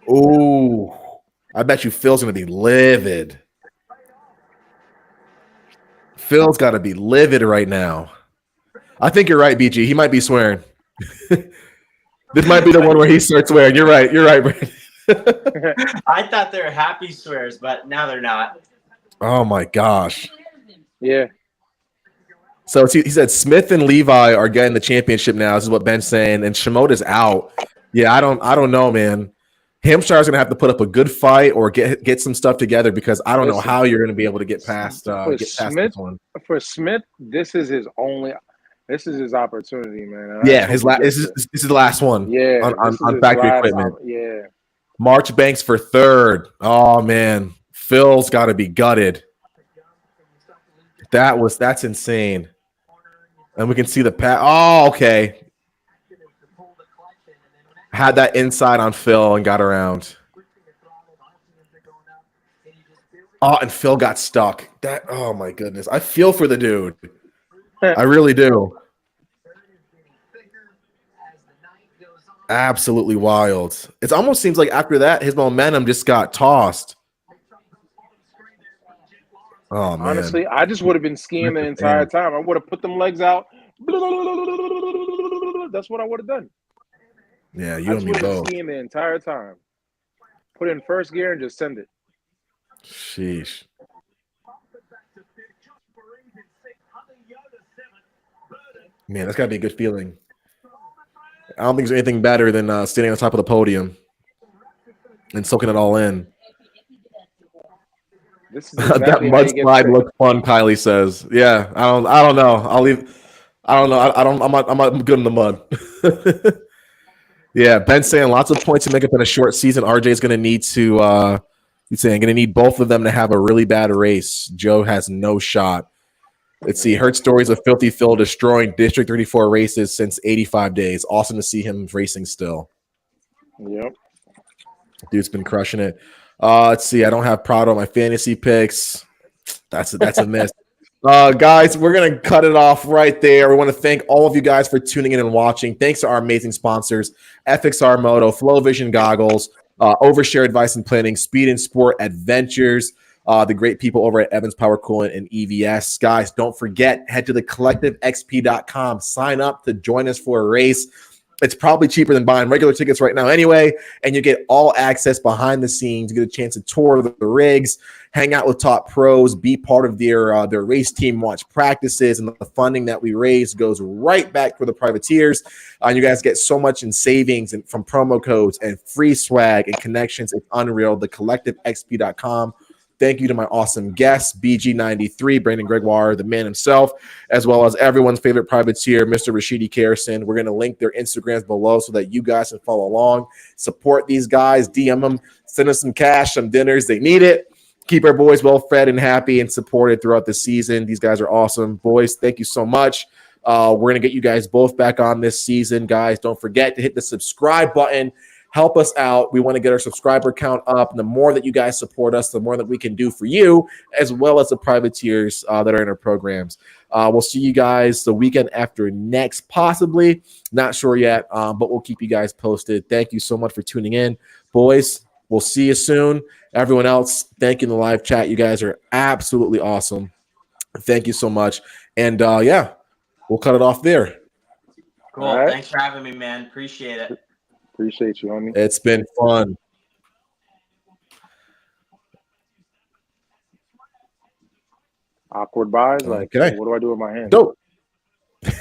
Oh, I bet you Phil's going to be livid. Phil's got to be livid right now. I think you're right, BG. He might be swearing. This might be the one where he starts swearing. You're right. You're right, Brandon. I thought they were happy swears, but now they're not. Oh my gosh. Yeah. So he said Smith and Levi are getting the championship now. This is what Ben's saying, and Shimoda's out. Yeah, I don't know, man. Hampshire's gonna have to put up a good fight or get some stuff together because I don't know how you're gonna be able to get past this one. For Smith, this is his opportunity, man. Yeah, this is the last one. Yeah, on factory equipment. Yeah. Marchbanks for third. Oh man, Phil's got to be gutted. That's insane. And we can see the pass. Oh, okay. Had that inside on Phil and got around. Oh, and Phil got stuck. Oh my goodness. I feel for the dude. I really do. Absolutely wild. It almost seems like after that, his momentum just got tossed. Oh man. Honestly, I just would have been skiing the entire time. I would have put them legs out. That's what I would have done. Yeah, you and me both. Skiing the entire time. Put in first gear and just send it. Sheesh. Man, that's gotta be a good feeling. I don't think there's anything better than standing on top of the podium and soaking it all in. This is exactly that mudslide looked fun, Kylie says. Yeah, I don't know. I'll leave. I don't know. I'm not good in the mud. Yeah, Ben's saying lots of points to make up in a short season. RJ's going to need to. He's saying going to need both of them to have a really bad race. Joe has no shot. Let's see. Heard stories of Filthy Phil destroying District 34 races since 85 days. Awesome to see him racing still. Yep. Dude's been crushing it. Let's see. I don't have Prado on my fantasy picks. That's a miss. Guys, we're going to cut it off right there. We want to thank all of you guys for tuning in and watching. Thanks to our amazing sponsors, FXR Moto, Flow Vision Goggles, Overshare Advice and Planning, Speed and Sport Adventures, the great people over at Evans Power Coolant and EVS. Guys, don't forget, head to thecollectivexp.com. Sign up to join us for a race. It's probably cheaper than buying regular tickets right now anyway, and you get all access behind the scenes. You get a chance to tour the rigs, hang out with top pros, be part of their race team, watch practices, and the funding that we raise goes right back for the privateers. And you guys get so much in savings and from promo codes and free swag and connections. It's unreal. TheCollectiveXP.com. Thank you to my awesome guests, BG93, Brandon Gregoire, the man himself, as well as everyone's favorite privateer, Mr. Rashidi Kerrison. We're going to link their Instagrams below so that you guys can follow along. Support these guys, DM them, send us some cash, some dinners. They need it. Keep our boys well fed and happy and supported throughout the season. These guys are awesome. Boys, thank you so much. We're going to get you guys both back on this season. Guys, don't forget to hit the subscribe button. Help us out. We want to get our subscriber count up. And the more that you guys support us, the more that we can do for you, as well as the privateers that are in our programs. We'll see you guys the weekend after next, possibly. Not sure yet, but we'll keep you guys posted. Thank you so much for tuning in. Boys, we'll see you soon. Everyone else, thank you in the live chat. You guys are absolutely awesome. Thank you so much. And, yeah, we'll cut it off there. Cool. Right. Thanks for having me, man. Appreciate it. Appreciate you, homie. It's been fun. Awkward buys. Like, okay. What do I do with my hands? Dope.